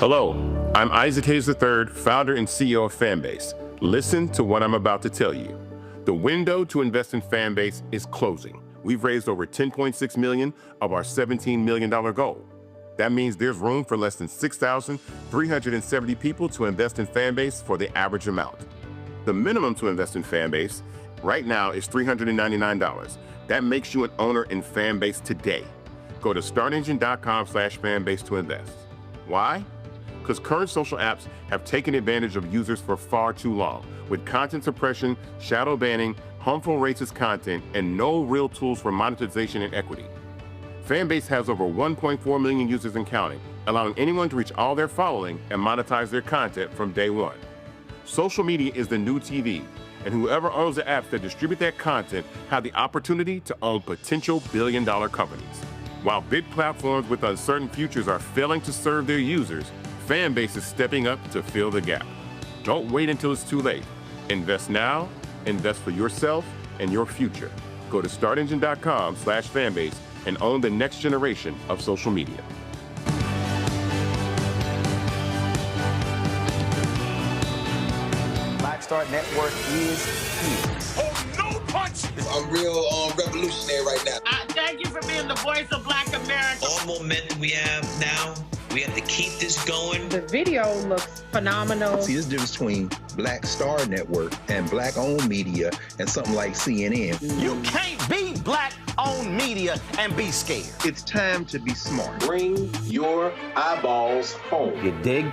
Hello, I'm Isaac Hayes III, founder and CEO of Fanbase. Listen to what I'm about to tell you. The window to invest in Fanbase is closing. We've raised over $10.6 million of our $17 million goal. That means there's room for less than 6,370 people to invest in Fanbase for the average amount. The minimum to invest in Fanbase right now is $399. That makes you an owner in Fanbase today. Go to startengine.com/fanbase to invest. Why? Because current social apps have taken advantage of users for far too long, with content suppression, shadow banning, harmful racist content, and no real tools for monetization and equity. Fanbase has over 1.4 million users and counting, allowing anyone to reach all their following and monetize their content from day one. Social media is the new TV, and whoever owns the apps that distribute that content have the opportunity to own potential billion-dollar companies. While big platforms with uncertain futures are failing to serve their users, Fanbase is stepping up to fill the gap. Don't wait until it's too late. Invest now, invest for yourself and your future. Go to startengine.com/fanbase and own the next generation of social media. Black Star Network is here. Oh, no punch! I'm real revolutionary right now. Thank you for being the voice of Black America. All momentum we have now, we have to keep this going. The video looks phenomenal. See, there's a difference between Black Star Network and black-owned media and something like CNN. You can't be black-owned media and be scared. It's time to be smart. Bring your eyeballs home. You dig?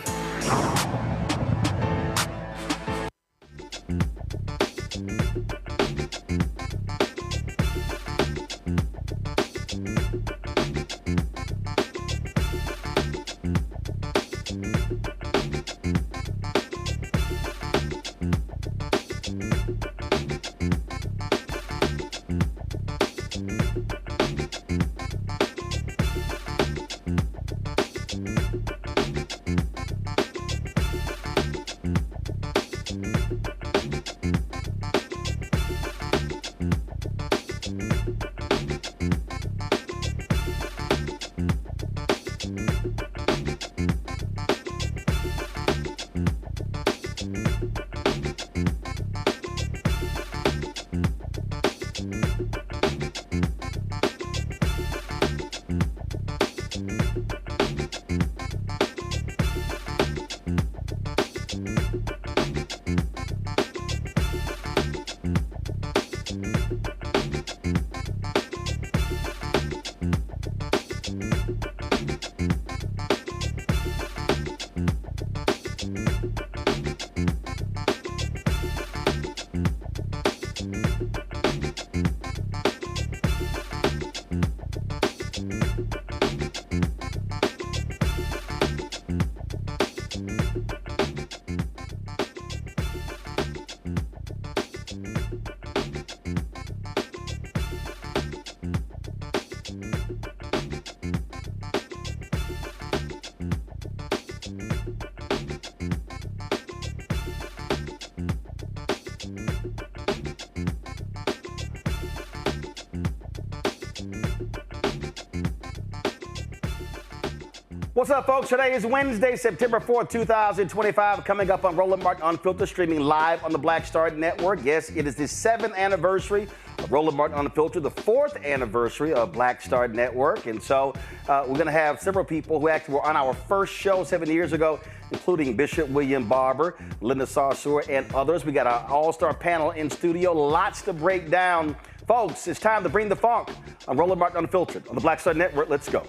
What's up, folks? Today is Wednesday, September 4th, 2025. Coming up on Roland Martin Unfiltered, streaming live on the Black Star Network. Yes, it is the 7th anniversary of Roland Martin Unfiltered, the 4th anniversary of Black Star Network. And so we're going to have several people who actually were on our first show 7 years ago, including Bishop William Barber, Linda Sarsour, and others. We got our all-star panel in studio. Lots to break down. Folks, it's time to bring the funk on Roland Martin Unfiltered on the Black Star Network. Let's go.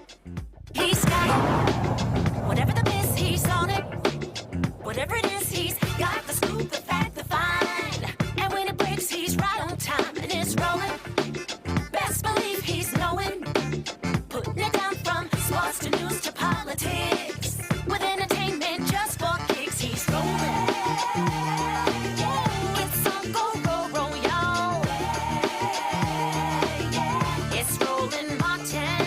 He's got it. Whatever the miss, he's on it. Whatever it is, he's got the scoop, the fact, the find. And when it breaks, he's right on time and it's rolling. Best believe he's knowing. Putting it down from sports to news to politics. With entertainment just for kicks, he's rolling. It's on go, roll, roll, y'all. It's Roland Martin.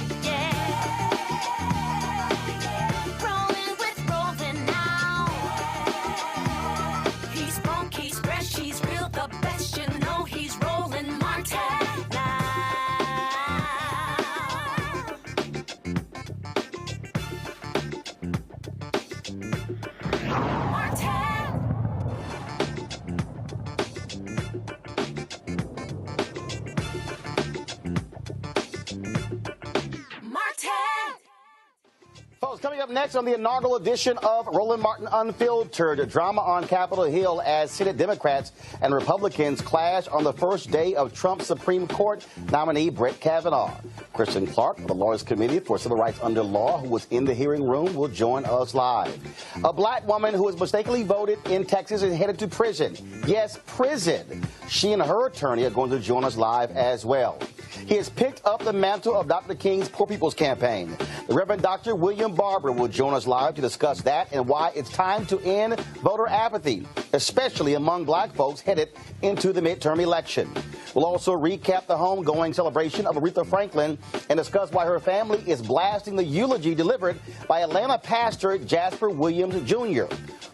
Folks, coming up next on the inaugural edition of Roland Martin Unfiltered, drama on Capitol Hill as Senate Democrats and Republicans clash on the first day of Trump's Supreme Court nominee Brett Kavanaugh. Kristen Clark of the Lawyers Committee for Civil Rights Under Law, who was in the hearing room, will join us live. A black woman who was mistakenly voted in Texas is headed to prison. Yes, prison. She and her attorney are going to join us live as well. He has picked up the mantle of Dr. King's Poor People's Campaign. The Reverend Dr. William Barber will join us live to discuss that and why it's time to end voter apathy, especially among black folks headed into the midterm election. We'll also recap the homegoing celebration of Aretha Franklin and discuss why her family is blasting the eulogy delivered by Atlanta pastor Jasper Williams Jr.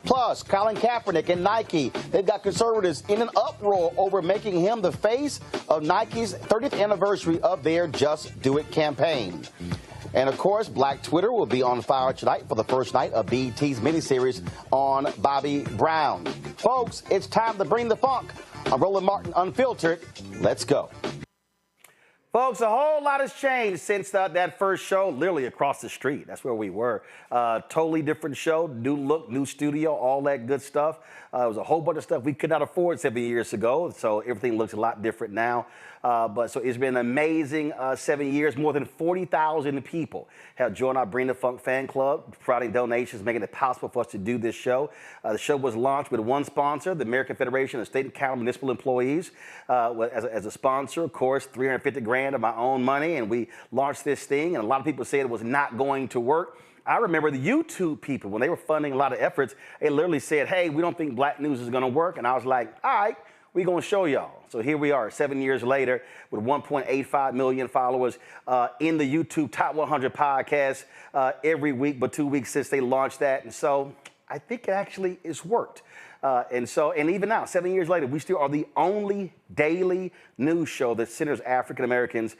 Plus, Colin Kaepernick and Nike, they've got conservatives in an uproar over making him the face of Nike's 30th anniversary of their Just Do It campaign. And, of course, Black Twitter will be on fire tonight for the first night of BET's miniseries on Bobby Brown. Folks, it's time to bring the funk on Roland Martin Unfiltered. Let's go. Folks, a whole lot has changed since that first show, literally across the street. That's where we were. Totally different show, new look, new studio, all that good stuff. It was a whole bunch of stuff we could not afford 7 years ago, so everything looks a lot different now. So it's been an amazing 7 years. More than 40,000 people have joined our Bring the Funk fan club, providing donations, making it possible for us to do this show. The show was launched with one sponsor, the American Federation of State and County Municipal Employees, as a sponsor. Of course, $350 grand of my own money, and we launched this thing, and a lot of people said it was not going to work. I remember the YouTube people, when they were funding a lot of efforts, they literally said, hey, we don't think black news is going to work. And I was like, all right, we're going to show y'all. So here we are 7 years later with 1.85 million followers in the YouTube Top 100 podcast every week, but 2 weeks since they launched that. And so I think it actually has worked. And even now, 7 years later, we still are the only daily news show that centers African Americans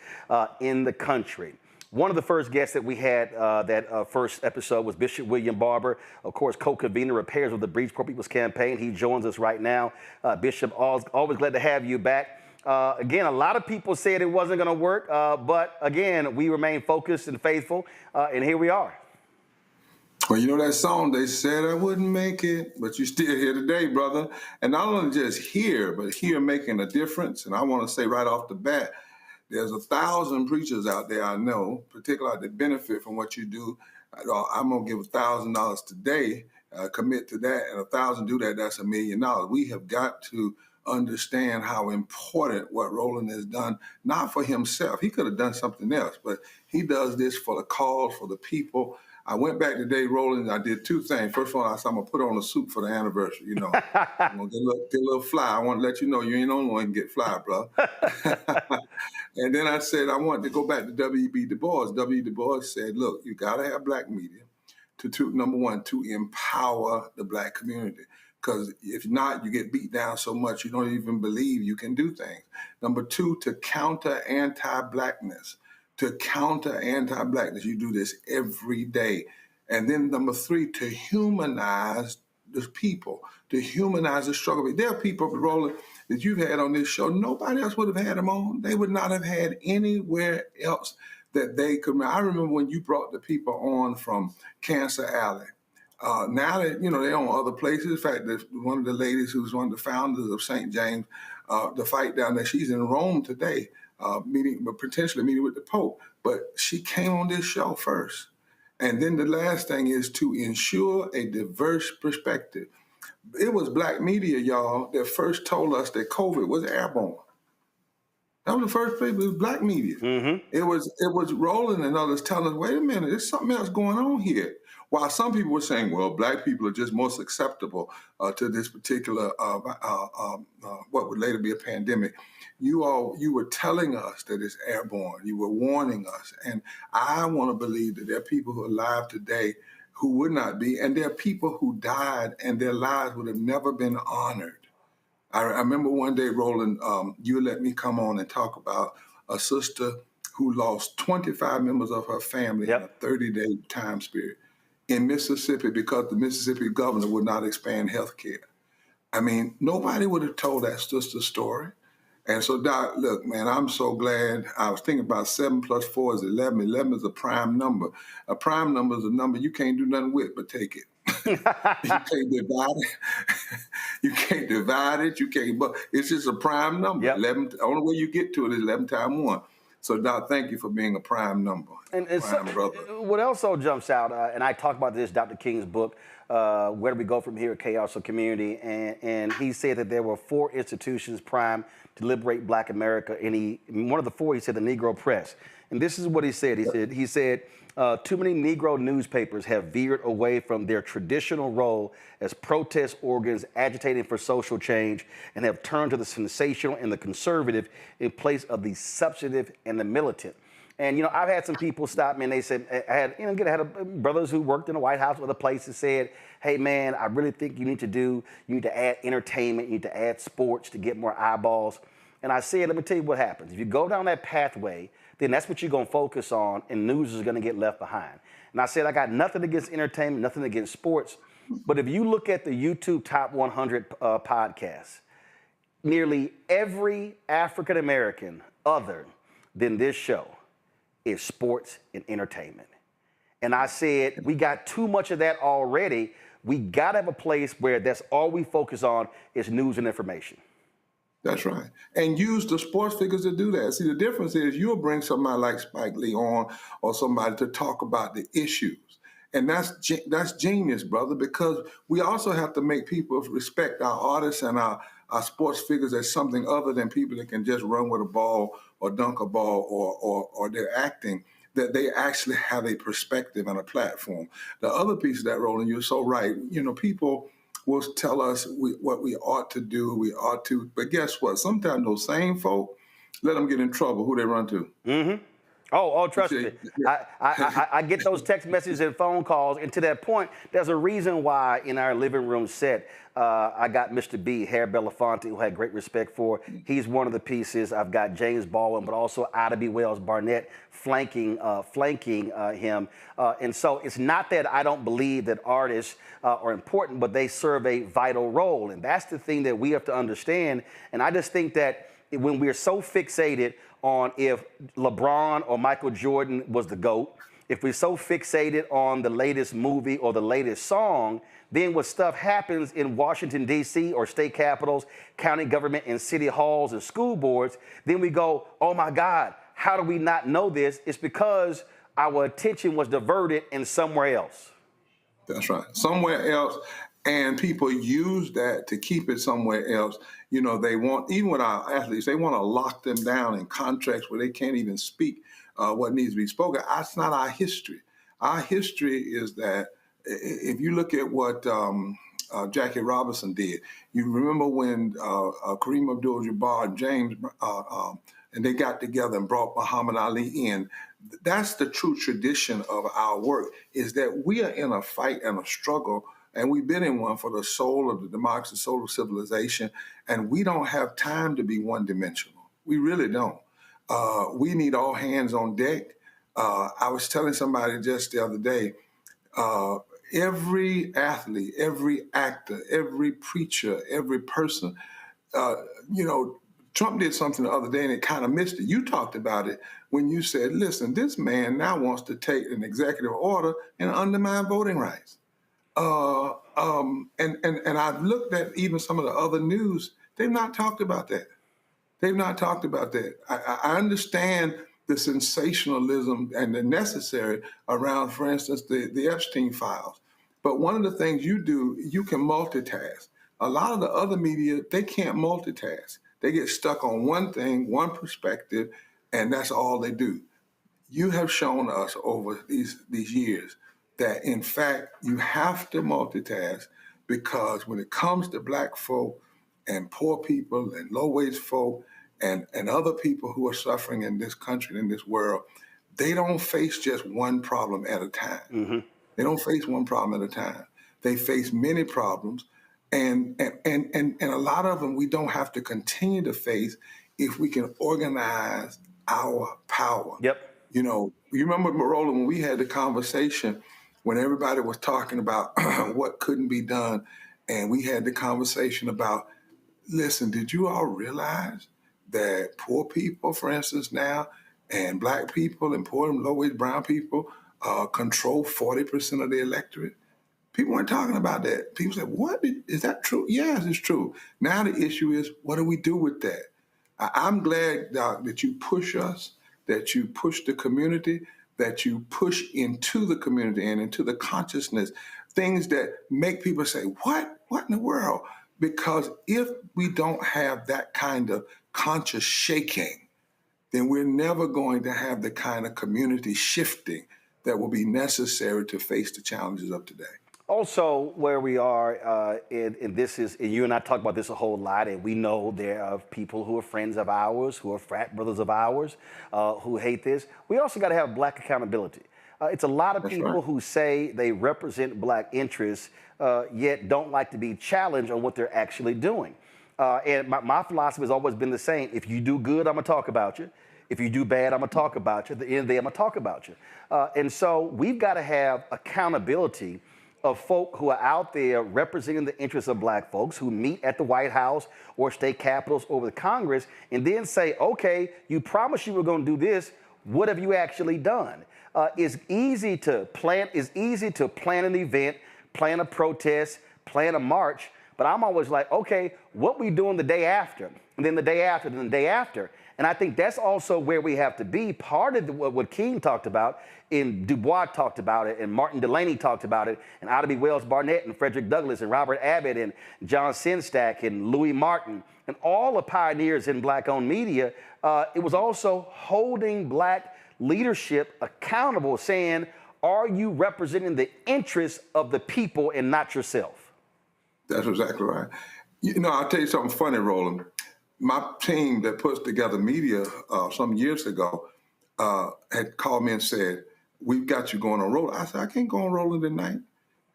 in the country. One of the first guests that we had that first episode was Bishop William Barber, of course, co-convener Repairs of the Breach Poor People's Campaign. He joins us right now. Bishop, always glad to have you back. Again, a lot of people said it wasn't going to work, but again, we remain focused and faithful, and here we are. Well, you know that song, they said I wouldn't make it, but you're still here today, brother. And not only just here, but here making a difference. And I want to say right off the bat, there's 1,000 preachers out there I know, particularly that benefit from what you do. I'm going to give $1,000 today, commit to that, and 1,000 do that, that's $1 million. We have got to understand how important what Roland has done, not for himself. He could have done something else, but he does this for the cause, for the people. I went back today, Roland, I did two things. First of all, I said, I'm going to put on a suit for the anniversary, you know. I'm going to get a little fly. I want to let you know you ain't the only one who can get fly, bro. And then I said, I wanted to go back to W.B. Du Bois. W. Du Bois said, look, you got to have black media to number one, to empower the black community. Because if not, you get beat down so much you don't even believe you can do things. Number two, to counter anti-blackness. To counter anti-blackness, you do this every day. And then number three, to humanize the people, to humanize the struggle. There are people, Roland, that you've had on this show, nobody else would have had them on. They would not have had anywhere else that they could. I remember when you brought the people on from Cancer Alley. Now that, you know, they're on other places. In fact, one of the ladies who's one of the founders of St. James, the fight down there, she's in Rome today. Potentially meeting with the Pope, but she came on this show first. And then the last thing is to ensure a diverse perspective. It was black media, y'all, that first told us that COVID was airborne. That was the first people, it was black media. Mm-hmm. It was Roland and others telling us, wait a minute, there's something else going on here. While some people were saying, well, black people are just more susceptible to this particular, what would later be a pandemic, you were telling us that it's airborne. You were warning us. And I want to believe that there are people who are alive today who would not be, and there are people who died and their lives would have never been honored. I remember one day, Roland, you let me come on and talk about a sister who lost 25 members of her family in a 30-day time period in Mississippi because the Mississippi governor would not expand health care. I mean, nobody would have told that sister's story. And so, Doc, look, man, I'm so glad. I was thinking about 7 plus 4 is 11. 11 is a prime number. A prime number is a number you can't do nothing with but take it. You can't divide it. You can't divide it. You can't, but it's just a prime number. Yep. 11, the only way you get to it is 11 times 1. So, Doc, thank you for being a prime number. And prime brother. What else jumps out, and I talk about this, Dr. King's book, Where Do We Go From Here, Chaos or Community, and he said that there were 4 institutions primed to liberate Black America, and one of the 4, he said the Negro press. And this is what he said. He said, too many Negro newspapers have veered away from their traditional role as protest organs agitating for social change and have turned to the sensational and the conservative in place of the substantive and the militant. And, I've had some people stop me and they said, I had brothers who worked in the White House or other places said, hey, man, I really think you need to add entertainment, you need to add sports to get more eyeballs. And I said, let me tell you what happens. If you go down that pathway, then that's what you're going to focus on, and news is going to get left behind. And I said, I got nothing against entertainment, nothing against sports, but if you look at the YouTube Top 100 podcasts, nearly every African-American other than this show is sports and entertainment. And I said, we got too much of that already. We got to have a place where that's all we focus on is news and information. That's right. And use the sports figures to do that. See, the difference is you'll bring somebody like Spike Lee on or somebody to talk about the issues. And that's genius, brother, because we also have to make people respect our artists and our sports figures as something other than people that can just run with a ball or dunk a ball or they're acting, that they actually have a perspective and a platform. The other piece of that, Roland, you're so right. People will tell us what we ought to do, but guess what? Sometimes those same folk, let them get in trouble, who they run to. Mm-hmm. Oh, trust me. I get those text messages and phone calls, and to that point, there's a reason why in our living room set, I got Mr. B, Harry Belafonte, who I had great respect for. He's one of the pieces. I've got James Baldwin, but also Ida B. Wells Barnett flanking him. And so it's not that I don't believe that artists are important, but they serve a vital role. And that's the thing that we have to understand. And I just think that when we're so fixated on if LeBron or Michael Jordan was the GOAT, if we're so fixated on the latest movie or the latest song, then when stuff happens in Washington, D.C. or state capitals, county government and city halls and school boards, then we go, oh my God, how do we not know this? It's because our attention was diverted in somewhere else. That's right, somewhere else. And people use that to keep it somewhere else. They want, even with our athletes, they want to lock them down in contracts where they can't even speak what needs to be spoken. That's not our history. Our history is that if you look at what Jackie Robinson did, you remember when Kareem Abdul-Jabbar and James, and they got together and brought Muhammad Ali in. That's the true tradition of our work, is that we are in a fight and a struggle. And we've been in one for the soul of the democracy, the soul of civilization, and we don't have time to be one-dimensional. We really don't. We need all hands on deck. I was telling somebody just the other day, every athlete, every actor, every preacher, every person, Trump did something the other day and it kind of missed it. You talked about it when you said, listen, this man now wants to take an executive order and undermine voting rights. And I've looked at even some of the other news. They've not talked about that. They've not talked about that. I understand the sensationalism and the necessary around, for instance, the Epstein files. But one of the things you do, you can multitask. A lot of the other media, they can't multitask. They get stuck on one thing, one perspective, and that's all they do. You have shown us over these years that, in fact, you have to multitask, because when it comes to Black folk and poor people and low-wage folk and other people who are suffering in this country, in this world, they don't face just one problem at a time. Mm-hmm. They don't face one problem at a time. They face many problems, and a lot of them we don't have to continue to face if we can organize our power. Yep. You remember, Roland, when we had the conversation when everybody was talking about what couldn't be done, and we had the conversation about, listen, did you all realize that poor people, for instance, now, and black people and poor and low-wage brown people control 40% of the electorate? People weren't talking about that. People said, what? Is that true? Yes, it's true. Now the issue is, what do we do with that? I'm glad, Doc, that you push us, that you push the community, that you push into the community and into the consciousness, things that make people say, what? What in the world? Because if we don't have that kind of conscious shaking, then we're never going to have the kind of community shifting that will be necessary to face the challenges of today. Also, where we are, and this is, and you and I talk about this a whole lot, and we know there are people who are friends of ours, who are frat brothers of ours, who hate this. We also got to have black accountability. It's a lot of people who say they represent black interests, yet don't like to be challenged on what they're actually doing. And my philosophy has always been the same. If you do good, I'm going to talk about you. If you do bad, I'm going to talk about you. At the end of the day, I'm going to talk about you. And so we've got to have accountability of folk who are out there representing the interests of black folks who meet at the White House or state capitals or the Congress and then say, okay, you promised you were going to do this. What have you actually done? It's easy to plan an event, plan a protest, plan a march, but I'm always like, okay, what we doing the day after, and then the day after, and then the day after. And I think that's also where we have to be. Part of what King talked about, and Du Bois talked about it, and Martin Delaney talked about it, and Ida B. Wells Barnett, and Frederick Douglass, and Robert Abbott, and John Sinstack, and Louis Martin, and all the pioneers in black-owned media. It was also holding black leadership accountable, saying, are you representing the interests of the people and not yourself? That's exactly right. You know, I'll tell you something funny, Roland. My team that puts together media some years ago had called me and said, we've got you going on Roland. I said, I can't go on Roland tonight.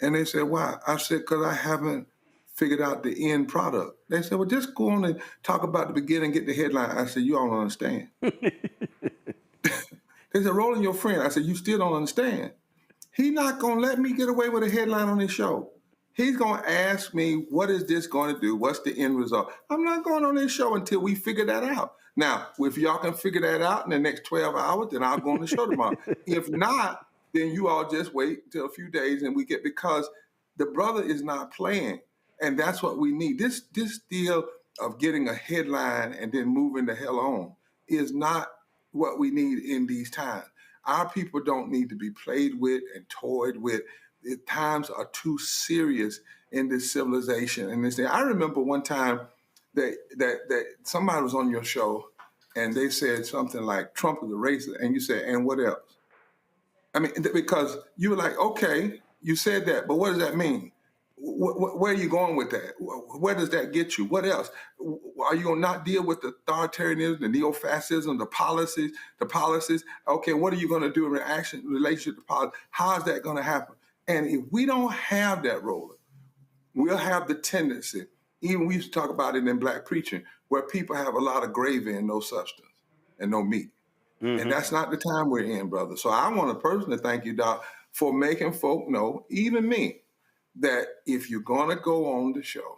And they said, why? I said, because I haven't figured out the end product. They said, well, just go on and talk about the beginning, get the headline. I said, you don't understand. They said, Roland, your friend. I said, you still don't understand. He's not going to let me get away with a headline on his show. He's going to ask me, what is this going to do? What's the end result? I'm not going on this show until we figure that out. Now, if y'all can figure that out in the next 12 hours, then I'll go on the show tomorrow. If not, then you all just wait until a few days and we get, because the brother is not playing. And that's what we need. This deal of getting a headline and then moving the hell on is not what we need in these times. Our people don't need to be played with and toyed with. The times are too serious in this civilization. And this thing. I remember one time that somebody was on your show and they said something like, Trump is a racist. And you said, and what else? I mean, because you were like, okay, you said that, but what does that mean? Where are you going with that? Where does that get you? What else? Are you going to not deal with the authoritarianism, the neo-fascism, the policies? Okay, what are you going to do in relationship to policy? How is that going to happen? And if we don't have that, Roland, we'll have the tendency, even we used to talk about it in black preaching, where people have a lot of gravy and no substance and no meat. Mm-hmm. And that's not the time we're in, brother. So I want to personally thank you, Doc, for making folk know, even me, that if you're going to go on the show,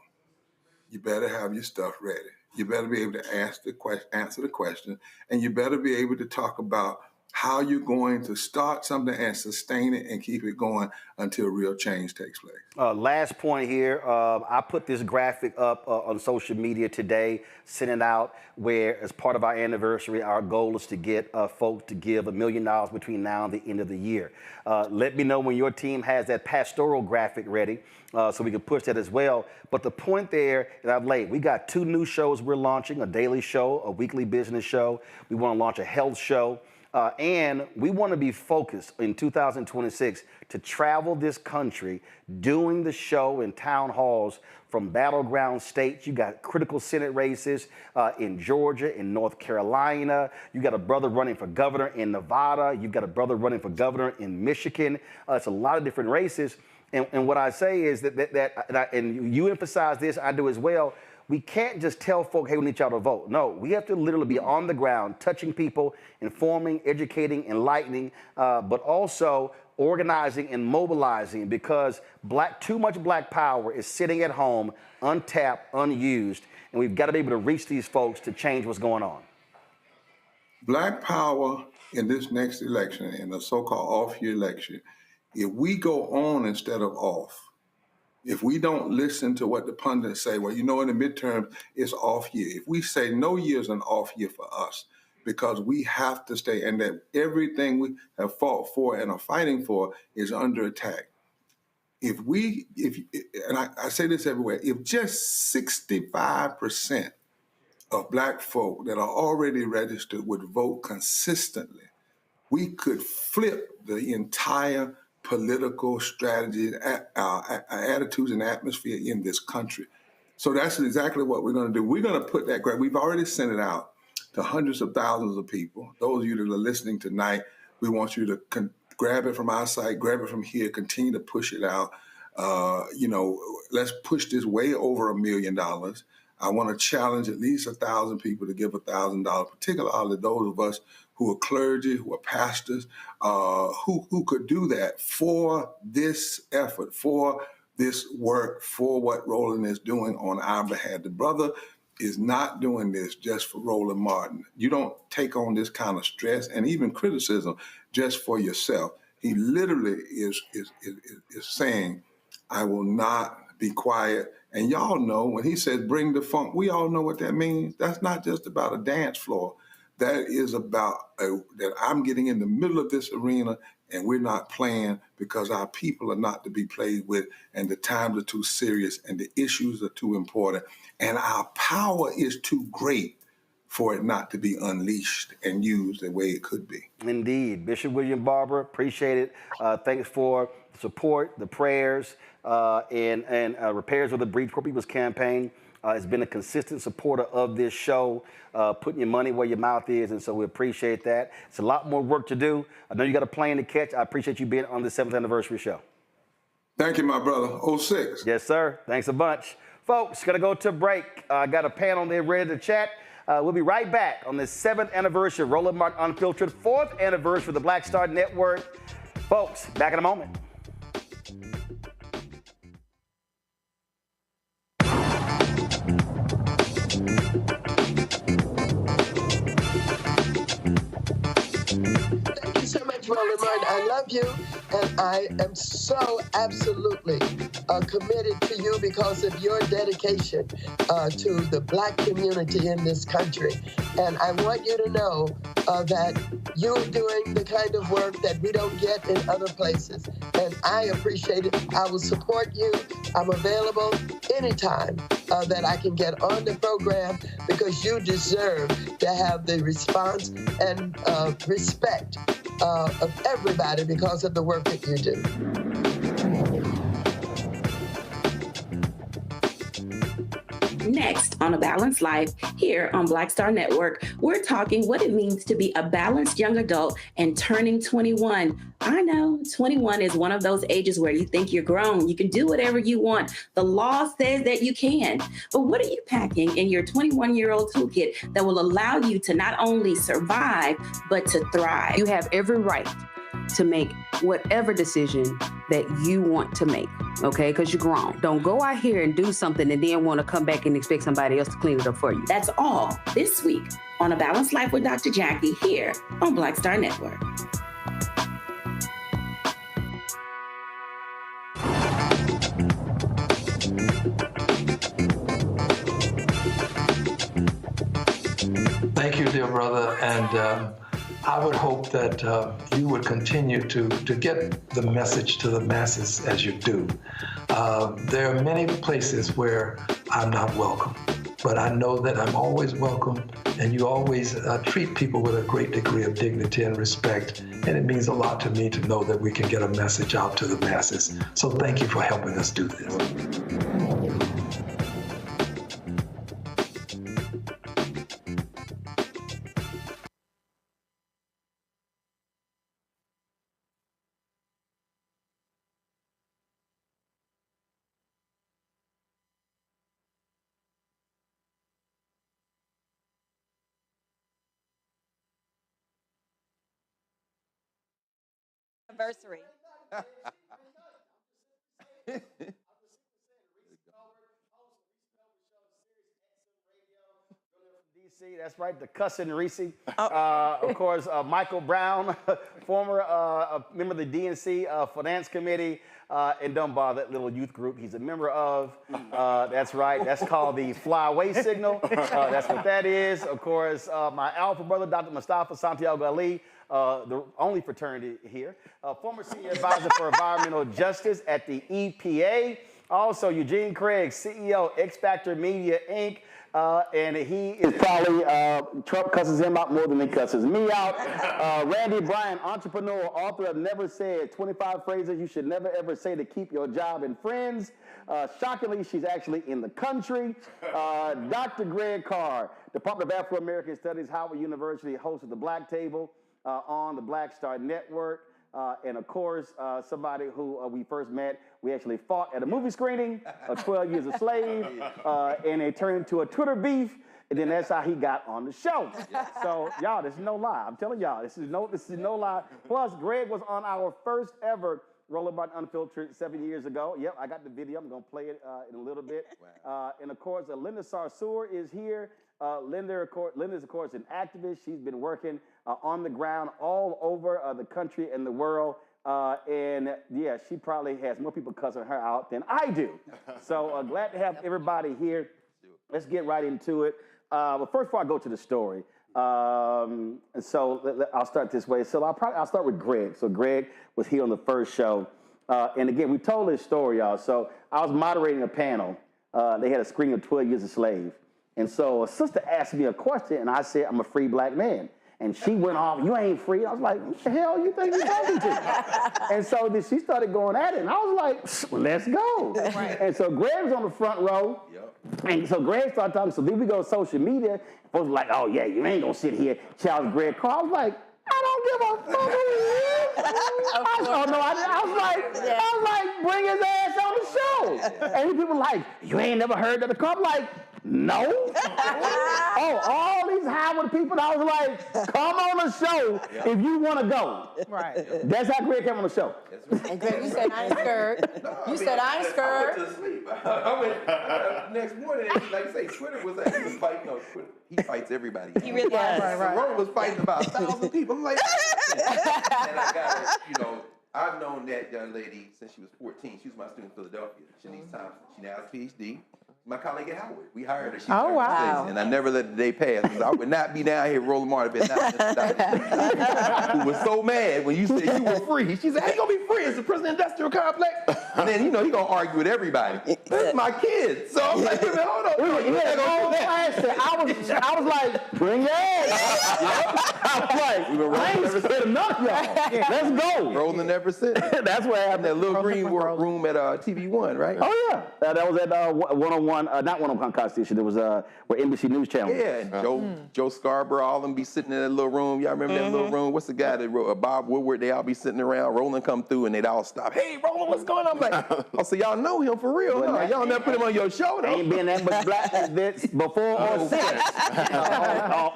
you better have your stuff ready. You better be able to answer the question, and you better be able to talk about how you're going to start something and sustain it and keep it going until real change takes place. Last point here, I put this graphic up on social media today, sent it out, where as part of our anniversary, our goal is to get folks to give $1 million between now and the end of the year. Let me know when your team has that pastoral graphic ready so we can push that as well. But the point there that I've laid, we got 2 new shows we're launching, a daily show, a weekly business show. We want to launch a health show. And we want to be focused in 2026 to travel this country doing the show in town halls from battleground states. You got critical Senate races in Georgia, in North Carolina. You got a brother running for governor in Nevada. You've got a brother running for governor in Michigan. It's a lot of different races. And what I say is and you emphasize this, I do as well. We can't just tell folk, hey, we need y'all to vote. No, we have to literally be on the ground, touching people, informing, educating, enlightening, but also organizing and mobilizing, because too much black power is sitting at home, untapped, unused, and we've got to be able to reach these folks to change what's going on. Black power in this next election, in the so-called off-year election, if we go on instead of off, if we don't listen to what the pundits say, well, in the midterms, it's off year. If we say no year's an off year for us, because we have to stay, and that everything we have fought for and are fighting for is under attack. And I say this everywhere, if just 65% of black folk that are already registered would vote consistently, we could flip the entire political strategy, attitudes and atmosphere in this country. So that's exactly what we're going to do. We're going to put that grant. We've already sent it out to hundreds of thousands of people. Those of you that are listening tonight, we want you to grab it from our site, grab it from here, continue to push it out. Let's push this way over $1 million. I want to challenge at least 1,000 people to give $1,000, particularly those of us who are clergy, who are pastors, who could do that for this effort, for this work, for what Roland is doing on our behalf. The brother is not doing this just for Roland Martin. You don't take on this kind of stress and even criticism just for yourself. He literally is saying, I will not be quiet. And y'all know when he says bring the funk, we all know what that means. That's not just about a dance floor. That is about that I'm getting in the middle of this arena and we're not playing, because our people are not to be played with, and the times are too serious and the issues are too important, and our power is too great for it not to be unleashed and used the way it could be. Indeed. Bishop William Barber, appreciate it. Thanks for the support, the prayers, and Repairs of the Breach Poor People's campaign. Has been a consistent supporter of this show, putting your money where your mouth is, and so we appreciate that. It's a lot more work to do. I know you got a plane to catch. I appreciate you being on the 7th anniversary show. Thank you, my brother. 06. Yes, sir. Thanks a bunch. Folks, going to go to a break. I got a panel there ready to chat. We'll be right back on the 7th anniversary of Roland Martin Unfiltered, 4th anniversary of the Black Star Network. Folks, back in a moment. Thank you so much, Roland Martin. I love you, and I am so absolutely committed to you because of your dedication to the Black community in this country. And I want you to know that you're doing the kind of work that we don't get in other places. And I appreciate it. I will support you. I'm available anytime that I can get on the program, because you deserve to have the response and respect of everybody because of the work that you do. Next on A Balanced Life, here on Black Star Network, we're talking what it means to be a balanced young adult and turning 21. I know 21 is one of those ages where you think you're grown. You can do whatever you want. The law says that you can. But what are you packing in your 21-year-old toolkit that will allow you to not only survive, but to thrive? You have every right to make whatever decision that you want to make, okay? Because you're grown. Don't go out here and do something and then want to come back and expect somebody else to clean it up for you. That's all this week on A Balanced Life with Dr. Jackie here on Black Star Network. Thank you, dear brother, and I would hope that you would continue to get the message to the masses as you do. There are many places where I'm not welcome, but I know that I'm always welcome, and you always treat people with a great degree of dignity and respect, and it means a lot to me to know that we can get a message out to the masses. So thank you for helping us do this. Anniversary. DC, that's right, the cussing Reese. Of course, Michael Brown, former member of the DNC Finance Committee, and Dunbar, that little youth group he's a member of. That's right, that's called the Fly Away Signal. That's what that is. Of course, my alpha brother, Dr. Mustafa Santiago Ali, the only fraternity here. Former senior advisor for environmental justice at the EPA. Also, Eugene Craig, CEO, X Factor Media, Inc., and he is probably, Trump cusses him out more than he cusses me out. Randy Bryan, entrepreneur, author of Never Said, 25 phrases you should never ever say to keep your job and friends. Shockingly, she's actually in the country. Dr. Greg Carr, Department of Afro-American Studies, Howard University, host of The Black Table on the Black Star Network. And of course, somebody who we first met, we actually fought at a movie screening, 12 Years a Slave, and it turned into a Twitter beef, and then that's how he got on the show. So, y'all, this is no lie. I'm telling y'all, this is no lie. Plus, Greg was on our first ever Roland Martin Unfiltered 7 years ago. Yep, I got the video. I'm going to play it in a little bit. Wow. And of course, Linda Sarsour is here. Linda is, of course, an activist. She's been working on the ground all over the country and the world. And yeah, she probably has more people cussing her out than I do. So glad to have everybody here. Let's get right into it. But first, before I go to the story, so I'll start this way. So I'll start with Greg. So Greg was here on the first show. And again, we told this story, y'all. So I was moderating a panel. They had a screening of 12 Years a Slave. And so a sister asked me a question, and I said, I'm a free black man. And she went off, you ain't free. I was like, what the hell you think you're talking to? And so then she started going at it, and I was like, let's go. Right. And so Greg was on the front row, and so Greg started talking. So then we go to social media, folks were like, oh yeah, you ain't gonna sit here challenge Greg Carr. I was like, I don't give a fuck who he is. I was like, bring his ass on the show. And people were like, you ain't never heard of the Carr? I'm like, no. Oh, all these Howard people, I was like, come on the show if you want to go. Right. That's how Greg came on the show. And Greg, you said I ain't scared. You said I ain't scared. I went to sleep. I went next morning, and like you say, Twitter was like, he was fighting. No, Twitter, he fights everybody. He really does. Right. Roland was fighting about 1,000 people. I'm like, and I got it, you know. I've known that young lady since she was 14. She was my student in Philadelphia. Shanice Thompson. She now has a PhD. My colleague at Howard. We hired her. She wow. And I never let the day pass. Because I would not be down here Roland Martin if not who was so mad when you said you were free. She said, how you going to be free? It's the prison industrial complex. And then, you know, he going to argue with everybody. This is my kid. So I'm like, hold on. I was like, bring your ass. I was like, I ain't scared enough, y'all. Let's go. Roland never said. That's what happened. That little green room at TV1, right? Oh, yeah. That was at 101. Not 101 Constitution. It was where NBC News Channel. Yeah, and Joe Scarborough, all of them be sitting in that little room. Y'all remember that little room? What's the guy that wrote Bob Woodward? They all be sitting around. Roland come through and they'd all stop. Hey, Roland, what's going on? I'm like, oh, so y'all know him for real? Huh? Y'all never put him on your show, though. Ain't been that much black that's before or since.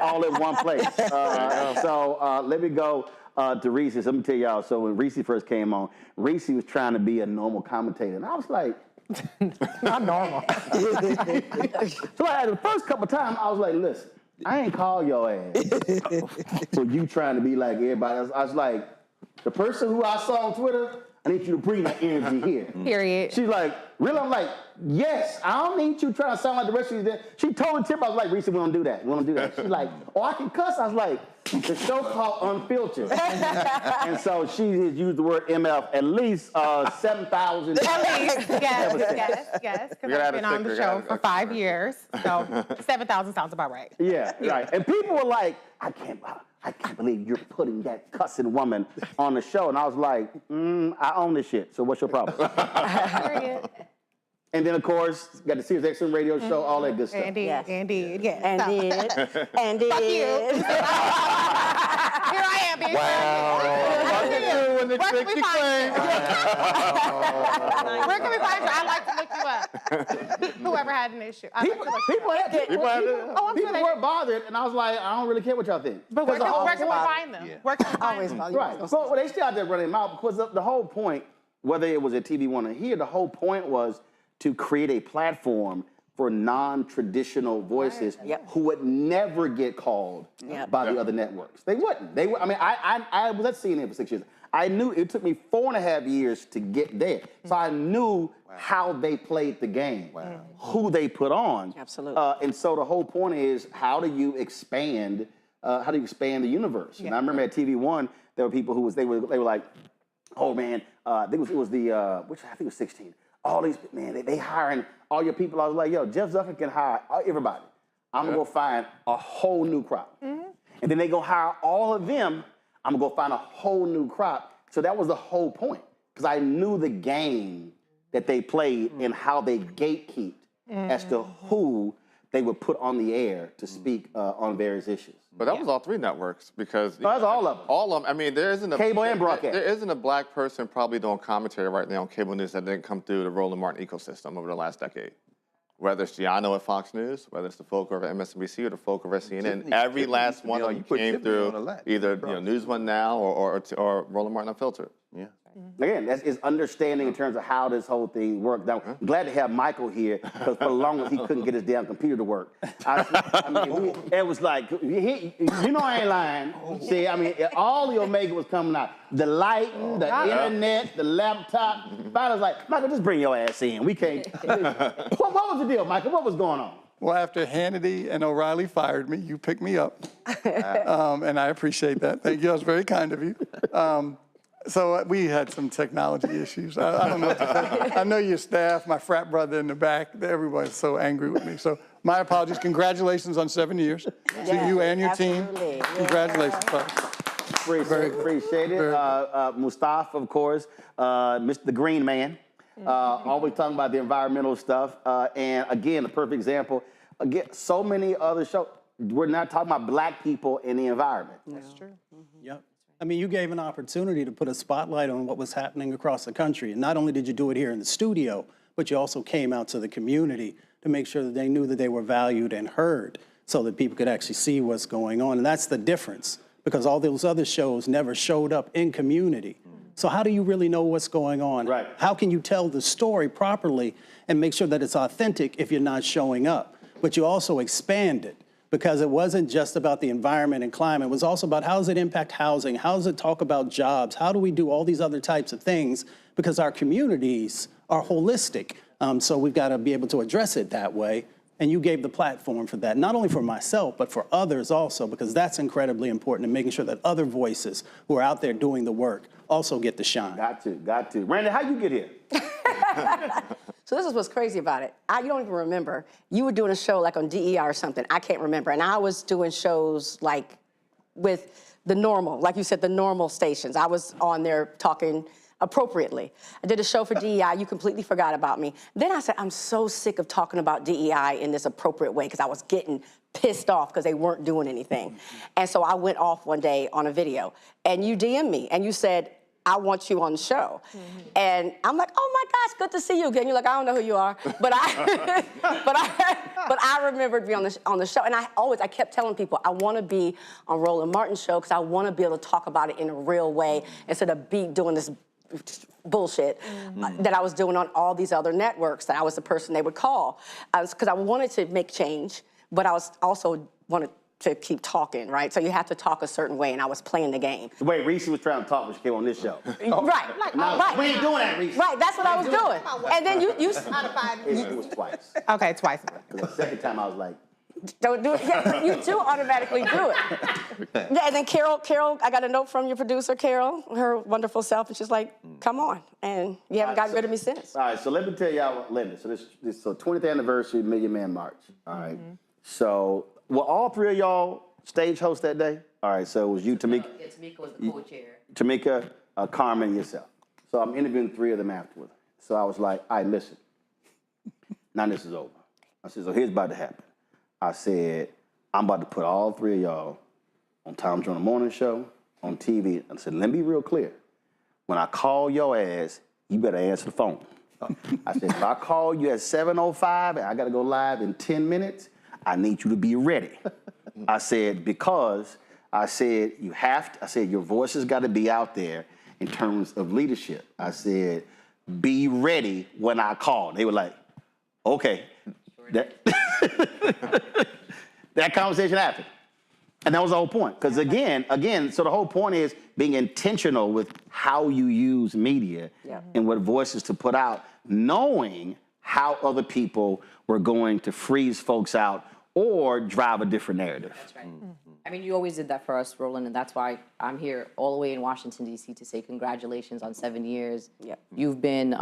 all in one place. So let me go to Reese. Let me tell y'all. So when Reese first came on, Reese was trying to be a normal commentator, and I was like, not normal. So like, the first couple of times, I was like, listen, I ain't call your ass for you trying to be like everybody else. I was like, the person who I saw on Twitter, I need you to bring that energy here. Period. She's like, really? I'm like, yes, I don't need you trying to sound like the rest of you. She told Tip, I was like, Reese, we don't do that. We don't do that. She's like, oh, I can cuss. I was like, the show called Unfiltered. And so she has used the word MF at least 7,000 times. At least, yes. Because I've been on the show for 5 years. So 7,000 sounds about right. Yeah, right. And people were like, I can't believe you're putting that cussing woman on the show. And I was like, I own this shit. So what's your problem? And then, of course, got the Sirius XM radio show, all that good stuff. Indeed. Fuck you. Here I am, bitch. Wow. Where can we find you? Where can we find you? I'd like to look you up. Whoever had an issue. People were bothered, and I was like, I don't really care what y'all think. But where can we find them? Where can we find them? Right. So they still out there running them out because the whole point, whether it was at TV One or here, the whole point was to create a platform for non-traditional voices who would never get called by the other networks. They wouldn't. They would. I mean, I was at CNN for 6 years. I knew it took me 4.5 years to get there. So I knew how they played the game, who they put on. Absolutely. And so the whole point is, how do you expand the universe? And I remember at TV One, there were people who they were like, oh man, I think it was 16. All these, man, they hiring all your people. I was like, yo, Jeff Zucker can hire everybody. I'm gonna go find a whole new crop. And then they go hire all of them. I'm gonna go find a whole new crop. So that was the whole point. Because I knew the game that they played and how they gatekeeped as to who they would put on the air to speak on various issues. But that was all 3 networks because that's all of them. All of them. I mean, there isn't a cable and broadcast. There isn't a black person probably doing commentary right now on cable news that didn't come through the Roland Martin ecosystem over the last decade. Whether it's Giano at Fox News, whether it's the folk over at MSNBC or the folk over at CNN, every last one of them came through either News One Now or Roland Martin Unfiltered. Yeah. Again, that is understanding in terms of how this whole thing worked. Now, I'm glad to have Michael here because for the longest he couldn't get his damn computer to work. I mean, it was like, you know I ain't lying. See, I mean, all the Omega was coming out. The lighting, the internet, the laptop. I was like, Michael, just bring your ass in. We can't. What was the deal, Michael? What was going on? Well, after Hannity and O'Reilly fired me, you picked me up. And I appreciate that. Thank you. That was very kind of you. So we had some technology issues. I don't know what to say. I know your staff, my frat brother in the back, everybody's so angry with me. So my apologies. Congratulations on 7 years to you and your team. Congratulations, folks. Appreciate it. Mustafa, of course, Mr. the Green Man, always talking about the environmental stuff. And again, a perfect example. Again, so many other shows, we're not talking about black people in the environment. That's true. Yep. I mean, you gave an opportunity to put a spotlight on what was happening across the country. And not only did you do it here in the studio, but you also came out to the community to make sure that they knew that they were valued and heard so that people could actually see what's going on. And that's the difference, because all those other shows never showed up in community. So how do you really know what's going on? Right. How can you tell the story properly and make sure that it's authentic if you're not showing up? But you also expand it, because it wasn't just about the environment and climate. It was also about how does it impact housing? How does it talk about jobs? How do we do all these other types of things? Because our communities are holistic. So we've got to be able to address it that way. And you gave the platform for that, not only for myself, but for others also, because that's incredibly important in making sure that other voices who are out there doing the work also get to shine. Got to. Randy, how'd you get here? So this is what's crazy about it. You don't even remember. You were doing a show like on DEI or something. I can't remember. And I was doing shows like with the normal, like you said, the normal stations. I was on there talking appropriately. I did a show for DEI. You completely forgot about me. Then I said, I'm so sick of talking about DEI in this appropriate way because I was getting pissed off because they weren't doing anything. And so I went off one day on a video and you DM'd me and you said, I want you on the show. And I'm like, oh my gosh, good to see you again. You're like, I don't know who you are. But I remembered being on the show. And I kept telling people, I want to be on Roland Martin's show because I want to be able to talk about it in a real way instead of doing this bullshit that I was doing on all these other networks, that I was the person they would call. Because I wanted to make change, but I was also wanted to keep talking, right? So you have to talk a certain way, and I was playing the game. The way Reese was trying to talk when she came on this show. Right. We ain't doing that, Reese. Right, that's what I was doing. And then you out of 5 years. It was twice. Okay, twice. Because the second time I was like, don't do it. Yeah, you do automatically do it. Yeah, and then Carol, I got a note from your producer, Carol, her wonderful self, and she's like, come on. And you haven't gotten rid of me since. All right, so let me tell y'all, Linda, so this 20th anniversary Million Man March, all right? So, were all 3 of y'all stage hosts that day? All right, so it was you, Tamika. Yeah, Tamika was the co-chair. Tamika, Carmen, and yourself. So I'm interviewing 3 of them afterwards. So I was like, all right, listen, now this is over. I said, so here's about to happen. I said, I'm about to put all 3 of y'all on Tom Joyner Morning Show, on TV. I said, let me be real clear. When I call your ass, you better answer the phone. I said, if I call you at 7:05 and I got to go live in 10 minutes, I need you to be ready. I said, because I said, your voice has got to be out there in terms of leadership. I said, be ready when I call. They were like, okay. That conversation happened. And that was the whole point. Because again, so the whole point is being intentional with how you use media and what voices to put out, knowing how other people were going to freeze folks out or drive a different narrative. That's right. I mean, you always did that for us, Roland, and that's why I'm here all the way in Washington, D.C. to say congratulations on 7 years. You've been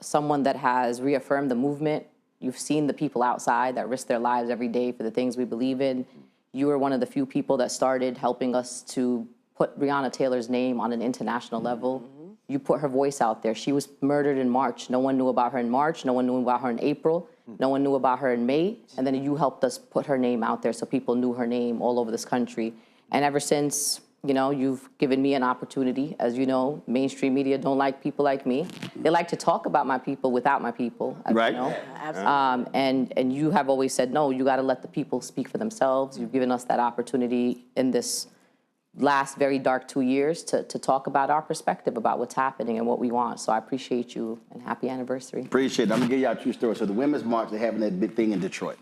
someone that has reaffirmed the movement. You've seen the people outside that risk their lives every day for the things we believe in. You were one of the few people that started helping us to put Breonna Taylor's name on an international level. You put her voice out there. She was murdered in March. No one knew about her in March. No one knew about her in April. No one knew about her in May. And then you helped us put her name out there so people knew her name all over this country. And ever since, you know, you've given me an opportunity. As you know, mainstream media don't like people like me. They like to talk about my people without my people, as you know. Absolutely. And you have always said, no, you got to let the people speak for themselves. You've given us that opportunity in this last very dark 2 years to talk about our perspective about what's happening and what we want. So I appreciate you and happy anniversary. Appreciate it. I'm gonna give y'all a true story. So the Women's March, they're having that big thing in Detroit.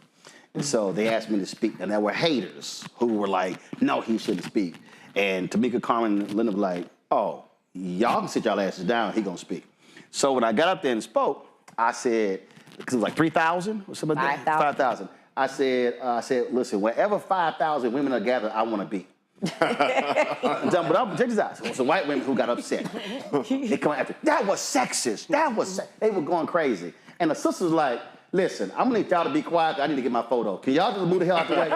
And so they asked me to speak, and there were haters who were like, no, he shouldn't speak. And Tamika, Carmen, and Linda were like, oh, y'all can sit y'all asses down, he gonna speak. So when I got up there and spoke, I said, because it was like 3,000 or something like that? 5,000. I said, listen, wherever 5,000 women are gathered, I wanna be. But check this out. So white women who got upset. They come after, that was sexist. They were going crazy. And the sisters was like, listen, I'm gonna need y'all to be quiet. I need to get my photo. Can y'all just move the hell out the way?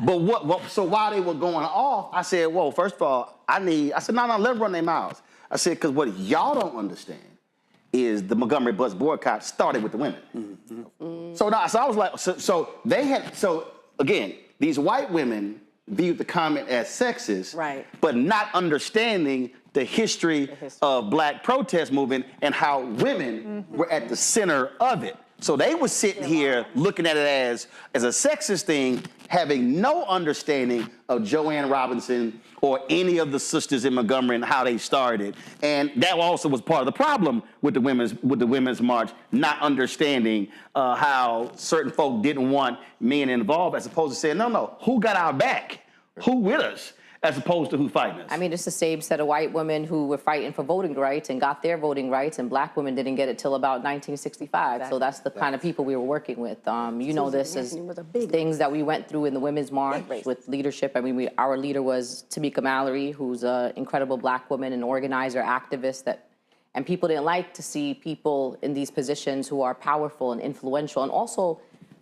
But so while they were going off, I said, whoa, first of all, I said, no, let them run their mouths. I said, because what y'all don't understand is the Montgomery bus boycott started with the women. So I was like, so again, these white women viewed the comment as sexist, but not understanding the history of black protest movement and how women were at the center of it. So they were sitting here looking at it as a sexist thing, having no understanding of Joanne Robinson or any of the sisters in Montgomery and how they started. And that also was part of the problem with the women's march, not understanding how certain folk didn't want men involved, as opposed to saying, no, who got our back? Who with us? As opposed to who fighting us. I mean, it's the same set of white women who were fighting for voting rights and got their voting rights, and black women didn't get it till about 1965. Exactly. So that's the kind of people we were working with. You know, this is things that we went through in the Women's March with leadership. I mean, our leader was Tamika Mallory, who's an incredible black woman, an organizer, activist, and people didn't like to see people in these positions who are powerful and influential and also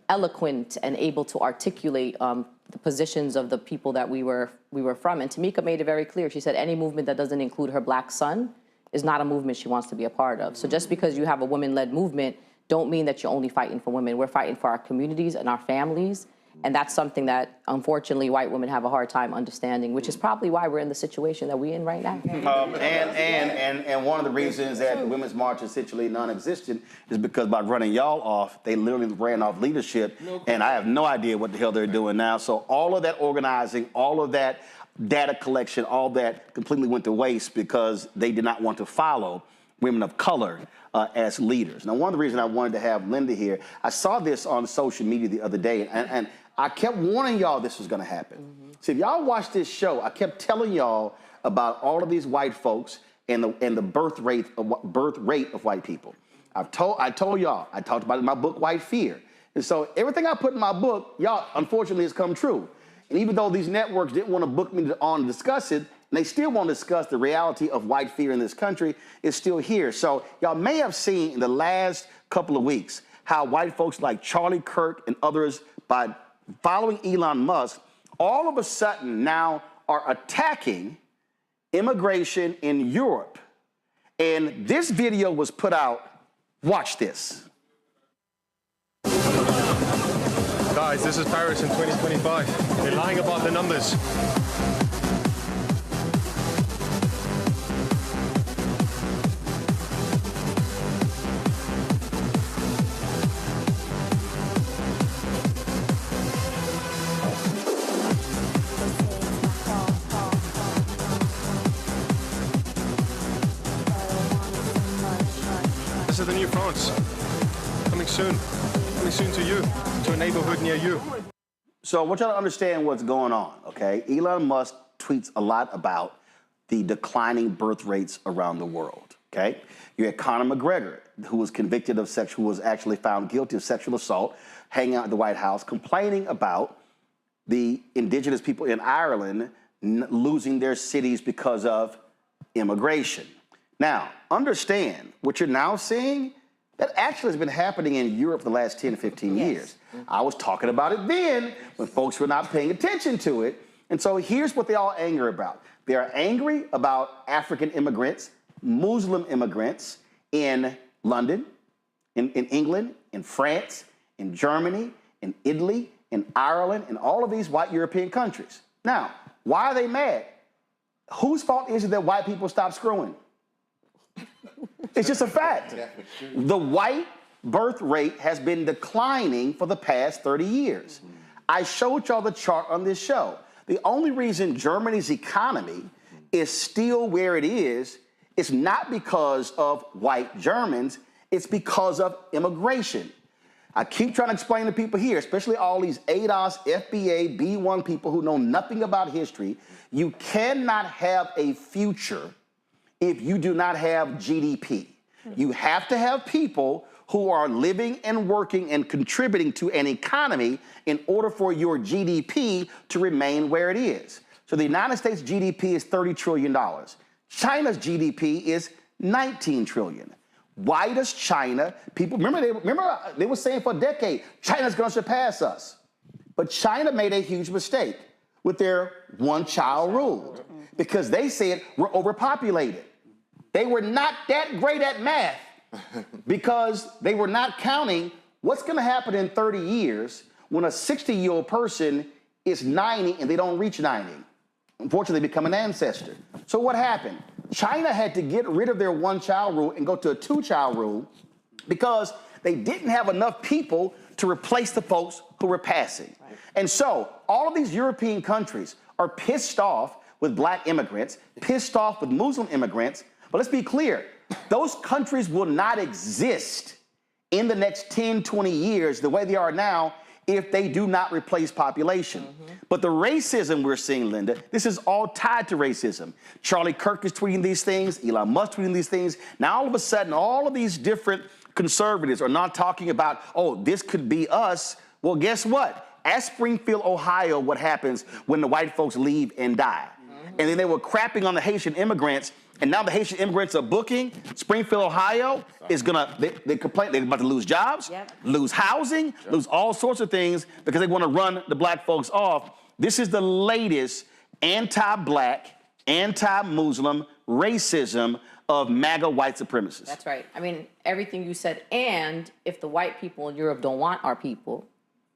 eloquent and able to articulate the positions of the people that we were from. And Tamika made it very clear. She said any movement that doesn't include her black son is not a movement she wants to be a part of. So just because you have a women-led movement, don't mean that you're only fighting for women. We're fighting for our communities and our families. And that's something that, unfortunately, white women have a hard time understanding, which is probably why we're in the situation that we're in right now. And one of the reasons that the Women's March is essentially non-existent is because by running y'all off, they literally ran off leadership, and I have no idea what the hell they're doing now. So all of that organizing, all of that data collection, all that completely went to waste because they did not want to follow women of color as leaders. Now, one of the reasons I wanted to have Linda here, I saw this on social media the other day, and I kept warning y'all this was gonna happen. So if y'all watch this show, I kept telling y'all about all of these white folks and the birth rate of white people. I told y'all, I talked about it in my book, White Fear. And so everything I put in my book, y'all, unfortunately, has come true. And even though these networks didn't want to book me on to discuss it, and they still won't discuss the reality of white fear in this country, it's still here. So y'all may have seen in the last couple of weeks how white folks like Charlie Kirk and others, by following Elon Musk, all of a sudden now are attacking immigration in Europe. And this video was put out. Watch this. Guys, this is Paris in 2025. They're lying about the numbers. This is the new France. Coming soon. Coming soon to you, to a neighborhood near you. So I want y'all to understand what's going on, okay? Elon Musk tweets a lot about the declining birth rates around the world, okay? You had Conor McGregor, who was convicted of was actually found guilty of sexual assault, hanging out at the White House, complaining about the indigenous people in Ireland losing their cities because of immigration. Now, understand what you're now seeing, that actually has been happening in Europe for the last 10 to 15 years. I was talking about it then when folks were not paying attention to it. And so here's what they're all angry about. They are angry about African immigrants, Muslim immigrants in London, in England, in France, in Germany, in Italy, in Ireland, in all of these white European countries. Now, why are they mad? Whose fault is it that white people stop screwing? It's just a fact. The white birth rate has been declining for the past 30 years. I showed y'all the chart on this show. The only reason Germany's economy is still where it is not because of white Germans, it's because of immigration. I keep trying to explain to people here, especially all these ADOS, FBA, B1 people who know nothing about history, you cannot have a future if you do not have GDP. You have to have people who are living and working and contributing to an economy in order for your GDP to remain where it is. So the United States GDP is $30 trillion. China's GDP is $19 trillion. Why does China, people, remember they were saying for a decade, China's gonna surpass us. But China made a huge mistake with their one-child rule because they said we're overpopulated. They were not that great at math because they were not counting what's gonna happen in 30 years when a 60-year-old person is 90 and they don't reach 90. Unfortunately, they become an ancestor. So what happened? China had to get rid of their one-child rule and go to a two-child rule because they didn't have enough people to replace the folks who were passing. Right. And so all of these European countries are pissed off with black immigrants, pissed off with Muslim immigrants. But let's be clear, those countries will not exist in the next 10, 20 years the way they are now if they do not replace population. But the racism we're seeing, Linda, this is all tied to racism. Charlie Kirk is tweeting these things, Elon Musk tweeting these things. Now all of a sudden, all of these different conservatives are not talking about, oh, this could be us. Well, guess what? At Springfield, Ohio, what happens when the white folks leave and die? And then they were crapping on the Haitian immigrants, and now the Haitian immigrants are booking. Springfield, Ohio is gonna, they complain, they're about to lose jobs, lose housing, lose all sorts of things because they wanna run the black folks off. This is the latest anti-black, anti-Muslim racism of MAGA white supremacists. That's right. I mean, everything you said, and if the white people in Europe don't want our people,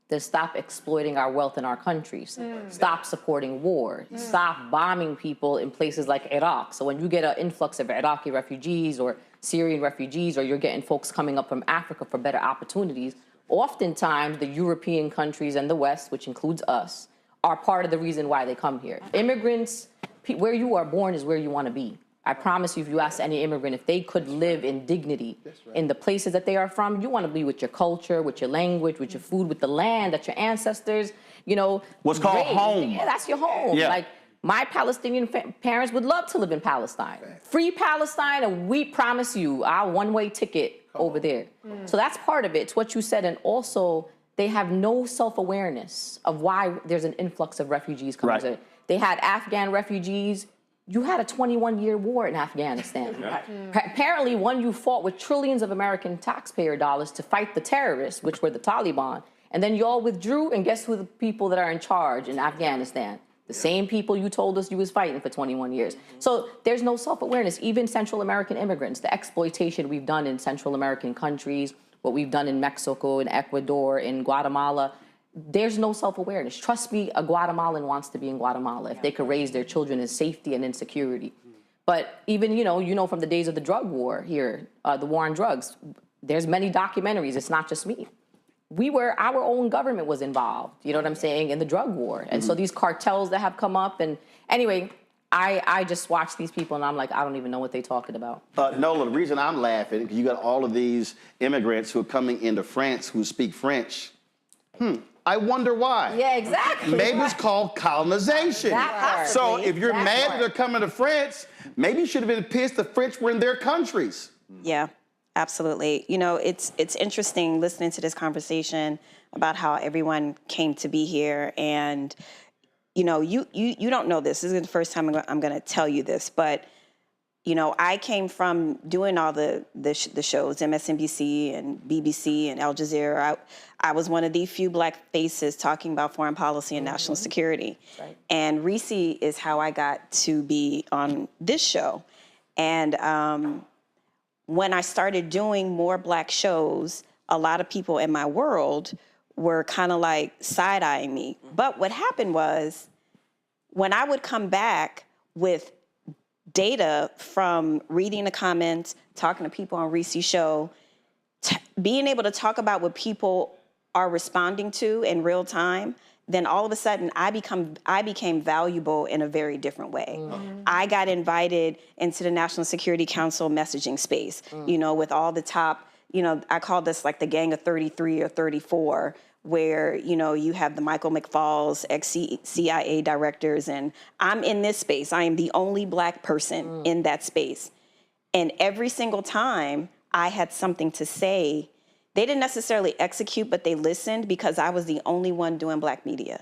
then stop exploiting our wealth in our countries. Stop supporting war. Stop bombing people in places like Iraq. So when you get an influx of Iraqi refugees or Syrian refugees, or you're getting folks coming up from Africa for better opportunities, oftentimes the European countries and the West, which includes us, are part of the reason why they come here. Immigrants, where you are born is where you want to be. I promise you, if you ask any immigrant, if they could live in dignity in the places that they are from, you want to be with your culture, with your language, with your food, with the land that your ancestors, you know. What's called home. Yeah, that's your home. Yeah. Like, my Palestinian parents would love to live in Palestine. Free Palestine, and we promise you our one-way ticket over there. So that's part of it. It's what you said. And also, they have no self-awareness of why there's an influx of refugees coming to it. They had Afghan refugees. You had a 21-year war in Afghanistan. Apparently, one you fought with trillions of American taxpayer dollars to fight the terrorists, which were the Taliban. And then you all withdrew, and guess who the people that are in charge in Afghanistan? The same people you told us you was fighting for 21 years. So there's no self-awareness. Even Central American immigrants, the exploitation we've done in Central American countries, what we've done in Mexico, in Ecuador, in Guatemala, there's no self-awareness. Trust me, a Guatemalan wants to be in Guatemala if they could raise their children in safety and in security. But even, you know from the days of the drug war here, the war on drugs, there's many documentaries, it's not just me. Our own government was involved, you know what I'm saying, in the drug war. And so these cartels that have come up, and anyway, I just watch these people and I'm like, I don't even know what they're talking about. Nola, the reason I'm laughing, because you got all of these immigrants who are coming into France who speak French. I wonder why. Yeah, exactly. Maybe it's called colonization. That So if you're that mad part. that they're coming to France, maybe you should have been pissed the French were in their countries. Yeah, absolutely. You know, it's interesting listening to this conversation about how everyone came to be here. And, you know, you don't know this. This is the first time I'm going to tell you this. But, you know, I came from doing all the shows, MSNBC and BBC and Al Jazeera. I was one of the few Black faces talking about foreign policy and national security. Right. And Reese is how I got to be on this show. And when I started doing more Black shows, a lot of people in my world were kind of like side-eyeing me. But what happened was, when I would come back with data from reading the comments, talking to people on Reese's show, being able to talk about what people are responding to in real time, then all of a sudden I became valuable in a very different way. I got invited into the National Security Council messaging space, you know, with all the top, you know, I call this like the gang of 33 or 34, where, you know, you have the Michael McFalls, ex-CIA directors, and I'm in this space. I am the only Black person in that space. And every single time I had something to say, they didn't necessarily execute, but they listened because I was the only one doing Black media.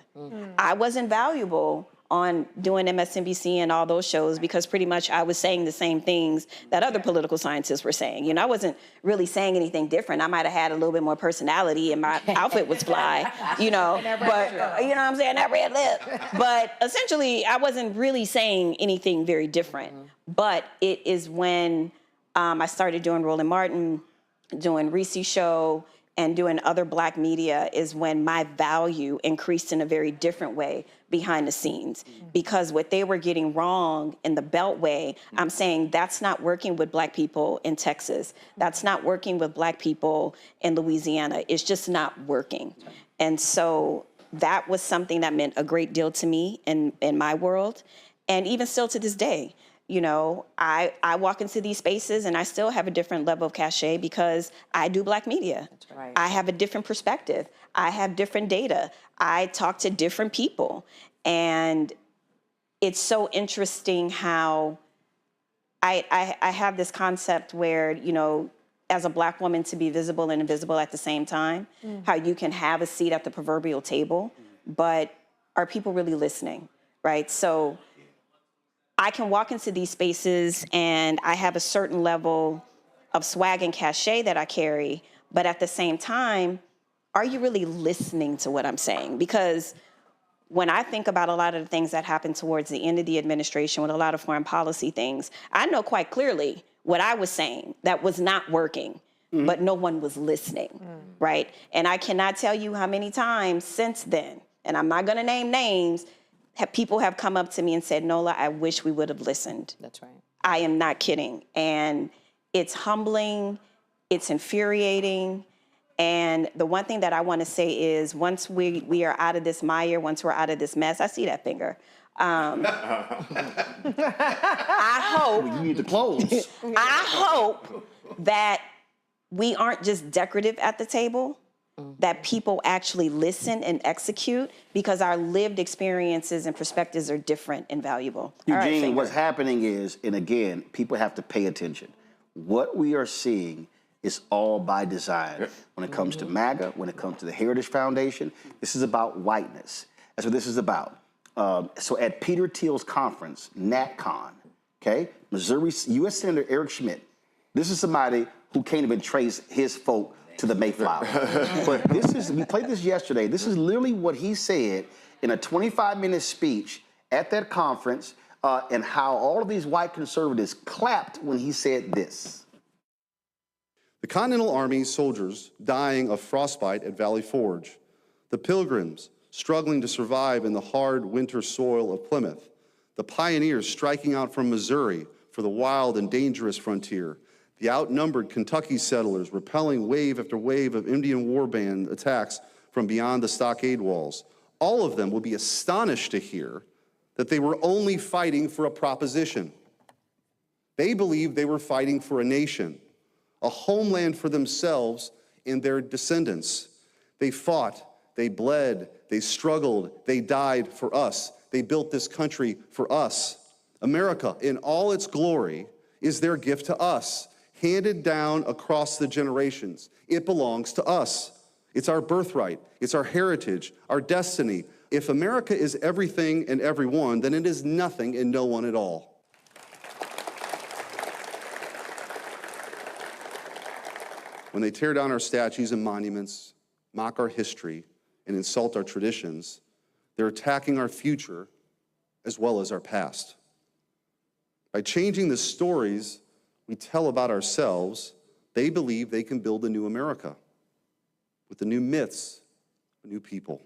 I wasn't valuable on doing MSNBC and all those shows because pretty much I was saying the same things that other political scientists were saying. You know, I wasn't really saying anything different. I might have had a little bit more personality and my outfit was fly, you know, but you know what I'm saying, that red lip. But essentially, I wasn't really saying anything very different. But it is when I started doing Roland Martin, doing Reese's show, and doing other Black media is when my value increased in a very different way behind the scenes. Because what they were getting wrong in the Beltway, I'm saying that's not working with Black people in Texas. That's not working with Black people in Louisiana. It's just not working. And so that was something that meant a great deal to me in my world. And even still to this day, you know, I walk into these spaces and I still have a different level of cachet because I do Black media. That's right. I have a different perspective. I have different data. I talk to different people. And it's so interesting how I have this concept where, you know, as a Black woman to be visible and invisible at the same time, how you can have a seat at the proverbial table, but are people really listening, right? So I can walk into these spaces and I have a certain level of swag and cachet that I carry, but at the same time, are you really listening to what I'm saying? Because when I think about a lot of the things that happened towards the end of the administration with a lot of foreign policy things, I know quite clearly what I was saying that was not working, but no one was listening, right? And I cannot tell you how many times since then, and I'm not gonna name names, people have come up to me and said, Nola, I wish we would have listened. That's right. I am not kidding. And it's humbling, it's infuriating. And the one thing that I want to say is once we are out of this mire, once we're out of this mess, I see that finger. I hope. You need to close. I hope that we aren't just decorative at the table, that people actually listen and execute because our lived experiences and perspectives are different and valuable. Eugene, what's happening is, and again, people have to pay attention. What we are seeing is all by design. When it comes to MAGA, when it comes to the Heritage Foundation, this is about whiteness. That's what this is about. So at Peter Thiel's conference, NatCon, okay, Missouri U.S. Senator Eric Schmidt, this is somebody who can't even trace his folk to the Mayflower. But this is, we played this yesterday, this is literally what he said in a 25-minute speech at that conference, and how all of these white conservatives clapped when he said this. The Continental Army soldiers dying of frostbite at Valley Forge, the Pilgrims struggling to survive in the hard winter soil of Plymouth, the pioneers striking out from Missouri for the wild and dangerous frontier, the outnumbered Kentucky settlers repelling wave after wave of Indian war band attacks from beyond the stockade walls. All of them will be astonished to hear that they were only fighting for a proposition. They believed they were fighting for a nation, a homeland for themselves and their descendants. They fought, they bled, they struggled, they died for us. They built this country for us. America, in all its glory, is their gift to us, handed down across the generations. It belongs to us. It's our birthright. It's our heritage, our destiny. If America is everything and everyone, then it is nothing and no one at all. When they tear down our statues and monuments, mock our history, and insult our traditions, they're attacking our future as well as our past. By changing the stories we tell about ourselves, they believe they can build a new America with the new myths, a new people.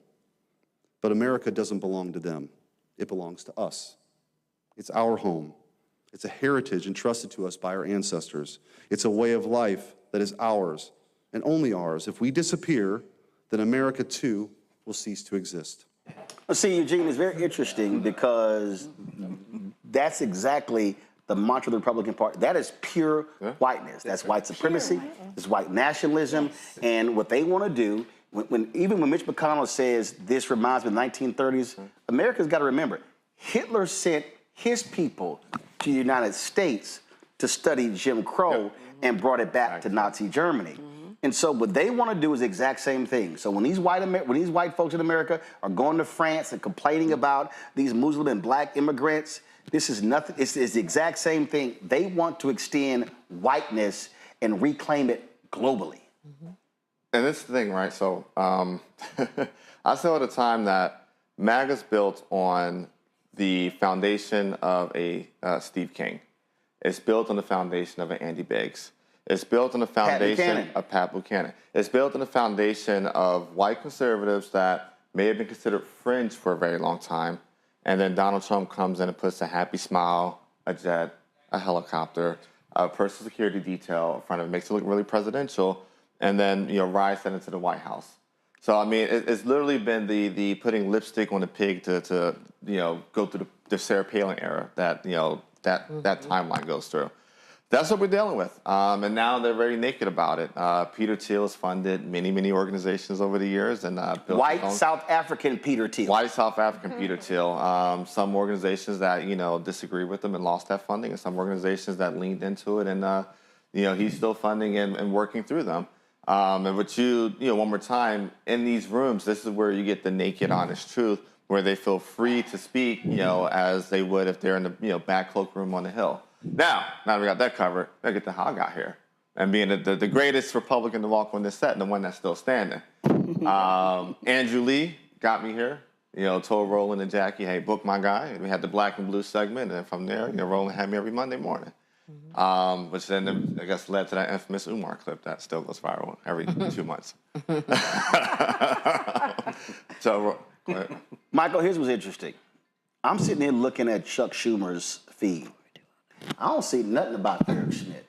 But America doesn't belong to them. It belongs to us. It's our home. It's a heritage entrusted to us by our ancestors. It's a way of life that is ours and only ours. If we disappear, then America too will cease to exist. Well, see, Eugene, it's very interesting because that's exactly the mantra of the Republican Party. That is pure whiteness. That's white supremacy. It's white nationalism. And what they want to do, even when Mitch McConnell says this reminds me of the 1930s, America's got to remember, Hitler sent his people to the United States to study Jim Crow and brought it back to Nazi Germany. And so what they want to do is the exact same thing. So when these white folks in America are going to France and complaining about these Muslim and black immigrants, this is nothing. It's the exact same thing. They want to extend whiteness and reclaim it globally. And this is the thing, right? So I say all the time that MAGA's built on the foundation of a Steve King. It's built on the foundation of an Andy Biggs. It's built on the foundation of Pat Buchanan. It's built on the foundation of white conservatives that may have been considered fringe for a very long time. And then Donald Trump comes in and puts a happy smile, a jet, a helicopter, a personal security detail in front of it, makes it look really presidential, and then rides that into the White House. So I mean, it's literally been the putting lipstick on the pig to go through the Sarah Palin era that that timeline goes through. That's what we're dealing with, and now they're very naked about it. Peter Thiel has funded many organizations over the years, and white South African Peter Thiel. White South African Peter Thiel. Some organizations that disagree with him and lost that funding, and some organizations that leaned into it, and he's still funding and working through them. And what one more time, in these rooms, this is where you get the naked, honest truth, where they feel free to speak, as they would if they're in the back cloakroom on the Hill. Now we got that covered, let's get to how I got here. And being the greatest Republican to walk on this set and the one that's still standing. Andrew Lee got me here, told Roland and Jackie, hey, book my guy. We had the black and blue segment, and from there, Roland had me every Monday morning. Which then, I guess, led to that infamous Umar clip that still goes viral every 2 months. So, go ahead. Michael, here's what's interesting. I'm sitting here looking at Chuck Schumer's feed. I don't see nothing about Eric Schmidt.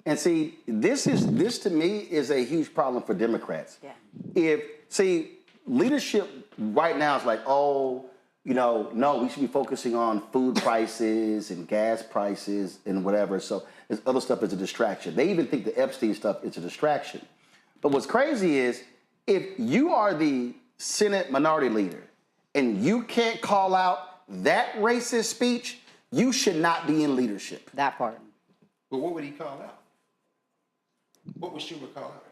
And see, this to me is a huge problem for Democrats. Yeah. Leadership right now is like, no, we should be focusing on food prices and gas prices and whatever. So this other stuff is a distraction. They even think the Epstein stuff is a distraction. But what's crazy is if you are the Senate minority leader and you can't call out that racist speech, you should not be in leadership. That part. But what would he call out? What would Schumer call out?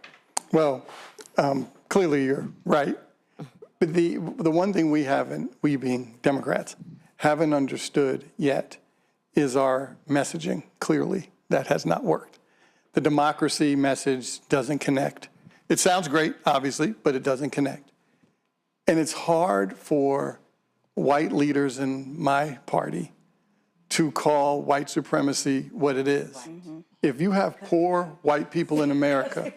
Well, clearly you're right. But the one thing we being Democrats, haven't understood yet is our messaging. Clearly, that has not worked. The democracy message doesn't connect. It sounds great, obviously, but it doesn't connect. And it's hard for white leaders in my party to call white supremacy what it is. Mm-hmm. If you have poor white people in America,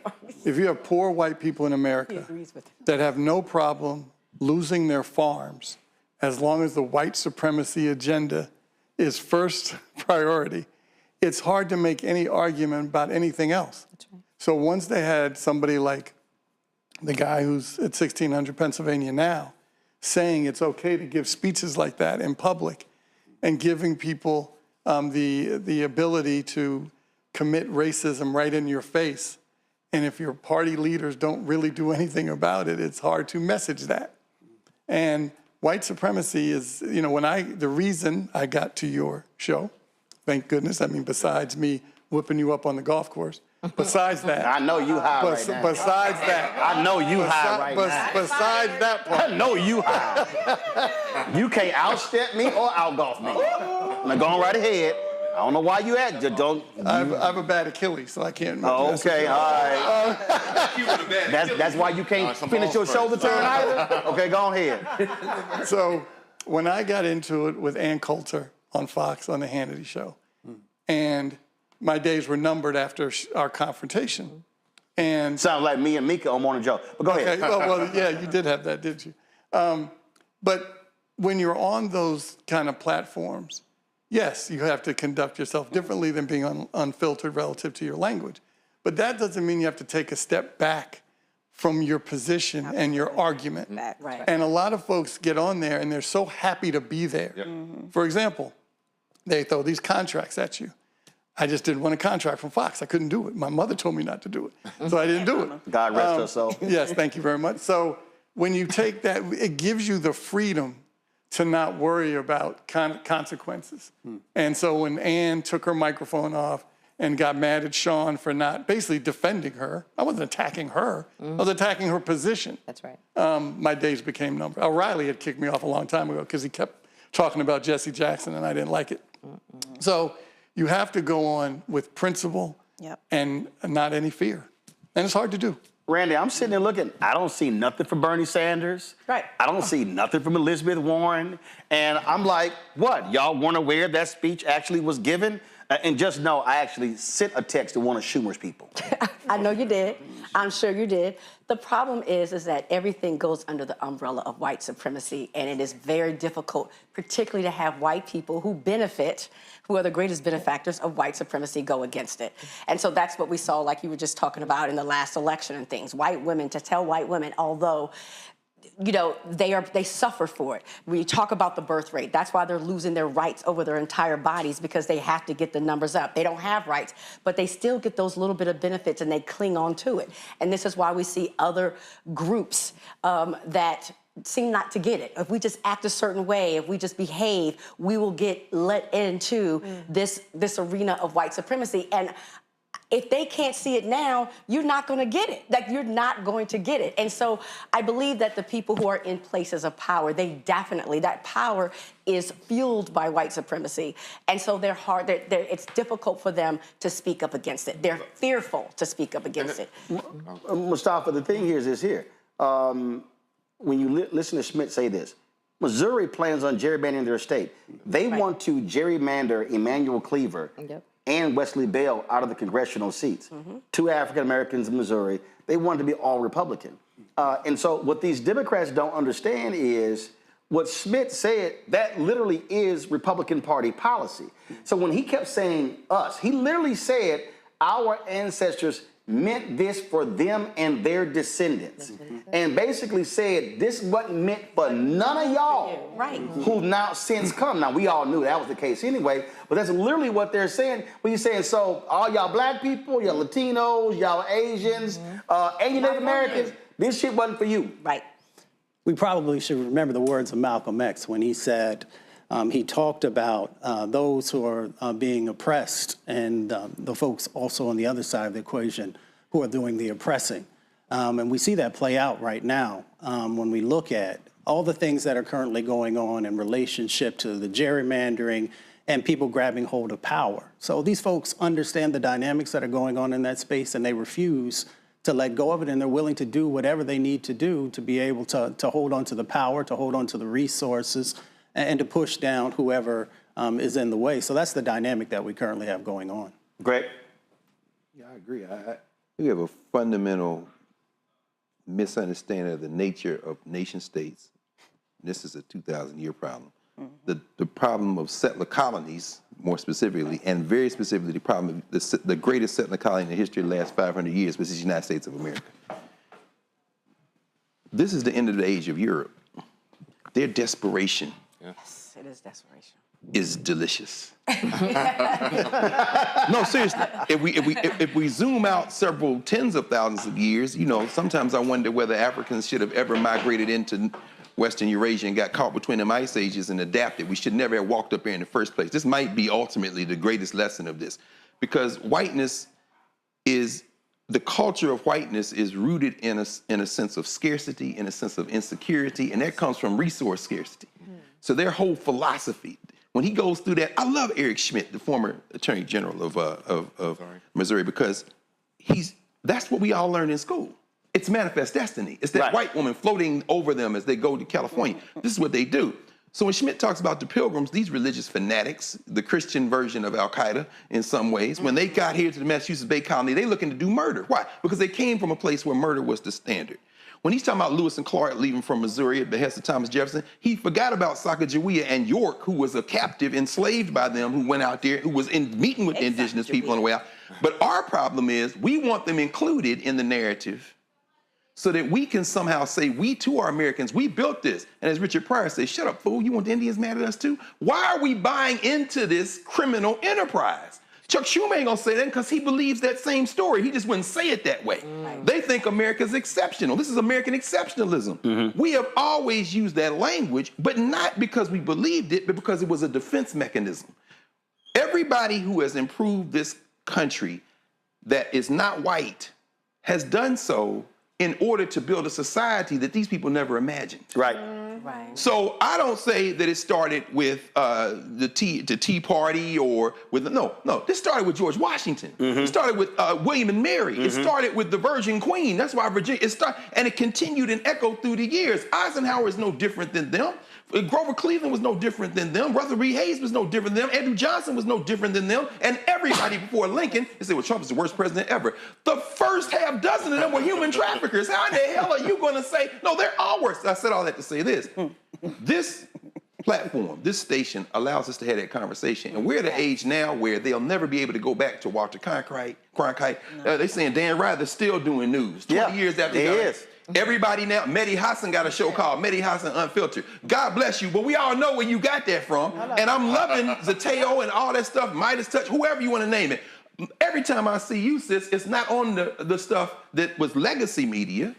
that have no problem losing their farms as long as the white supremacy agenda is first priority, it's hard to make any argument about anything else. That's right. So once they had somebody like the guy who's at 1600 Pennsylvania now, saying it's okay to give speeches like that in public and giving people the ability to commit racism right in your face. And if your party leaders don't really do anything about it, it's hard to message that. And white supremacy is, you know, the reason I got to your show, thank goodness, I mean, besides me whipping you up on the golf course, besides that. I know you high right now. Besides that. I know you high right now. Besides that part. I know you high. You can't outstep me or outgolf me. Now go on right ahead. I don't know why you at. Just don't. I have a bad Achilles, so I can't. Oh, okay, all right. That's why you can't finish your shoulder turn either? Okay, go ahead. So when I got into it with Ann Coulter on Fox on the Hannity show, and my days were numbered after our confrontation. And sounds like me and Mika on Morning Joe. But go ahead. Okay, well, yeah, you did have that, didn't you? But when you're on those kind of platforms, yes, you have to conduct yourself differently than being unfiltered relative to your language. But that doesn't mean you have to take a step back from your position and your argument. Right. And a lot of folks get on there and they're so happy to be there. Yep. For example, they throw these contracts at you. I just didn't want a contract from Fox. I couldn't do it. My mother told me not to do it, so I didn't do it. God rest her soul. Yes, thank you very much. So when you take that, it gives you the freedom to not worry about consequences. And so when Ann took her microphone off and got mad at Sean for not basically defending her, I wasn't attacking her. I was attacking her position. That's right. My days became numbered. O'Reilly had kicked me off a long time ago because he kept talking about Jesse Jackson and I didn't like it. So you have to go on with principle and not any fear. And it's hard to do. Randy, I'm sitting there looking, I don't see nothing from Bernie Sanders. Right. I don't see nothing from Elizabeth Warren. And I'm like, what? Y'all weren't aware that speech actually was given? And just know, I actually sent a text to one of Schumer's people. I know you did. I'm sure you did. The problem is that everything goes under the umbrella of white supremacy, and it is very difficult, particularly to have white people who benefit, who are the greatest benefactors of white supremacy, go against it. And so that's what we saw, like you were just talking about in the last election and things. White women, to tell white women, although you know, they suffer for it. We talk about the birth rate. That's why they're losing their rights over their entire bodies, because they have to get the numbers up. They don't have rights, but they still get those little bit of benefits and they cling on to it. And this is why we see other groups that seem not to get it. If we just act a certain way, if we just behave, we will get let into this arena of white supremacy. And if they can't see it now, you're not going to get it. Like, you're not going to get it. And so I believe that the people who are in places of power, that power is fueled by white supremacy. And so it's difficult for them to speak up against it. They're fearful to speak up against it. Mustafa, the thing here is this here. When you listen to Schmidt say this, Missouri plans on gerrymandering their state. They want to gerrymander Emmanuel Cleaver and Wesley Bell out of the congressional seats. 2 African Americans in Missouri. They wanted to be all Republican. And so what these Democrats don't understand is what Schmidt said, that literally is Republican Party policy. So when he kept saying us, he literally said our ancestors meant this for them and their descendants. And basically said this wasn't meant for none of y'all who've now since come. Now, we all knew that was the case anyway, but that's literally what they're saying. When you're saying, so all y'all black people, y'all Latinos, y'all Asians, and you Native Americans, this shit wasn't for you. Right. We probably should remember the words of Malcolm X when he said, he talked about those who are being oppressed and the folks also on the other side of the equation who are doing the oppressing. And we see that play out right now when we look at all the things that are currently going on in relationship to the gerrymandering and people grabbing hold of power. So these folks understand the dynamics that are going on in that space, and they refuse to let go of it, and they're willing to do whatever they need to do to be able to hold on to the power, to hold on to the resources, and to push down whoever is in the way. So that's the dynamic that we currently have going on. Greg? Yeah, I agree. We have a fundamental misunderstanding of the nature of nation states. This is a 2,000-year problem. The problem of settler colonies, more specifically, and very specifically the problem of the greatest settler colony in the history of the last 500 years, which is the United States of America. This is the end of the age of Europe. their desperation Yes, it is desperation. is delicious. No, seriously. If we zoom out several tens of thousands of years, you know, sometimes I wonder whether Africans should have ever migrated into Western Eurasia and got caught between them ice ages and adapted. We should never have walked up here in the first place. This might be ultimately the greatest lesson of this, because whiteness is, the culture of whiteness is rooted in a sense of scarcity, in a sense of insecurity, and that comes from resource scarcity. So their whole philosophy, when he goes through that, I love Eric Schmidt, the former Attorney General of Missouri, because that's what we all learn in school. It's manifest destiny. It's that white woman floating over them as they go to California. This is what they do. So when Schmidt talks about the Pilgrims, these religious fanatics, the Christian version of Al-Qaeda in some ways, when they got here to the Massachusetts Bay Colony, they looking to do murder. Why? Because they came from a place where murder was the standard. When he's talking about Lewis and Clark leaving from Missouri at the behest of Thomas Jefferson, he forgot about Sacagawea and York, who was a captive enslaved by them, who went out there, who was meeting with the indigenous people on the way out. But our problem is we want them included in the narrative so that we can somehow say, we too are Americans, we built this. And as Richard Pryor says, shut up, fool, you want the Indians mad at us too? Why are we buying into this criminal enterprise? Chuck Schumer ain't gonna say that because he believes that same story. He just wouldn't say it that way. They think America's exceptional. This is American exceptionalism. We have always used that language, but not because we believed it, but because it was a defense mechanism. Everybody who has improved this country that is not white has done so in order to build a society that these people never imagined. Right. So I don't say that it started with the Tea Party or with no. This started with George Washington. It started with William and Mary. It started with the Virgin Queen. That's why Virginia. And it continued and echoed through the years. Eisenhower is no different than them. Grover Cleveland was no different than them. Rutherford B. Hayes was no different than them. Andrew Johnson was no different than them. And everybody before Lincoln, they said, well, Trump is the worst president ever. The first half dozen of them were human traffickers. How in the hell are you going to say, no, they're all worse? I said all that to say this. This platform, this station allows us to have that conversation. And we're at an age now where they'll never be able to go back to Walter Cronkite. They're saying Dan Rather's still doing news 20 years after he is. Everybody now, Mehdi Hassan got a show called Mehdi Hassan Unfiltered. God bless you, but we all know where you got that from. And I'm loving Zateo and all that stuff, Midas Touch, whoever you want to name it. Every time I see you, sis, it's not on the stuff that was legacy media,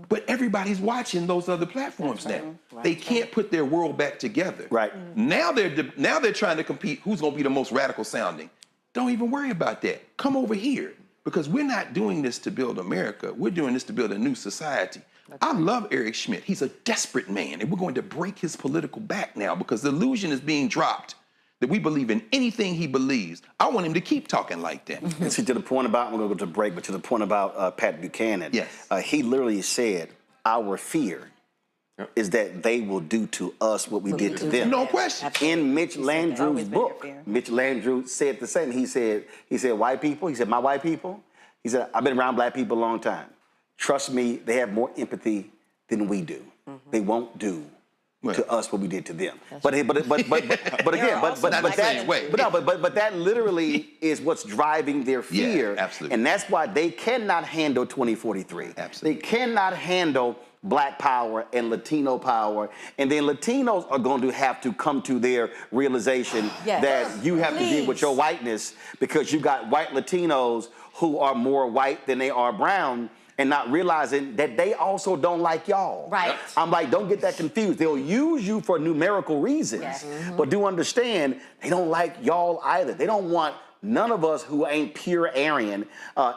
but everybody's watching those other platforms now. They can't put their world back together. Now they're trying to compete. Who's going to be the most radical sounding? Don't even worry about that. Come over here. Because we're not doing this to build America. We're doing this to build a new society. I love Eric Schmidt. He's a desperate man, and we're going to break his political back now because the illusion is being dropped that we believe in anything he believes. I want him to keep talking like that. And see, to the point about, we're going to go to break, but to the point about Pat Buchanan, he literally said, our fear is that they will do to us what we did to them. No question. In Mitch Landrieu's book, Mitch Landrieu said the same. He said, white people, he said, my white people, he said, I've been around black people a long time. Trust me, they have more empathy than we do. They won't do to us what we did to them. But that literally is what's driving their fear. Absolutely. And that's why they cannot handle 2043. Absolutely. They cannot handle Black power and Latino power, and then Latinos are going to have to come to their realization that you have to deal with your whiteness because you got white Latinos who are more white than they are brown, and not realizing that they also don't like y'all. I'm like, don't get that confused. They'll use you for numerical reasons, but do understand they don't like y'all either. They don't want none of us who ain't pure Aryan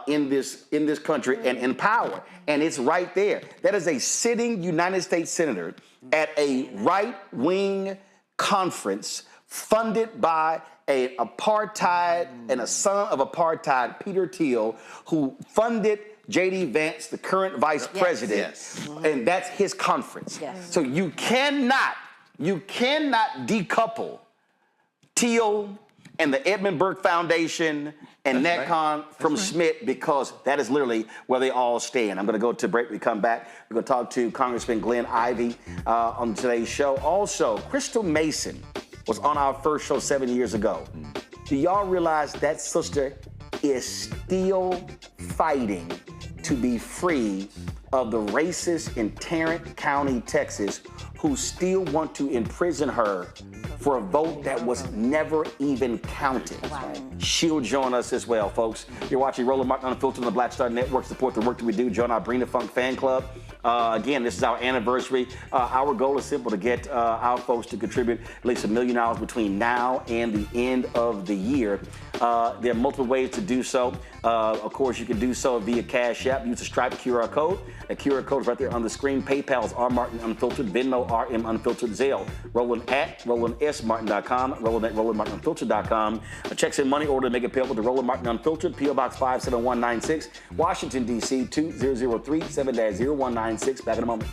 in this country and in power. And it's right there. That is a sitting United States senator at a right-wing conference funded by an apartheid and a son of apartheid, Peter Thiel, who funded J.D. Vance, the current vice president, and that's his conference. So you cannot decouple Thiel and the Edmund Burke Foundation and NetCon from Schmidt, because that is literally where they all stand. I'm going to go to break. We come back. We're going to talk to Congressman Glenn Ivy on today's show. Also, Crystal Mason was on our first show 7 years ago. Do y'all realize that sister is still fighting to be free of the racists in Tarrant County, Texas, who still want to imprison her for a vote that was never even counted. She'll join us as well, folks. You're watching Roland Martin Unfiltered on the Black Star Network. Support the work that we do. Join our Bring the Funk fan club. Again, this is our anniversary. Our goal is simple, to get our folks to contribute at least $1 million between now and the end of the year. There are multiple ways to do so. Of course, you can do so via Cash App. Use the Stripe QR code. That QR code is right there on the screen. PayPal is R Martin Unfiltered. Venmo RM Unfiltered. Zelle Roland at RolandSMartin.com. Roland at RolandMartinUnfiltered.com. Checks and money order to make it payable to Roland Martin Unfiltered. P.O. Box 57196, Washington, D.C. 20037 7-0196. Back in a moment.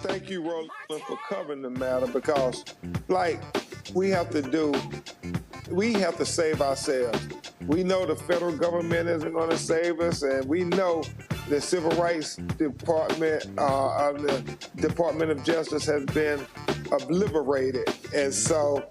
Thank you, Roland, for covering the matter, because, like, we have to save ourselves. We know the federal government isn't going to save us, and we know the Civil Rights Department of the Department of Justice has been obliterated. And so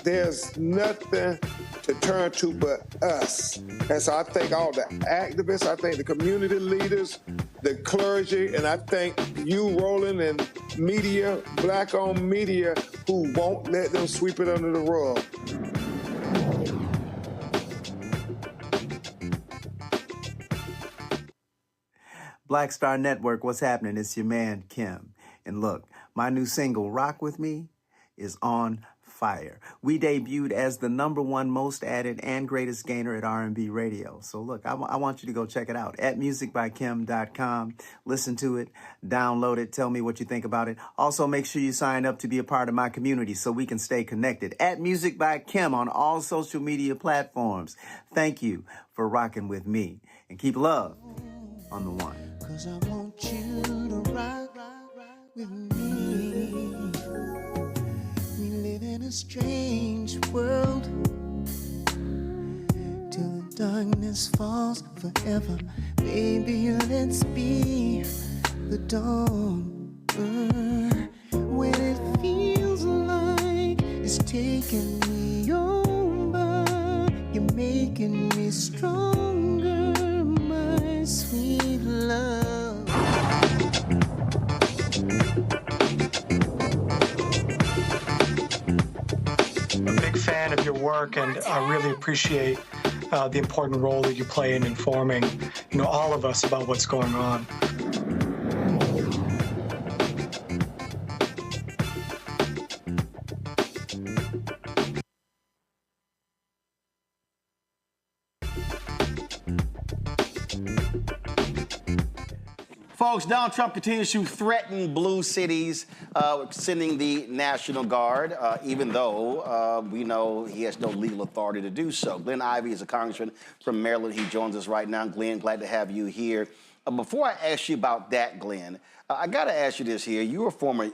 there's nothing to turn to but us. And so I thank all the activists, I thank the community leaders, the clergy, and I thank you, Roland, and media, Black-owned media, who won't let them sweep it under the rug. Black Star Network, what's happening? It's your man, Kim. And look, my new single, Rock With Me, is on fire. We debuted as the #1 most added and greatest gainer at R&B radio. So look, I want you to go check it out at musicbykim.com. Listen to it, download it, tell me what you think about it. Also, make sure you sign up to be a part of my community so we can stay connected. At Music by Kim on all social media platforms. Thank you for rocking with me. And keep love on the one. 'Cause I want you to rock with me. We live in a strange world till the darkness falls forever. Baby, let's be the dawn. When it feels like it's taking me over, you're making me stronger, my sweet love. I'm a big fan of your work, and I really appreciate the important role that you play in informing, all of us about what's going on. Folks, Donald Trump continues to threaten blue cities, sending the National Guard, even though we know he has no legal authority to do so. Glenn Ivey is a congressman from Maryland. He joins us right now. Glenn, glad to have you here. Before I ask you about that, Glenn, I got to ask you this here. You were worked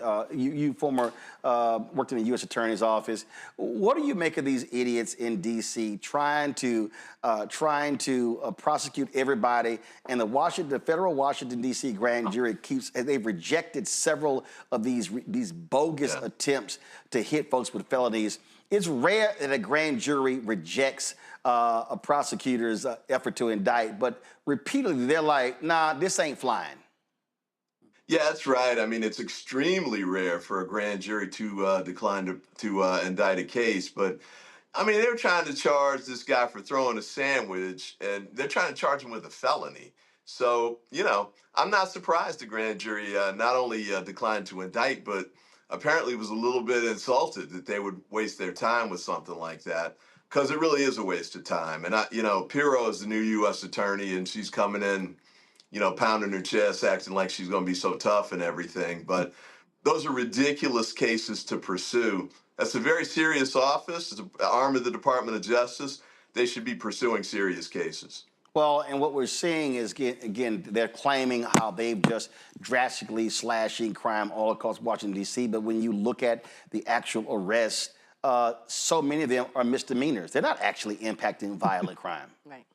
in the U.S. Attorney's Office. What do you make of these idiots in D.C. trying to prosecute everybody? And the federal Washington D.C. grand jury they've rejected several of these bogus attempts to hit folks with felonies. It's rare that a grand jury rejects a prosecutor's effort to indict, but repeatedly they're like, nah, this ain't flying. Yeah, that's right. I mean, it's extremely rare for a grand jury to decline to indict a case. But, I mean, they're trying to charge this guy for throwing a sandwich, and they're trying to charge him with a felony. So, I'm not surprised the grand jury not only declined to indict, but apparently was a little bit insulted that they would waste their time with something like that, because it really is a waste of time. And, Pirro is the new U.S. attorney, and she's coming in, pounding her chest, acting like she's going to be so tough and everything. But those are ridiculous cases to pursue. That's a very serious office. It's an arm of the Department of Justice. They should be pursuing serious cases. Well, and what we're seeing is, again, they're claiming how they've just drastically slashing crime all across Washington, D.C. But when you look at the actual arrests, so many of them are misdemeanors. They're not actually impacting violent crime. Right.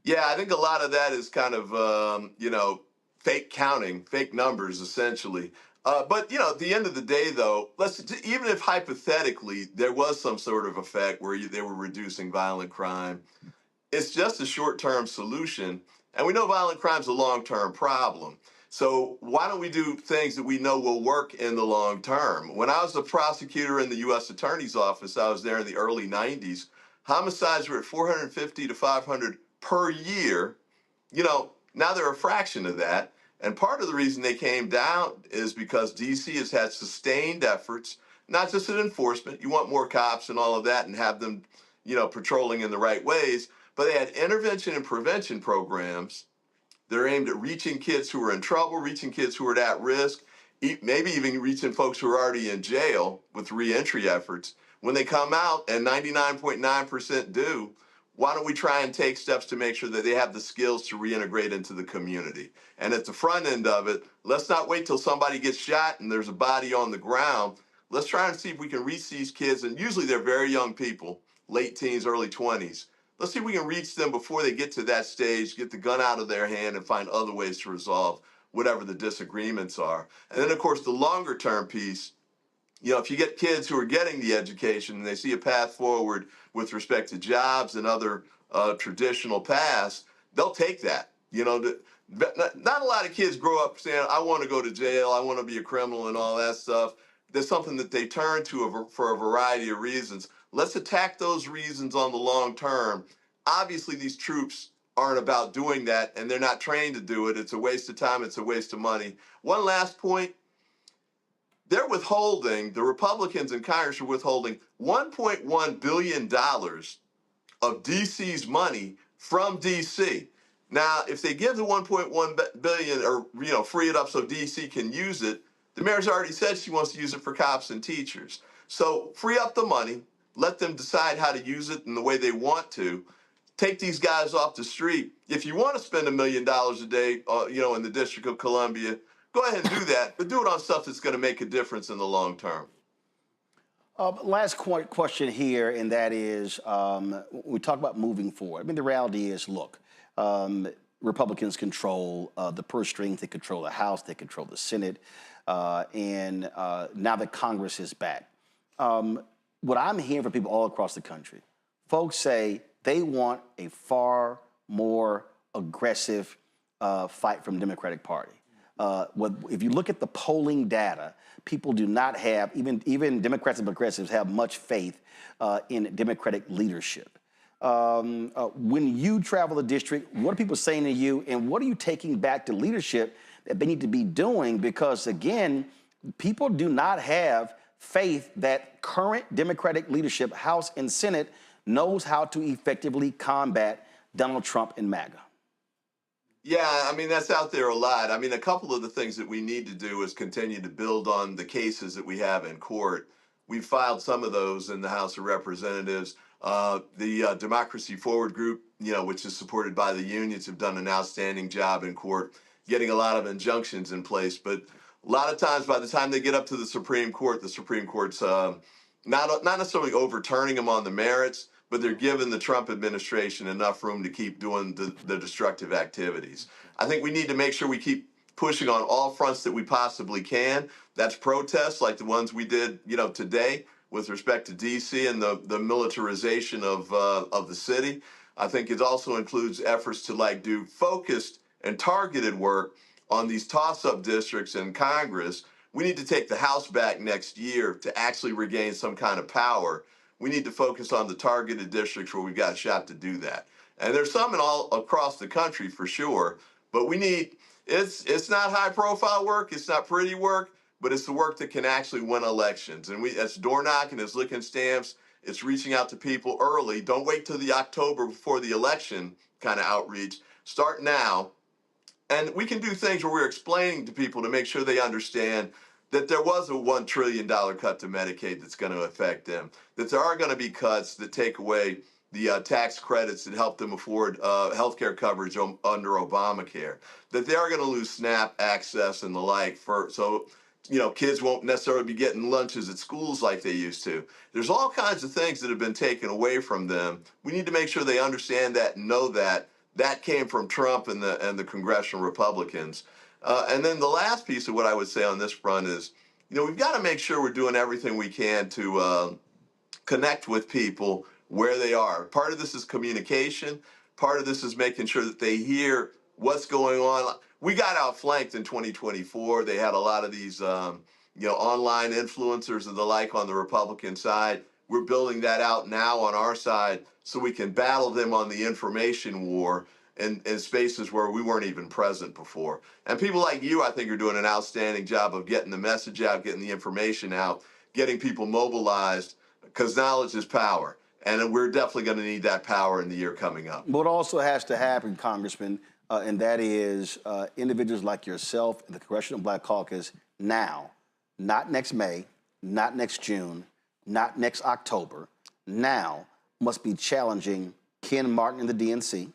Yeah, I think a lot of that is kind of, fake counting, fake numbers, essentially. But at the end of the day, though, even if hypothetically there was some sort of effect where they were reducing violent crime, it's just a short-term solution, and we know violent crime is a long-term problem. So why don't we do things that we know will work in the long term? When I was a prosecutor in the U.S. Attorney's Office, I was there in the early 90s. Homicides were at 450 to 500 per year. Now they're a fraction of that. And part of the reason they came down is because D.C. has had sustained efforts, not just in enforcement. You want more cops and all of that and have them, patrolling in the right ways. But they had intervention and prevention programs. They're aimed at reaching kids who are in trouble, reaching kids who are at risk, maybe even reaching folks who are already in jail with reentry efforts. When they come out, and 99.9% do, why don't we try and take steps to make sure that they have the skills to reintegrate into the community? And at the front end of it, let's not wait till somebody gets shot and there's a body on the ground. Let's try and see if we can reach these kids, and usually they're very young people, late teens, early 20s. Let's see if we can reach them before they get to that stage, get the gun out of their hand, and find other ways to resolve whatever the disagreements are. And then, of course, the longer term piece, if you get kids who are getting the education and they see a path forward with respect to jobs and other traditional paths, they'll take that. Not a lot of kids grow up saying, I want to go to jail, I want to be a criminal and all that stuff. There's something that they turn to for a variety of reasons. Let's attack those reasons on the long term. Obviously, these troops aren't about doing that, and they're not trained to do it. It's a waste of time. It's a waste of money. One last point. The Republicans in Congress are withholding $1.1 billion of DC's money from DC. Now, if they give the $1.1 billion or free it up so DC can use it, the mayor's already said she wants to use it for cops and teachers. So free up the money, let them decide how to use it in the way they want to. Take these guys off the street. If you want to spend $1 million a day, in the District of Columbia, go ahead and do that, but do it on stuff that's going to make a difference in the long term. Last question here, and that is, we talk about moving forward. I mean, the reality is, look, Republicans control the purse strings, they control the House, they control the Senate, and now that Congress is back. What I'm hearing from people all across the country, folks say they want a far more aggressive fight from the Democratic Party. If you look at the polling data, people do not have, even Democrats and progressives have much faith in Democratic leadership. When you travel the district, what are people saying to you, and what are you taking back to leadership that they need to be doing? Because again, people do not have faith that current Democratic leadership, House and Senate, knows how to effectively combat Donald Trump and MAGA. Yeah, I mean, that's out there a lot. I mean, a couple of the things that we need to do is continue to build on the cases that we have in court. We've filed some of those in the House of Representatives. The Democracy Forward group, which is supported by the unions, have done an outstanding job in court, getting a lot of injunctions in place. But a lot of times, by the time they get up to the Supreme Court's not necessarily overturning them on the merits, but they're giving the Trump administration enough room to keep doing the destructive activities. I think we need to make sure we keep pushing on all fronts that we possibly can. That's protests like the ones we did, today with respect to D.C. and the militarization of the city. I think it also includes efforts to do focused and targeted work on these toss-up districts in Congress. We need to take the House back next year to actually regain some kind of power. We need to focus on the targeted districts where we've got a shot to do that. And there's some all across the country for sure, but it's not high profile work, it's not pretty work, but it's the work that can actually win elections. And it's door knocking, it's licking stamps, it's reaching out to people early. Don't wait till the October before the election kind of outreach. Start now. And we can do things where we're explaining to people to make sure they understand that there was a $1 trillion cut to Medicaid that's going to affect them, that there are going to be cuts that take away the tax credits that help them afford health care coverage under Obamacare, that they are going to lose SNAP access and the like, so kids won't necessarily be getting lunches at schools like they used to. There's all kinds of things that have been taken away from them. We need to make sure they understand that and know that that came from Trump and the congressional Republicans. And then the last piece of what I would say on this front is, we've got to make sure we're doing everything we can to connect with people where they are. Part of this is communication. Part of this is making sure that they hear what's going on. We got outflanked in 2024. They had a lot of these, online influencers and the like on the Republican side. We're building that out now on our side so we can battle them on the information war in spaces where we weren't even present before. And people like you, I think, are doing an outstanding job of getting the message out, getting the information out, getting people mobilized, because knowledge is power. And we're definitely going to need that power in the year coming up. What also has to happen, Congressman, and that is individuals like yourself and the Congressional Black Caucus now, not next May, not next June, not next October, now must be challenging Ken Martin and the DNC,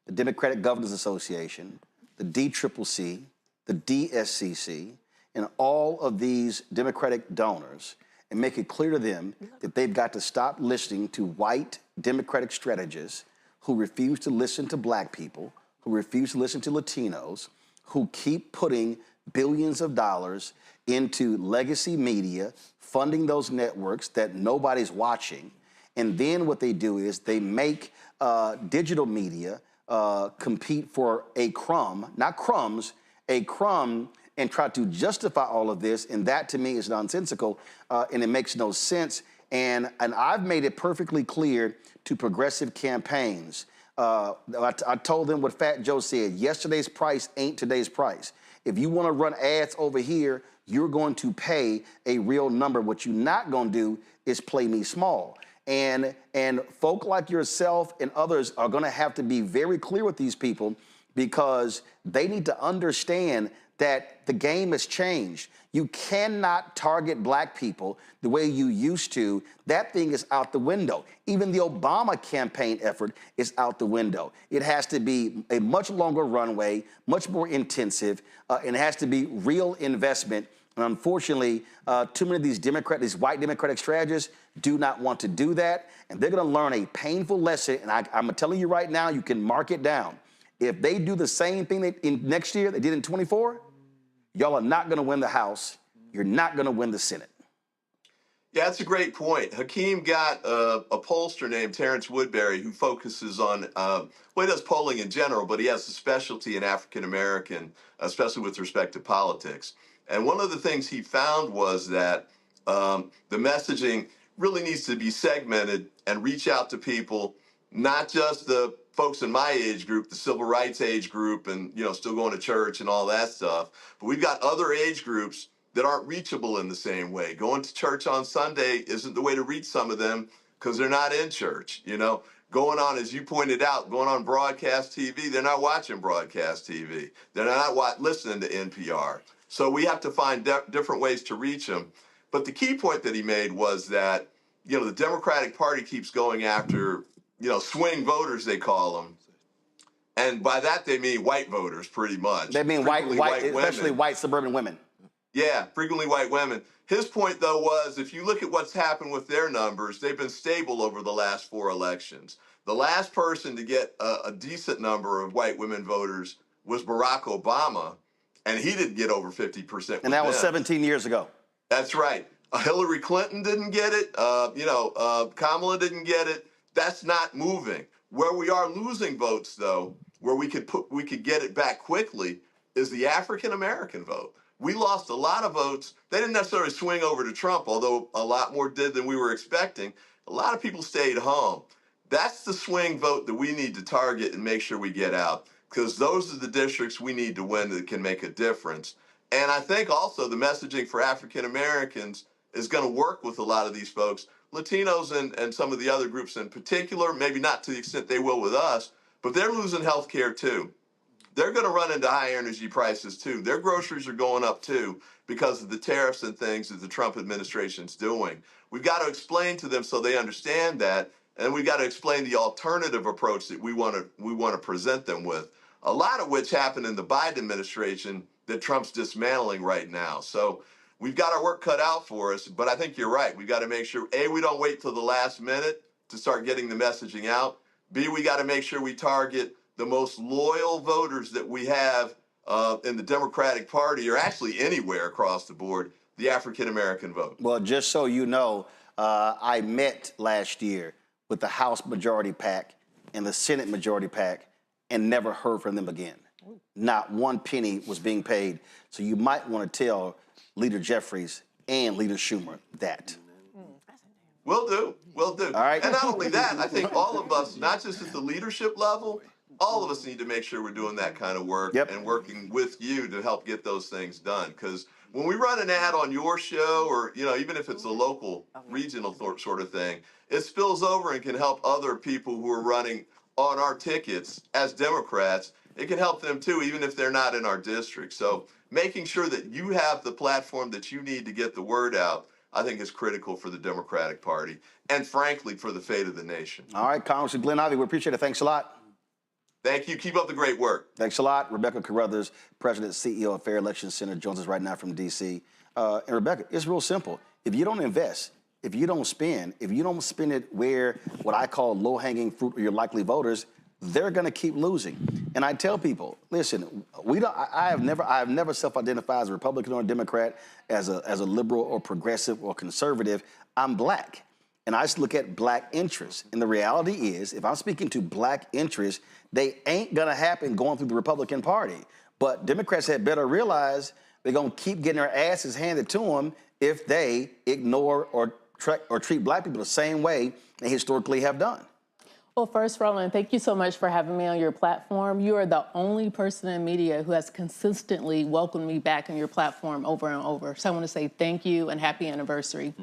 the Democratic Governors Association, the DCCC, the DSCC, and all of these Democratic donors, and make it clear to them that they've got to stop listening to white Democratic strategists who refuse to listen to black people, who refuse to listen to Latinos, who keep putting billions of dollars into legacy media, funding those networks that nobody's watching. And then what they do is they make digital media compete for a crumb, not crumbs, a crumb, and try to justify all of this. And that, to me, is nonsensical, and it makes no sense. And I've made it perfectly clear to progressive campaigns. I told them what Fat Joe said, yesterday's price ain't today's price. If you want to run ads over here, you're going to pay a real number. What you're not going to do is play me small. And folk like yourself and others are going to have to be very clear with these people, because they need to understand that the game has changed. You cannot target black people the way you used to. That thing is out the window. Even the Obama campaign effort is out the window. It has to be a much longer runway, much more intensive, and it has to be real investment. And unfortunately, too many of these white Democratic strategists do not want to do that. And they're going to learn a painful lesson. And I'm telling you right now, you can mark it down. If they do the same thing next year they did in 24, y'all are not going to win the House. You're not going to win the Senate. Yeah, that's a great point. Hakeem got a pollster named Tarrant Woodbury who focuses on, he does polling in general, but he has a specialty in African American, especially with respect to politics. And one of the things he found was that the messaging really needs to be segmented and reach out to people, not just the folks in my age group, the civil rights age group, and still going to church and all that stuff. But we've got other age groups that aren't reachable in the same way. Going to church on Sunday isn't the way to reach some of them because they're not in church. Going on, as you pointed out, going on broadcast TV, they're not watching broadcast TV. They're not listening to NPR. So we have to find different ways to reach them. But the key point that he made was that, the Democratic Party keeps going after swing voters, they call them. And by that, they mean white voters, pretty much. They mean white especially women. white suburban women. Yeah, frequently white women. His point, though, was if you look at what's happened with their numbers, they've been stable over the last 4 elections. The last person to get a decent number of white women voters was Barack Obama, and he didn't get over 50%. And that was 17 years ago. That's right. Hillary Clinton didn't get it. Kamala didn't get it. That's not moving. Where we are losing votes, though, where we could get it back quickly, is the African American vote. We lost a lot of votes. They didn't necessarily swing over to Trump, although a lot more did than we were expecting. A lot of people stayed home. That's the swing vote that we need to target and make sure we get out, because those are the districts we need to win that can make a difference. And I think also the messaging for African Americans is going to work with a lot of these folks. Latinos and some of the other groups in particular, maybe not to the extent they will with us, but they're losing health care too. They're going to run into high energy prices too. Their groceries are going up too because of the tariffs and things that the Trump administration's doing. We've got to explain to them so they understand that, and we've got to explain the alternative approach that we want to present them with, a lot of which happened in the Biden administration that Trump's dismantling right now. So we've got our work cut out for us, but I think you're right. We've got to make sure, A, we don't wait till the last minute to start getting the messaging out. B, we got to make sure we target the most loyal voters that we have in the Democratic Party, or actually anywhere across the board, the African-American vote. Well, just so you know, I met last year with the House Majority PAC and the Senate Majority PAC and never heard from them again. Not one penny was being paid. So you might want to tell Leader Jeffries and Leader Schumer that. Will do. Will do. All right. And not only that, I think all of us, not just at the leadership level, all of us need to make sure we're doing that kind of work and working with you to help get those things done. Because when we run an ad on your show, or even if it's a local, regional sort of thing, it spills over and can help other people who are running on our tickets as Democrats. It can help them too, even if they're not in our district. So making sure that you have the platform that you need to get the word out, I think, is critical for the Democratic Party and, frankly, for the fate of the nation. All right, Congressman Glenn Ivy, we appreciate it. Thanks a lot. Thank you. Keep up the great work. Thanks a lot. Rebecca Carruthers, President and CEO of Fair Election Center, joins us right now from D.C. And Rebecca, it's real simple. If you don't invest, if you don't spend it where what I call low-hanging fruit or your likely voters, they're going to keep losing. And I tell people, listen, I have never self-identified as a Republican or a Democrat, as a liberal or progressive or conservative. I'm black. And I just look at black interests. And the reality is, if I'm speaking to black interests, they ain't going to happen going through the Republican Party. But Democrats had better realize they're going to keep getting their asses handed to them if they ignore or treat black people the same way they historically have done. Well, first, Roland, thank you so much for having me on your platform. You are the only person in media who has consistently welcomed me back on your platform over and over. So I want to say thank you and happy anniversary.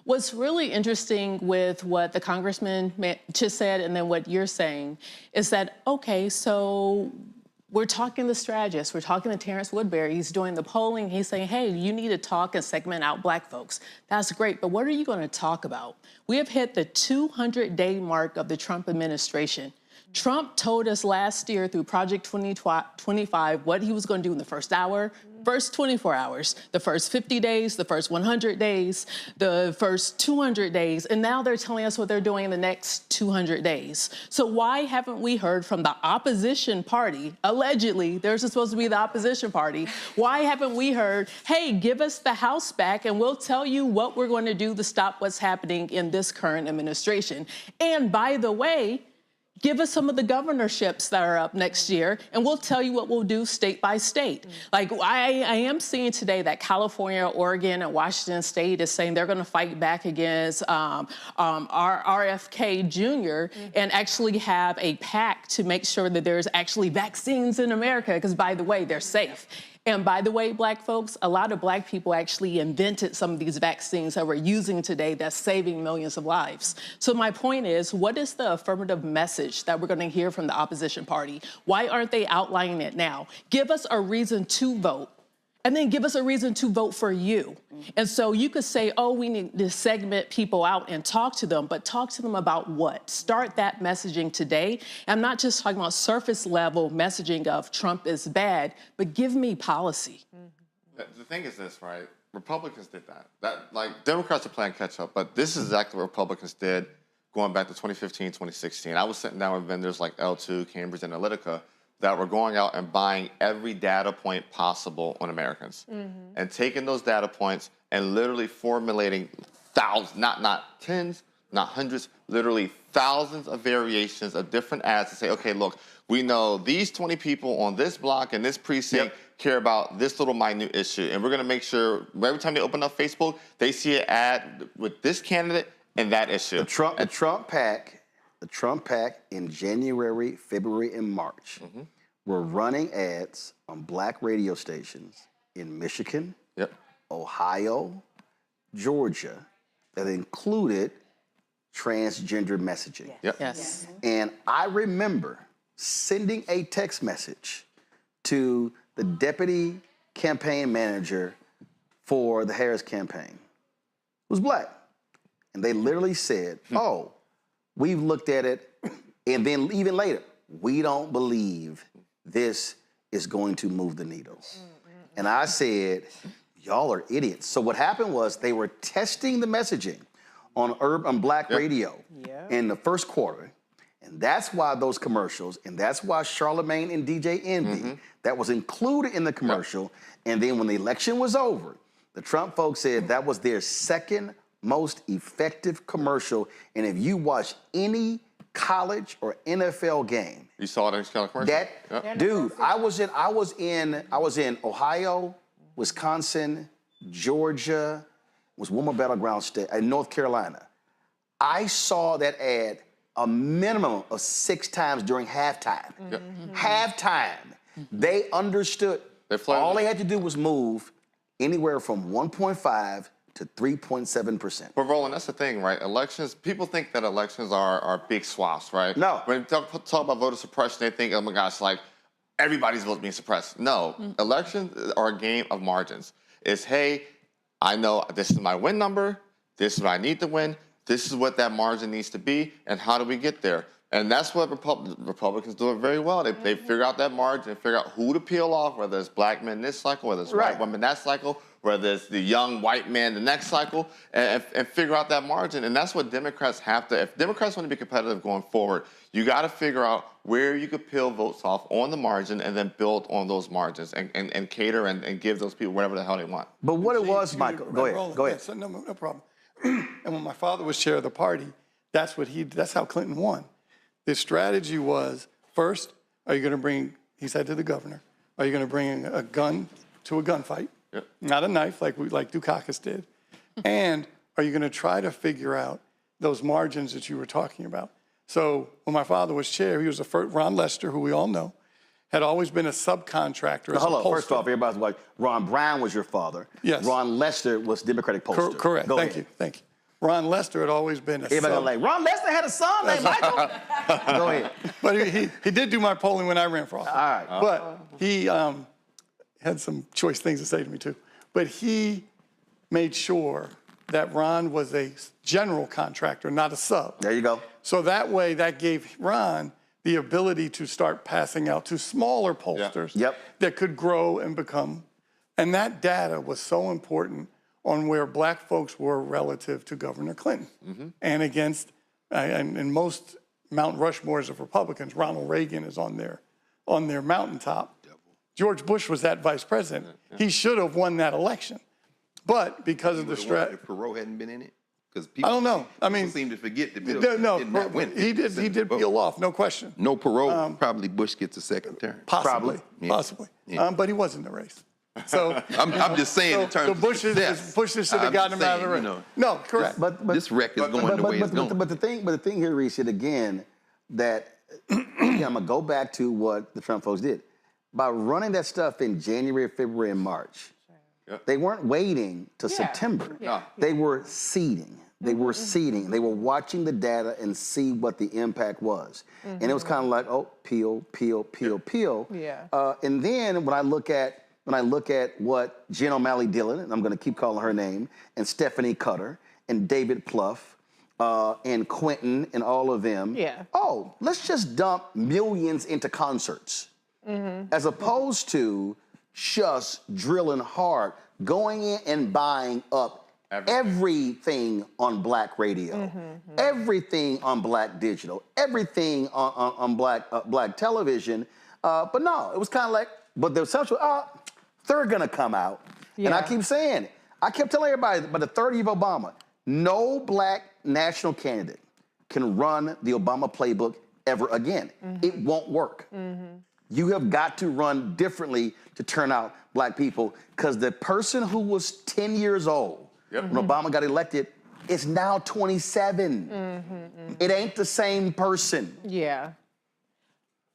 What's really interesting with what the congressman just said and then what you're saying is that, okay, so we're talking to strategists, we're talking to Terrence Woodbury, he's doing the polling, he's saying, hey, you need to talk and segment out black folks. That's great, but what are you going to talk about? We have hit the 200-day mark of the Trump administration. Trump told us last year through Project 2025 what he was going to do in the first hour, first 24 hours, the first 50 days, the first 100 days, the first 200 days, and now they're telling us what they're doing in the next 200 days. So why haven't we heard from the opposition party, allegedly, they're supposed to be the opposition party, why haven't we heard, hey, give us the House back and we'll tell you what we're going to do to stop what's happening in this current administration? And by the way, give us some of the governorships that are up next year, and we'll tell you what we'll do state by state. Like, I am seeing today that California, Oregon, and Washington State is saying they're going to fight back against RFK Jr. and actually have a pact to make sure that there's actually vaccines in America, because, by the way, they're safe. And by the way, black folks, a lot of black people actually invented some of these vaccines that we're using today that's saving millions of lives. So my point is, what is the affirmative message that we're going to hear from the opposition party? Why aren't they outlining it now? Give us a reason to vote. And then give us a reason to vote for you. And so you could say, oh, we need to segment people out and talk to them, but talk to them about what? Start that messaging today. I'm not just talking about surface level messaging of Trump is bad, but give me policy. The thing is this, right? Republicans did that. Like, Democrats are playing catch up, but this is exactly what Republicans did going back to 2015, 2016. I was sitting down with vendors like L2, Cambridge Analytica, that were going out and buying every data point possible on Americans and taking those data points and literally formulating thousands, not tens, not hundreds, literally thousands of variations of different ads to say, okay, look, we know these 20 people on this block and this precinct care about this little minute issue. And we're going to make sure every time they open up Facebook, they see an ad with this candidate and that issue. The Trump PAC in January, February, and March were running ads on black radio stations in Michigan, Ohio, Georgia, that included transgender messaging. Yes. And I remember sending a text message to the deputy campaign manager for the Harris campaign, who's black. And they literally said, oh, we've looked at it, and then even later, we don't believe this is going to move the needle. And I said, y'all are idiots. So what happened was they were testing the messaging on black radio in the first quarter. And that's why those commercials, and that's why Charlemagne and DJ Envy, that was included in the commercial. And then when the election was over, the Trump folks said that was their second most effective commercial. And if you watch any college or NFL game, you saw that kind of commercial. Dude, I was in Ohio, Wisconsin, Georgia, was one more battleground state, North Carolina. I saw that ad a minimum of 6 times during halftime. Halftime. They understood. All they had to do was move anywhere from 1.5 to 3.7%. But Roland, that's the thing, right? Elections, people think that elections are big swaths, right? No. When they talk about voter suppression, they think, oh my gosh, like everybody's vote being suppressed. No, elections are a game of margins. It's, hey, I know this is my win number, this is what I need to win, this is what that margin needs to be, and how do we get there? And that's what Republicans do it very well. They figure out that margin, figure out who to peel off, whether it's black men this cycle, whether it's white women that cycle, whether it's the young white man the next cycle, and figure out that margin. And that's what Democrats have to, if Democrats want to be competitive going forward, you got to figure out where you could peel votes off on the margin and then build on those margins and cater and give those people whatever the hell they want. But what it was, Michael, go ahead. Yeah, no problem. And when my father was chair of the party, that's how Clinton won. The strategy was, first, are you going to bring, he said to the governor, are you going to bring a gun to a gunfight? Yep. Not a knife like Dukakis did. And are you going to try to figure out those margins that you were talking about? So when my father was chair, he was the first, Ron Lester, who we all know, had always been a subcontractor. Hold on, first off, everybody's like, Ron Brown was your father. Yes. Ron Lester was Democratic pollster. Correct, thank you. Ron Lester had always been a Everybody like, Ron Lester had a son named Michael? Go ahead. But he did do my polling when I ran for office. All right. But he had some choice things to say to me too. But he made sure that Ron was a general contractor, not a sub. There you go. So that way, that gave Ron the ability to start passing out to smaller pollsters that could grow and become. And that data was so important on where black folks were relative to Governor Clinton and against, and most Mount Rushmores of Republicans, Ronald Reagan is on their mountaintop. George Bush was that vice president. He should have won that election. But because of the strategy. If Perot hadn't been in it? Because I don't know. I mean, people seem to forget that Bill no, did not win. He did peel off, no question. No Perot, probably Bush gets a second term. Possibly. Yeah. But he was in the race. So I'm just saying in terms of success. Bushes should have gotten him out of the race. No, correct. But this wreck is going the way it's going. But the thing here, Reese, again, that I'm gonna go back to what the Trump folks did. By running that stuff in January, February, and March, they weren't waiting till September. They were seeding. They were seeding. They were watching the data and see what the impact was. And it was kind of like, oh, peel. And then when I look at what Jen O'Malley Dillon, and I'm going to keep calling her name, and Stephanie Cutter, and David Plouffe, and Quentin, and all of them. Oh, let's just dump millions into concerts, as opposed to just drilling hard, going in and buying up everything on black radio, everything on black digital, everything on black television. But no, it was kind of like, but the assumption, they're gonna come out. And I keep saying, I kept telling everybody, by the third year of Obama, no black national candidate can run the Obama playbook ever again. It won't work. You have got to run differently to turn out black people, because the person who was 10 years old when Obama got elected is now 27. It ain't the same person. Yeah.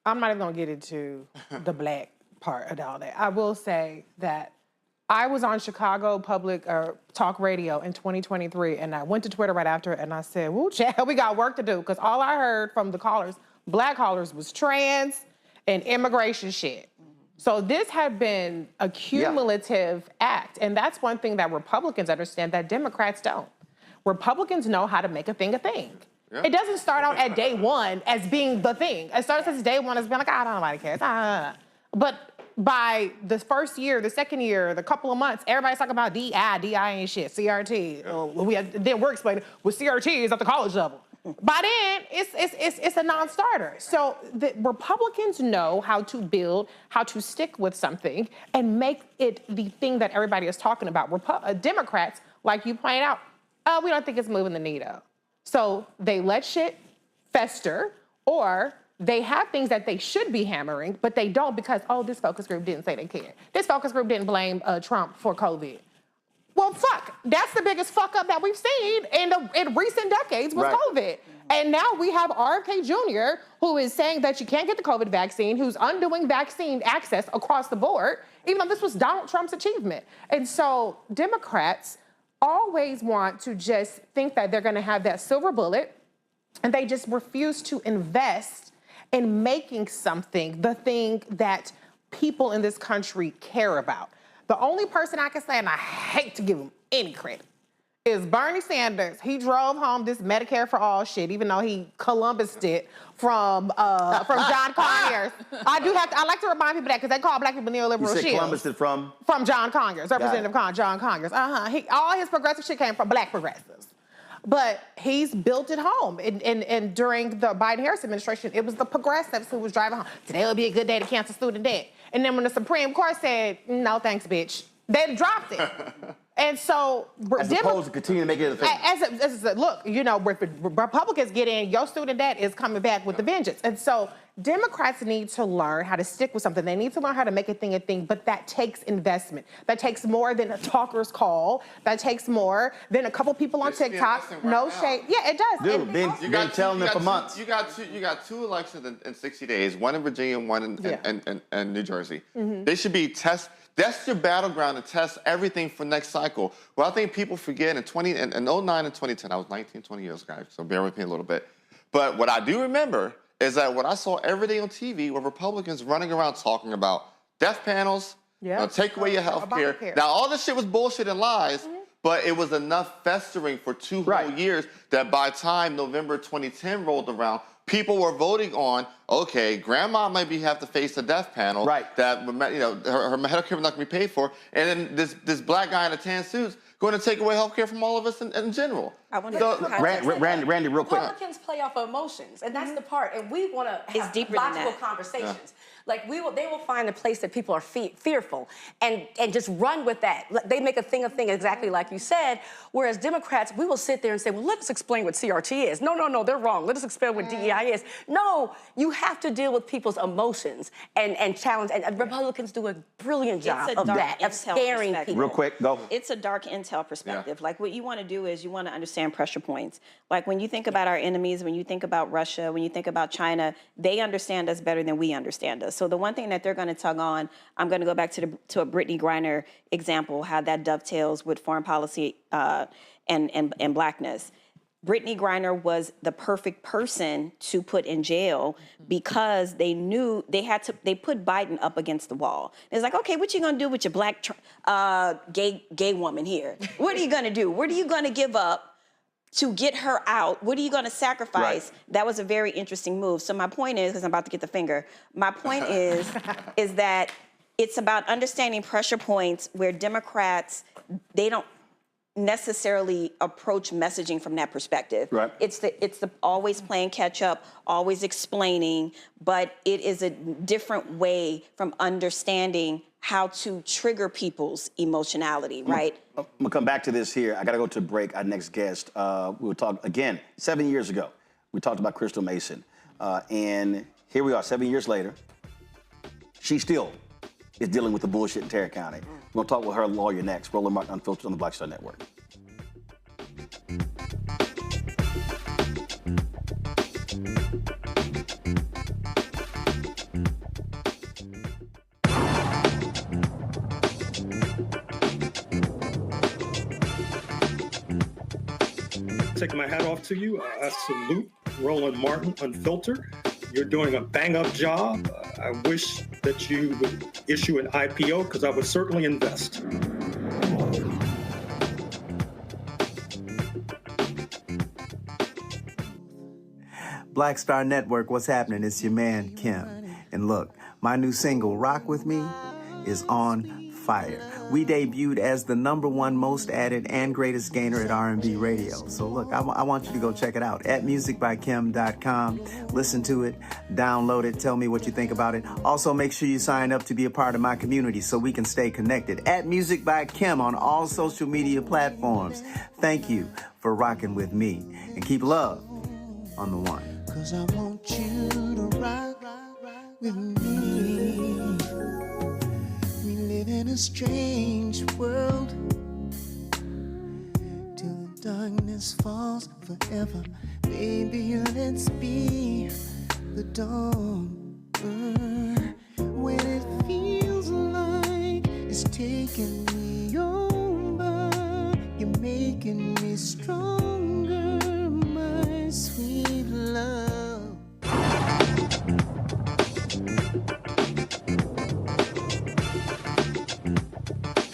I'm not even gonna get into the black part of all that. I will say that I was on Chicago Public Talk Radio in 2023, and I went to Twitter right after, and I said, "Woo, child, we got work to do," because all I heard from the callers, black callers, was trans and immigration shit. So this had been a cumulative act, and that's one thing that Republicans understand that Democrats don't. Republicans know how to make a thing a thing. It doesn't start out at day one as being the thing. It starts as day one as being like, I don't know nobody cares. But by the first year, the second year, the couple of months, everybody's talking about DI ain't shit, CRT. Then we're explaining, well, CRT is at the college level. by then it's a non-starter. So the Republicans know how to build, how to stick with something and make it the thing that everybody is talking about. Democrats, like you pointed out, we don't think it's moving the needle. So they let shit fester, or they have things that they should be hammering, but they don't because, this focus group didn't say they cared. This focus group didn't blame Trump for COVID. Well, fuck, that's the biggest fuck up that we've seen in recent decades was COVID. And now we have RFK Jr., who is saying that you can't get the COVID vaccine, who's undoing vaccine access across the board, even though this was Donald Trump's achievement. And so Democrats always want to just think that they're gonna have that silver bullet, and they just refuse to invest in making something the thing that people in this country care about. The only person I can say, and I hate to give him any credit, is Bernie Sanders. He drove home this Medicare for all shit, even though he Columbused it from John Conyers. I like to remind people that because they call black people neoliberal You said shields. Columbused it from? From John Conyers, Representative John Conyers. All his progressive shit came from black progressives. But he's built it home. And during the Biden-Harris administration, it was the progressives who was driving home. Today will be a good day to cancel student debt. And then when the Supreme Court said, no, thanks, bitch, they dropped it. And so... As opposed to continue to make it a thing. Look, you know, if Republicans get in, your student debt is coming back with the vengeance. And so Democrats need to learn how to stick with something. They need to learn how to make a thing, but that takes investment. That takes more than a talker's call. That takes more than a couple people on TikTok. No shade. Yeah, it does. Dude, been telling them for months. You got two elections in 60 days, one in Virginia and one in New Jersey. Mm-hmm. They should be that's your battleground to test everything for next cycle. Well, I think people forget in 09 and 2010, I was 19, 20 years ago, so bear with me a little bit. But what I do remember is that what I saw every day on TV were Republicans running around talking about death panels, take away your health care. Now, all this shit was bullshit and lies, but it was enough festering for 2 whole years that by the time November 2010 rolled around, people were voting on, okay, grandma maybe have to face the death panel. That, you know, her health care was not going to be paid for. And then this black guy in a tan suit's going to take away health care from all of us in general. I want Randy, real quick. Republicans play off of emotions, and that's the part. And we want to have deeper logical than that. conversations. Like they will find a place that people are fearful and just run with that. They make a thing exactly like you said. Whereas Democrats, we will sit there and say, well, let us explain what CRT is. No, they're wrong. Let us explain what DEI is. No, you have to deal with people's emotions and challenge. And Republicans do a brilliant job of that, of scaring people. Real quick, go. It's a dark intel perspective. Like what you want to do is you want to understand pressure points. Like when you think about our enemies, when you think about Russia, when you think about China, they understand us better than we understand us. So the one thing that they're going to tug on, I'm going to go back to a Brittany Griner example, how that dovetails with foreign policy and blackness. Brittany Griner was the perfect person to put in jail because they knew they put Biden up against the wall. It's like, okay, what you gonna do with your black gay woman here? What are you gonna do? What are you gonna give up to get her out? What are you going to sacrifice? That was a very interesting move. So my point is, because I'm about to get the finger, my point is that it's about understanding pressure points where Democrats, they don't necessarily approach messaging from that perspective. It's the always playing catch up, always explaining, but it is a different way from understanding how to trigger people's emotionality, right? I'm gonna come back to this here. I gotta go to a break. Our next guest, we'll talk again, 7 years ago, we talked about Crystal Mason. And here we are, 7 years later. She still is dealing with the bullshit in Tarrant County. We're gonna talk with her lawyer next. Roland Martin Unfiltered on the Black Star Network. Taking my hat off to you. I salute Roland Martin Unfiltered. You're doing a bang-up job. I wish that you would issue an IPO because I would certainly invest. Black Star Network, what's happening? It's your man, Kim. And look, my new single, Rock With Me, is on fire. We debuted as the #1 most added and greatest gainer at R&B radio. So look, I want you to go check it out at musicbykim.com. Listen to it, download it, tell me what you think about it. Also, make sure you sign up to be a part of my community so we can stay connected. At Music by Kim on all social media platforms. Thank you for rocking with me. And keep love on the one. 'Cause I want you to rock with me. We live in a strange world till the darkness falls forever. Baby, let's be the dawn. When it feels like it's taking me over, you're making me stronger, my sweet love.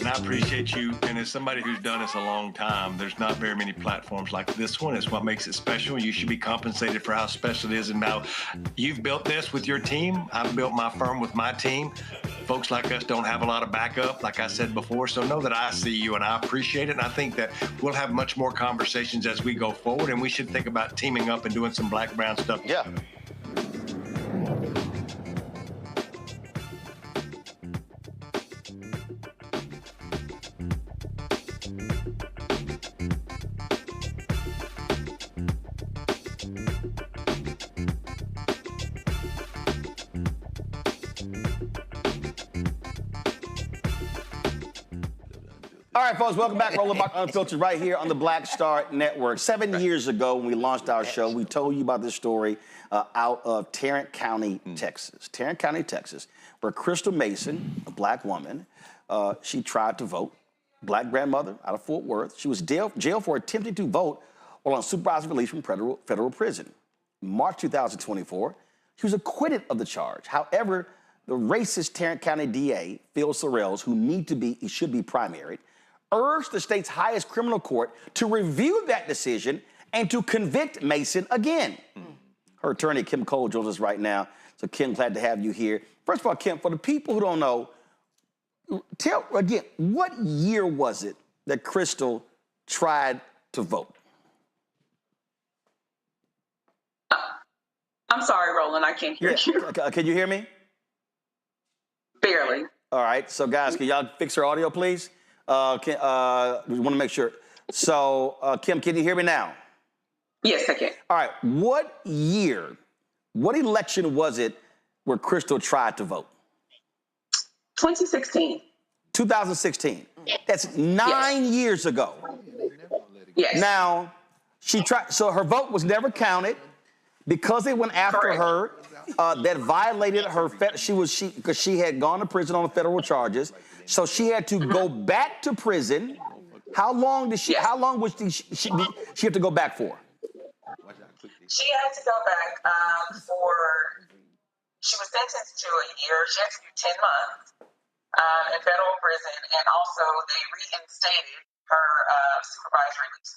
And I appreciate you, and as somebody who's done this a long time, there's not very many platforms like this one. It's what makes it special. You should be compensated for how special it is. And now you've built this with your team. I've built my firm with my team. Folks like us don't have a lot of backup, like I said before. So know that I see you and I appreciate it. And I think that we'll have much more conversations as we go forward. And we should think about teaming up and doing some black-brown stuff. Yeah. All right, folks, welcome back. Roland Martin Unfiltered right here on the Black Star Network. 7 years ago when we launched our show, we told you about this story out of Tarrant County, Texas. Tarrant County, Texas, where Crystal Mason, a black woman, she tried to vote. Black grandmother out of Fort Worth. She was jailed for attempting to vote while on supervised release from federal prison. In March 2024, she was acquitted of the charge. However, the racist Tarrant County DA, Phil Sorrells, who should be primaried, urged the state's highest criminal court to review that decision and to convict Mason again. Her attorney, Kim Cole, joins us right now. So, Kim, glad to have you here. First of all, Kim, for the people who don't know, tell again, what year was it that Crystal tried to vote? I'm sorry, Roland, I can't hear you. Can you hear me? Barely. All right, so guys, can y'all fix her audio, please? We want to make sure. So, Kim, can you hear me now? Yes, I can. All right, what year, what election was it where Crystal tried to vote? 2016. 2016. That's 9 years ago. Yes. Now, she tried, so her vote was never counted because they went after her. That violated her, because she had gone to prison on federal charges. So she had to go back to prison. How long was she have to go back for? She had to go back she was sentenced to a year. She had to do 10 months in federal prison, and also they reinstated her supervised release.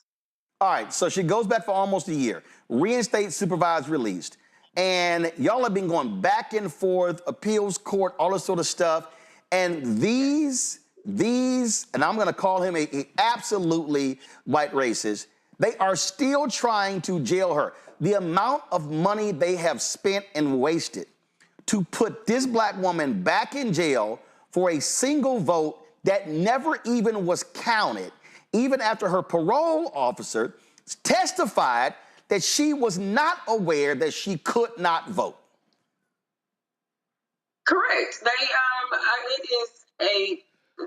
All right, so she goes back for almost a year, reinstate supervised released. And y'all have been going back and forth, appeals court, all this sort of stuff. And these, and I'm going to call him a absolutely white racist, they are still trying to jail her. The amount of money they have spent and wasted to put this black woman back in jail for a single vote that never even was counted, even after her parole officer testified that she was not aware that she could not vote. Correct.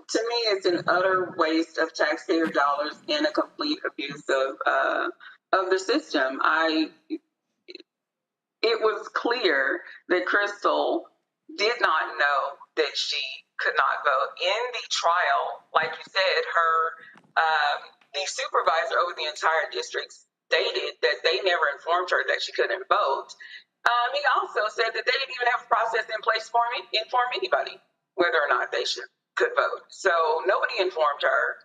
To me, it's an utter waste of taxpayer dollars and a complete abuse of the system. It was clear that Crystal did not know that she could not vote. In the trial, like you said, the supervisor over the entire district stated that they never informed her that she couldn't vote. He also said that they didn't even have a process in place to inform anybody whether or not they could vote. So nobody informed her.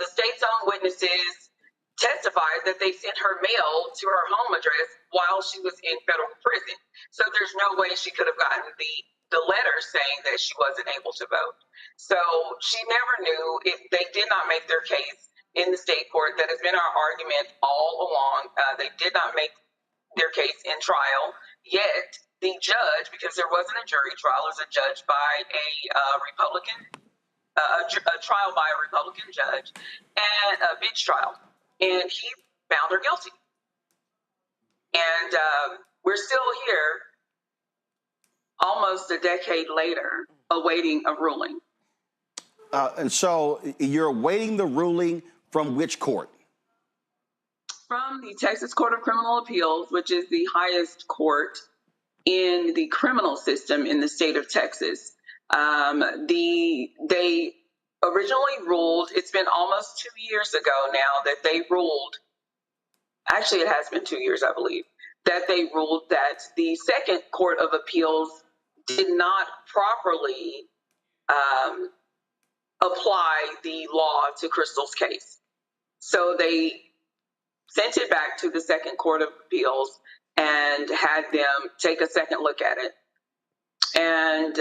The state's own witnesses testified that they sent her mail to her home address while she was in federal prison. So there's no way she could have gotten the the letter saying that she wasn't able to vote. So she never knew. They did not make their case in the state court. That has been our argument all along. They did not make their case in trial, yet the judge, because there wasn't a jury trial, was a judge by a Republican, a trial by a Republican judge, and a bench trial, and he found her guilty. And we're still here, almost a decade later, awaiting a ruling. And so you're awaiting the ruling from which court? From the Texas Court of Criminal Appeals, which is the highest court in the criminal system in the state of Texas. They originally ruled, it's been almost 2 years ago now that they ruled, actually it has been 2 years, I believe, that they ruled that the second Court of Appeals did not properly apply the law to Crystal's case. So they sent it back to the second Court of Appeals and had them take a second look at it and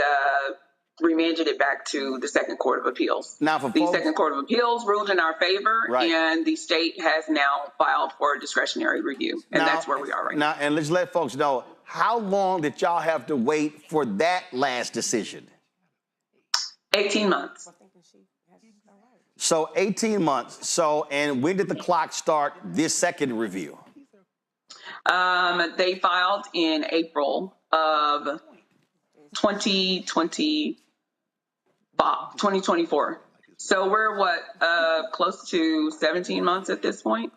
remanded it back to the second Court of Appeals. Now, the second Court of Appeals ruled in our favor, and the state has now filed for a discretionary review, and that's where we are right now. And let's let folks know, how long did y'all have to wait for that last decision? 18 months. So 18 months. So, and when did the clock start this second review? They filed in April of 2024. So we're close to 17 months at this point.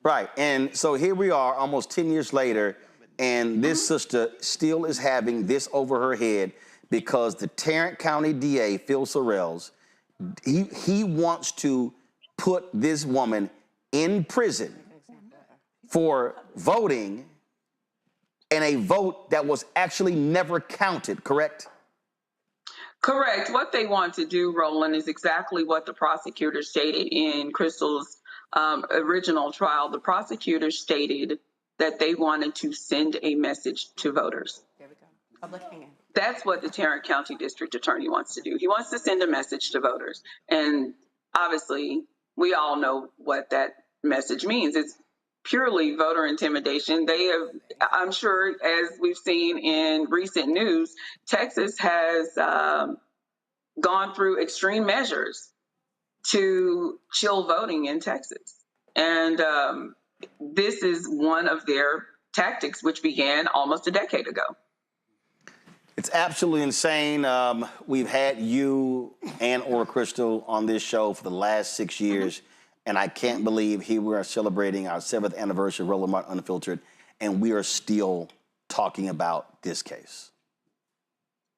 Right. And so here we are almost 10 years later, and this sister still is having this over her head because the Tarrant County DA, Phil Sorrells, he wants to put this woman in prison for voting in a vote that was actually never counted, correct? Correct. What they want to do, Roland, is exactly what the prosecutor stated in Crystal's original trial. The prosecutor stated that they wanted to send a message to voters. There we go. Public hanging. That's what the Tarrant County District Attorney wants to do. He wants to send a message to voters. And obviously, we all know what that message means. It's purely voter intimidation. They have, I'm sure, as we've seen in recent news, Texas has gone through extreme measures to chill voting in Texas. And this is one of their tactics, which began almost a decade ago. It's absolutely insane. We've had you and Ora Crystal on this show for the last 6 years, and I can't believe here we are celebrating our 7th anniversary of Roland Martin Unfiltered, and we are still talking about this case.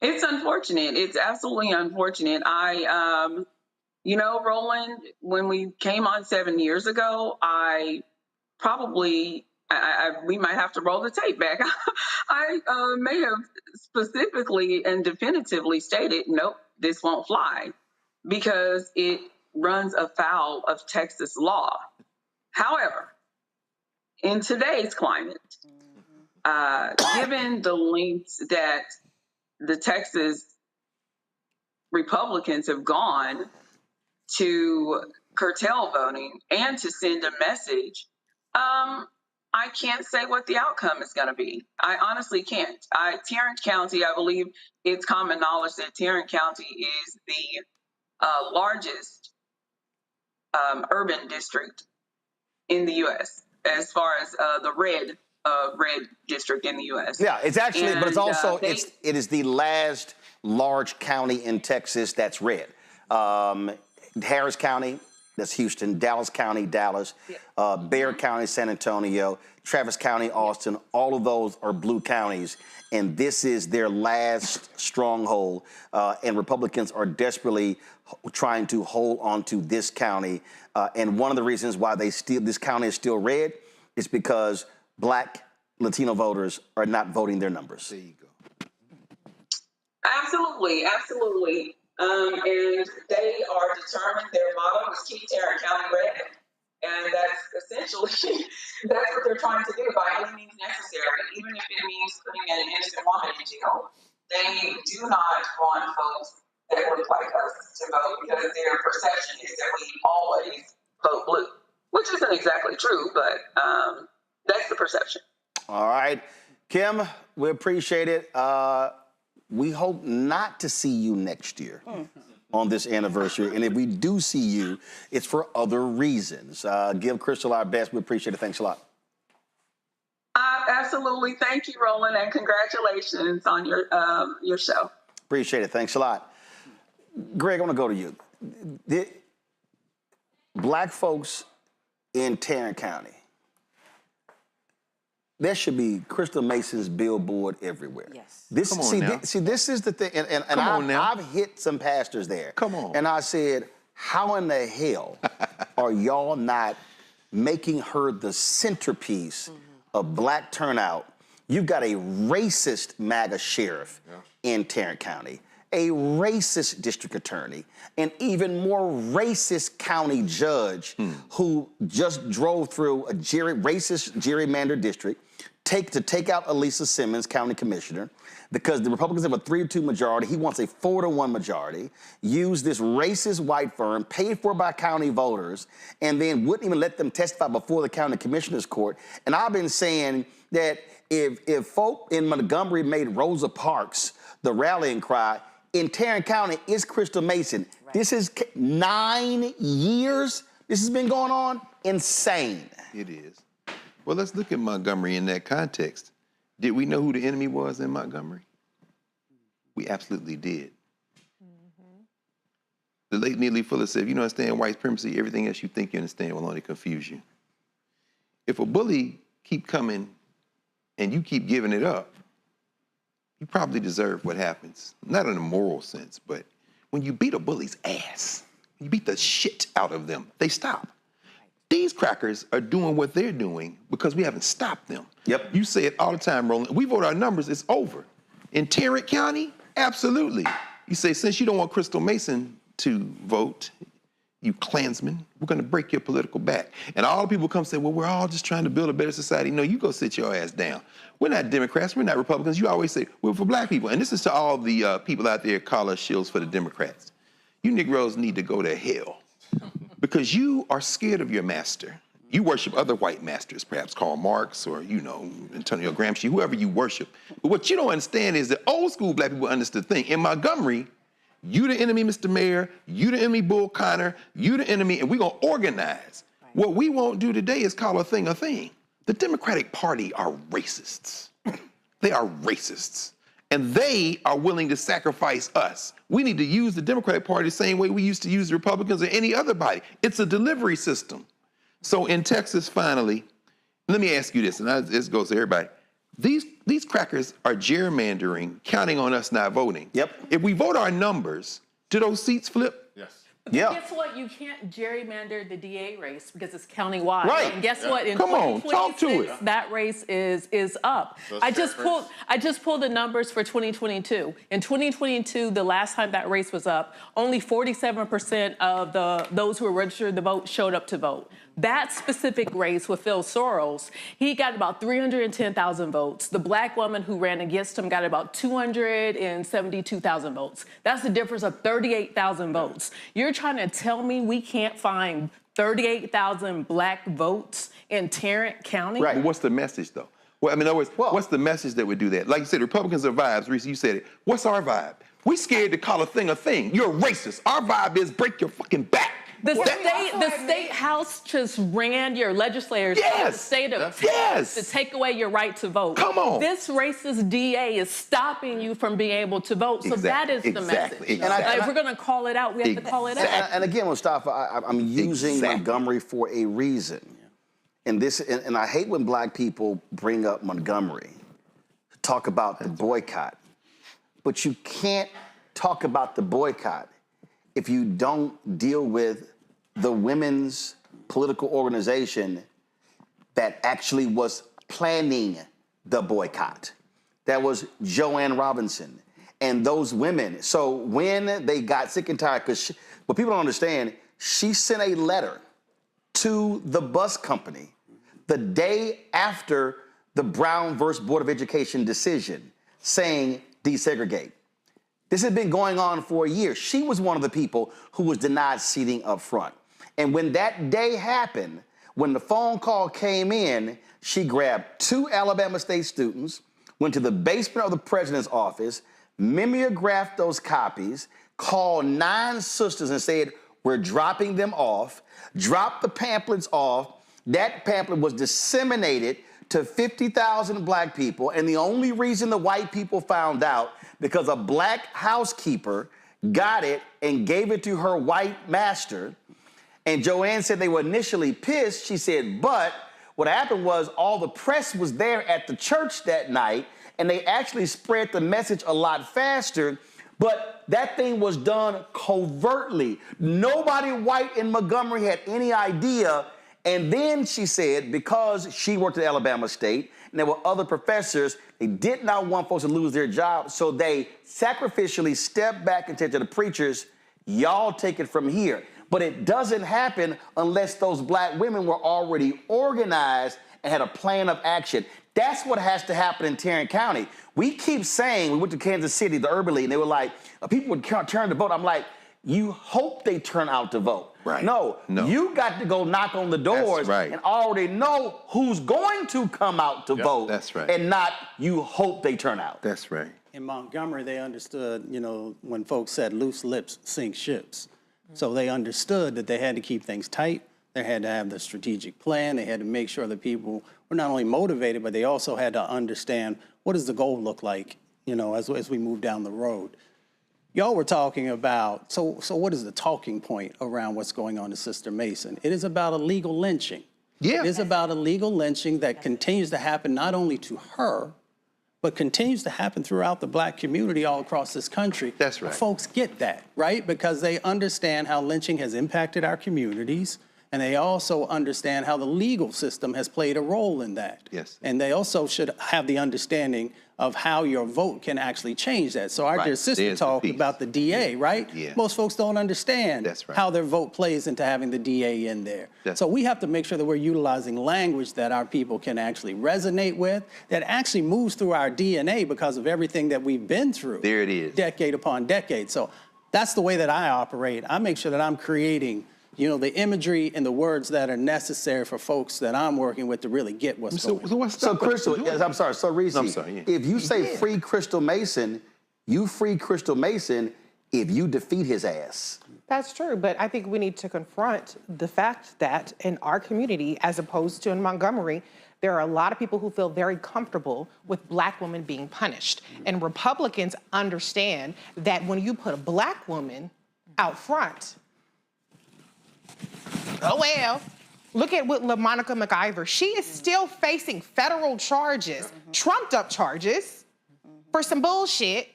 It's unfortunate. It's absolutely unfortunate. Roland, when we came on 7 years ago, we might have to roll the tape back. I may have specifically and definitively stated, nope, this won't fly because it runs afoul of Texas law. However, in today's climate, given the lengths that the Texas Republicans have gone to curtail voting and to send a message, I can't say what the outcome is going to be. I honestly can't. Tarrant County, I believe it's common knowledge that Tarrant County is the largest urban district in the U.S. as far as the red district in the U.S. Yeah, it's actually, but it's also, it is the last large county in Texas that's red. Harris County, that's Houston, Dallas County, Dallas, Bexar County, San Antonio, Travis County, Austin, all of those are blue counties, and this is their last stronghold, and Republicans are desperately trying to hold on to this county, and one of the reasons why this county is still red is because Black Latino voters are not voting their numbers. There you go. Absolutely, absolutely. And they are determined, their motto is keep Tarrant County red. And that's essentially, that's what they're trying to do by any means necessary, even if it means putting an innocent woman in jail. They do not want folks that look like us to vote because their perception is that we always vote blue, which isn't exactly true, but that's the perception. All right. Kim, we appreciate it. We hope not to see you next year on this anniversary. And if we do see you, it's for other reasons. Give Crystal our best. We appreciate it. Thanks a lot. Absolutely. Thank you, Roland, and congratulations on your show. Appreciate it. Thanks a lot. Greg, I want to go to you. Black folks in Tarrant County, there should be Crystal Mason's billboard everywhere. Yes. This, Come on now. this is the thing, and I've hit some pastors there. Come on. And I said, how in the hell are y'all not making her the centerpiece of black turnout? You've got a racist MAGA sheriff in Tarrant County, a racist district attorney, an even more racist county judge who just drove through a racist gerrymandered district to take out Elisa Simmons, county commissioner, because the Republicans have a 3-2 majority. He wants a 4-1 majority. Use this racist white firm paid for by county voters, and then wouldn't even let them testify before the county commissioner's court. And I've been saying that if folk in Montgomery made Rosa Parks the rallying cry, in Tarrant County, it's Crystal Mason. Right. This is 9 years this has been going on. Insane. It is. Well, let's look at Montgomery in that context. Did we know who the enemy was in Montgomery? We absolutely did. The late Neely Fuller said, if you don't understand white supremacy, everything else you think you understand will only confuse you. If a bully keep coming and you keep giving it up, you probably deserve what happens. Not in a moral sense, but when you beat a bully's ass, you beat the shit out of them, they stop. These crackers are doing what they're doing because we haven't stopped them. Yep. You say it all the time, Roland. We vote our numbers, it's over. In Tarrant County, absolutely. You say, since you don't want Crystal Mason to vote, you Klansmen, we're gonna break your political back. And all the people come say, well, we're all just trying to build a better society. No, you go sit your ass down. We're not Democrats, we're not Republicans. You always say, we're for black people. And this is to all the people out there call us shills for the Democrats. You Negroes need to go to hell because you are scared of your master. You worship other white masters, perhaps Karl Marx or, you know, Antonio Gramsci, whoever you worship. But what you don't understand is that old school black people understood the thing. In Montgomery, you the enemy, Mr. Mayor, you the enemy, Bull Connor, you the enemy, and we're gonna organize. Right. What we won't do today is call a thing a thing. The Democratic Party are racists. They are racists. And they are willing to sacrifice us. We need to use the Democratic Party the same way we used to use the Republicans or any other body. It's a delivery system. So in Texas, finally, let me ask you this, and this goes to everybody. These crackers are gerrymandering, counting on us not voting. Yep. If we vote our numbers, do those seats flip? Yes. Yeah. Guess what? You can't gerrymander the DA race because it's countywide. Right. And guess what? In 2026, that race is up. I just pulled the numbers for 2022. In 2022, the last time that race was up, only 47% of those who were registered to vote showed up to vote. That specific race with Phil Soros, he got about 310,000 votes. The black woman who ran against him got about 272,000 votes. That's the difference of 38,000 votes. You're trying to tell me we can't find 38,000 black votes in Tarrant County? Right. But what's the message, though? Well, I mean, in other words, what's the message that would do that? Like you said, Republicans are vibes. Reese, you said it. What's our vibe? We scared to call a thing a thing. You're racist. Our vibe is break your fucking back. The state house just ran your legislators to the state of Texas to take away your right to vote. Come on. This racist DA is stopping you from being able to vote. So that is the message. And if we're going to call it out, we have to call it out. And again, Mustafa, I'm using Montgomery for a reason. And I hate when black people bring up Montgomery to talk about the boycott. But you can't talk about the boycott if you don't deal with the women's political organization that actually was planning the boycott. That was Joanne Robinson and those women. So when they got sick and tired, because what people don't understand, she sent a letter to the bus company the day after the Brown versus Board of Education decision saying, desegregate. This had been going on for a year. She was one of the people who was denied seating up front. And when that day happened, when the phone call came in, she grabbed 2 Alabama State students, went to the basement of the president's office, mimeographed those copies, called 9 sisters and said, we're dropping them off, dropped the pamphlets off. That pamphlet was disseminated to 50,000 black people, and the only reason the white people found out because a black housekeeper got it and gave it to her white master. And Joanne said they were initially pissed. She said, but what happened was all the press was there at the church that night, and they actually spread the message a lot faster, but that thing was done covertly. Nobody white in Montgomery had any idea. And then she said, because she worked at Alabama State and there were other professors, they did not want folks to lose their jobs, so they sacrificially stepped back and said to the preachers, y'all take it from here. But it doesn't happen unless those black women were already organized and had a plan of action. That's what has to happen in Tarrant County. We keep saying, we went to Kansas City, the Urban League, and they were like, people would turn to vote. I'm like, you hope they turn out to vote. Right. No, you got to go knock on the doors and already know who's going to come out to vote. That's right. And not you hope they turn out. That's right. In Montgomery, they understood, when folks said loose lips sink ships. So they understood that they had to keep things tight. They had to have the strategic plan. They had to make sure that people were not only motivated, but they also had to understand what does the goal look like, as we move down the road. Y'all were talking about, so what is the talking point around what's going on to Sister Mason? It is about illegal lynching. Yeah. It is about illegal lynching that continues to happen not only to her, but continues to happen throughout the black community all across this country. That's right. Folks get that, right? Because they understand how lynching has impacted our communities, and they also understand how the legal system has played a role in that. Yes. And they also should have the understanding of how your vote can actually change that. So our dear sister talked about the DA, right? Yeah. Most folks don't understand how their vote plays into having the DA in there. So we have to make sure that we're utilizing language that our people can actually resonate with, that actually moves through our DNA because of everything that we've been through. There it is. Decade upon decade. So that's the way that I operate. I make sure that I'm creating the imagery and the words that are necessary for folks that I'm working with to really get what's going on. So Crystal, I'm sorry, so Reese, if you say free Crystal Mason, you free Crystal Mason if you defeat his ass. That's true, but I think we need to confront the fact that in our community, as opposed to in Montgomery, there are a lot of people who feel very comfortable with black women being punished. And Republicans understand that when you put a black woman out front, oh well, look at what LaMonica McIver, she is still facing federal charges, trumped up charges for some bullshit,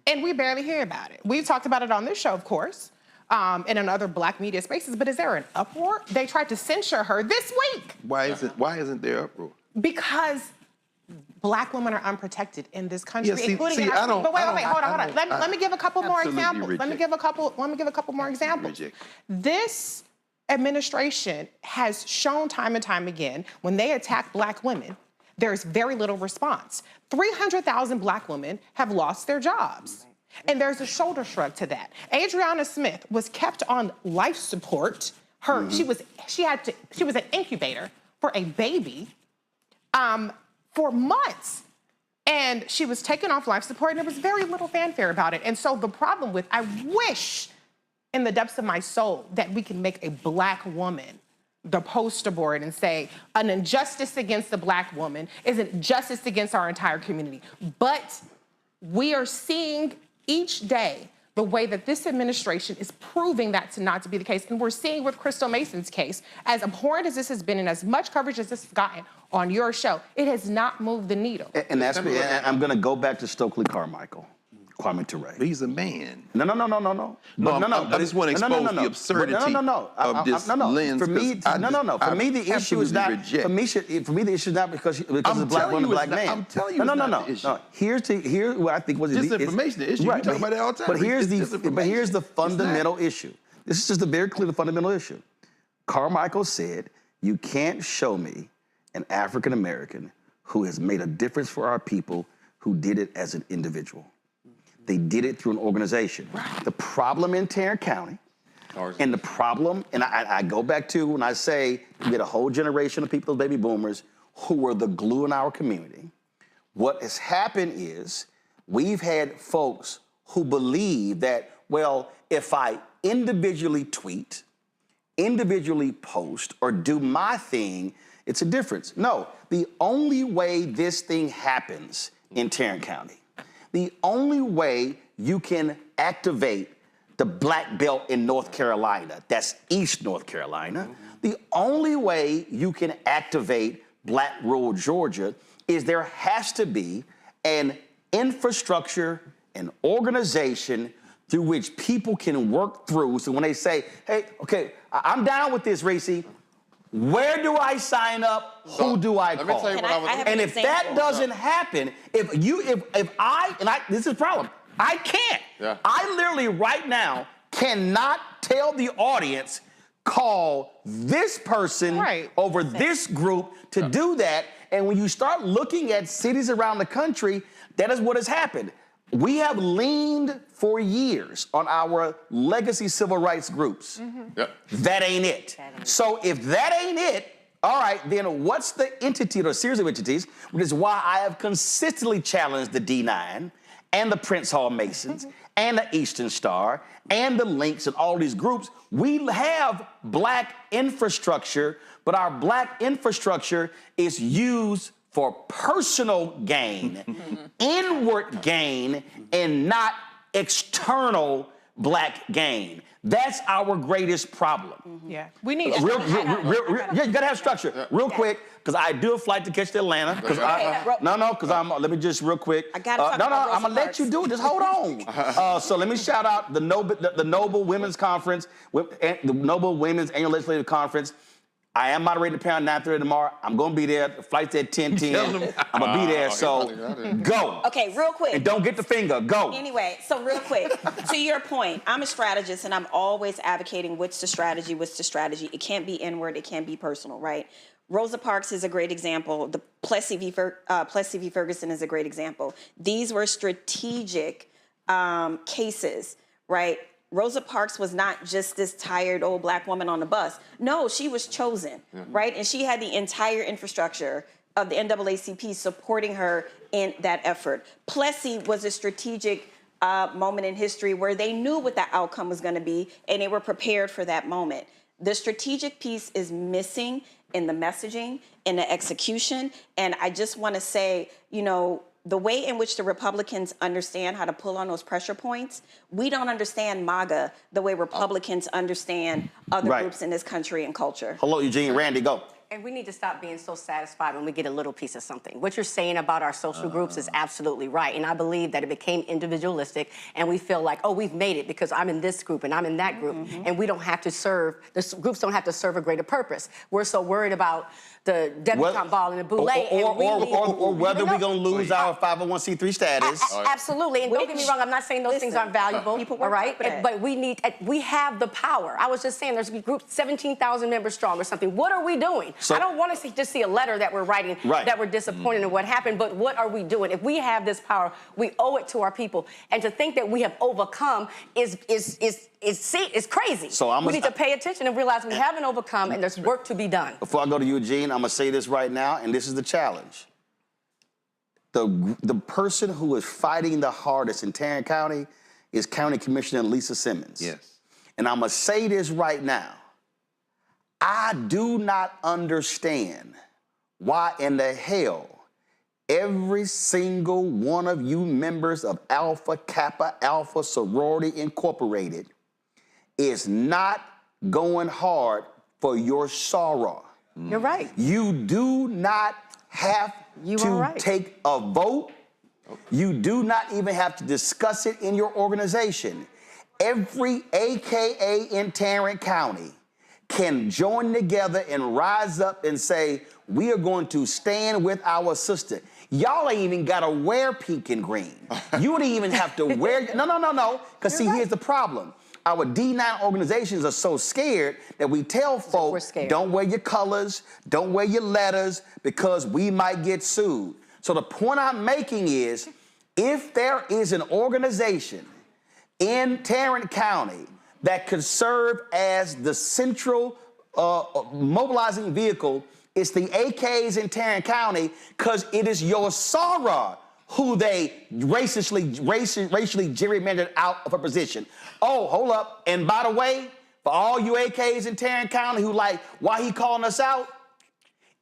and we barely hear about it. We've talked about it on this show, of course, and in other black media spaces, but is there an uproar? They tried to censure her this week. Why isn't there uproar? Because black women are unprotected in this country, including in I our, don't, but wait, hold on. I Let me give a couple more examples. reject. Let me give a couple more examples. This administration has shown time and time again, when they attack black women, there's very little response. 300,000 black women have lost their jobs. And there's a shoulder shrug to that. Adriana Smith was kept on life support. She was an incubator for a baby for months. And she was taken off life support, and there was very little fanfare about it. And so the problem with, I wish in the depths of my soul that we can make a black woman the poster board and say an injustice against the black woman isn't justice against our entire community. But we are seeing each day the way that this administration is proving that to not to be the case. And we're seeing with Crystal Mason's case, as abhorrent as this has been and as much coverage as this has gotten on your show, it has not moved the needle. And I'm going to go back to Stokely Carmichael. Kwame Ture. He's a man. No. I just want to expose the absurdity of this lens. For me, the issue is not. For me, the issue is not because it's a black woman, black man. I'm telling you, no. Here's what I think was disinformation. The issue. Right, you talk about that all the time. But here's the fundamental issue. This is just a very clear fundamental issue. Carmichael said, "You can't show me an African American who has made a difference for our people who did it as an individual." They did it through an organization. The problem in Tarrant County, and the problem, and I go back to when I say you get a whole generation of people, baby boomers, who were the glue in our community. What has happened is we've had folks who believe that, well, if I individually tweet, individually post, or do my thing, it's a difference. No, the only way this thing happens in Tarrant County, the only way you can activate the black belt in North Carolina, that's East North Carolina, the only way you can activate black rural Georgia is there has to be an infrastructure, an organization through which people can work through. So when they say, hey, okay, I'm down with this, Reese, where do I sign up? Who do I call? Let me tell you what I was. And if that doesn't happen, if I, this is the problem, I can't. Yeah. I literally right now cannot tell the audience, call this person over this group to do that. And when you start looking at cities around the country, that is what has happened. We have leaned for years on our legacy civil rights groups. Yep. That ain't it. So if that ain't it, all right, then what's the entity or series of entities, which is why I have consistently challenged the D9 and the Prince Hall Masons and the Eastern Star and the Links and all these groups. We have black infrastructure, but our black infrastructure is used for personal gain, inward gain, and not external black gain. That's our greatest problem. Yeah, we need you gotta have structure. Real quick, because I do a flight to catch to Atlanta. Let me just real quick. I gotta talk about Rosa I'm gonna let you do it. Just hold on. So let me shout out the Noble Women's Conference, the Noble Women's Annual Legislative Conference. I am moderating the panel 9:30 tomorrow. I'm gonna be there. The flight's at 10:10. I'm gonna be there. So go. Okay, real quick. And don't get the finger. Go. Anyway, so real quick, to your point, I'm a strategist and I'm always advocating what's the strategy. It can't be inward, it can't be personal, right? Rosa Parks is a great example. The Plessy v. Ferguson is a great example. These were strategic cases, right? Rosa Parks was not just this tired old black woman on the bus. No, she was chosen, right? And she had the entire infrastructure of the NAACP supporting her in that effort. Plessy was a strategic moment in history where they knew what the outcome was going to be and they were prepared for that moment. The strategic piece is missing in the messaging, in the execution. And I just want to say, the way in which the Republicans understand how to pull on those pressure points, we don't understand MAGA the way Republicans understand other groups in this country and culture. Hello, Eugene. Randy, go. And we need to stop being so satisfied when we get a little piece of something. What you're saying about our social groups is absolutely right. And I believe that it became individualistic and we feel like, oh, we've made it because I'm in this group and I'm in that group. And we don't have to serve, the groups don't have to serve a greater purpose. We're so worried about the debutante ball and the boule. Or whether we're going to lose our 501c3 status. Absolutely. And don't get me wrong, I'm not saying those things aren't valuable, all right? But we have the power. I was just saying there's a group 17,000 members strong or something. What are we doing? I don't want to just see a letter that we're writing that we're disappointed in what happened, but what are we doing? If we have this power, we owe it to our people. And to think that we have overcome is crazy. So we need to pay attention and realize we haven't overcome and there's work to be done. Before I go to Eugene, I'm going to say this right now, and this is the challenge. The person who is fighting the hardest in Tarrant County is County Commissioner Lisa Simmons. Yes. And I'm going to say this right now. I do not understand why in the hell every single one of you members of Alpha Kappa Alpha Sorority Incorporated is not going hard for your soror. You're right. You do not have to take a vote. You do not even have to discuss it in your organization. Every AKA in Tarrant County can join together and rise up and say, we are going to stand with our sister. Y'all ain't even got to wear pink and green. You don't even have to wear, no. Because see, here's the problem. Our D9 organizations are so scared that we tell folk, don't wear your colors, don't wear your letters, because we might get sued. So the point I'm making is, If there is an organization in Tarrant County that could serve as the central mobilizing vehicle, it's the AKs in Tarrant County, because it is your Sarah who they racially gerrymandered out of a position. Oh, hold up. And by the way, for all you AKs in Tarrant County who like, why he calling us out?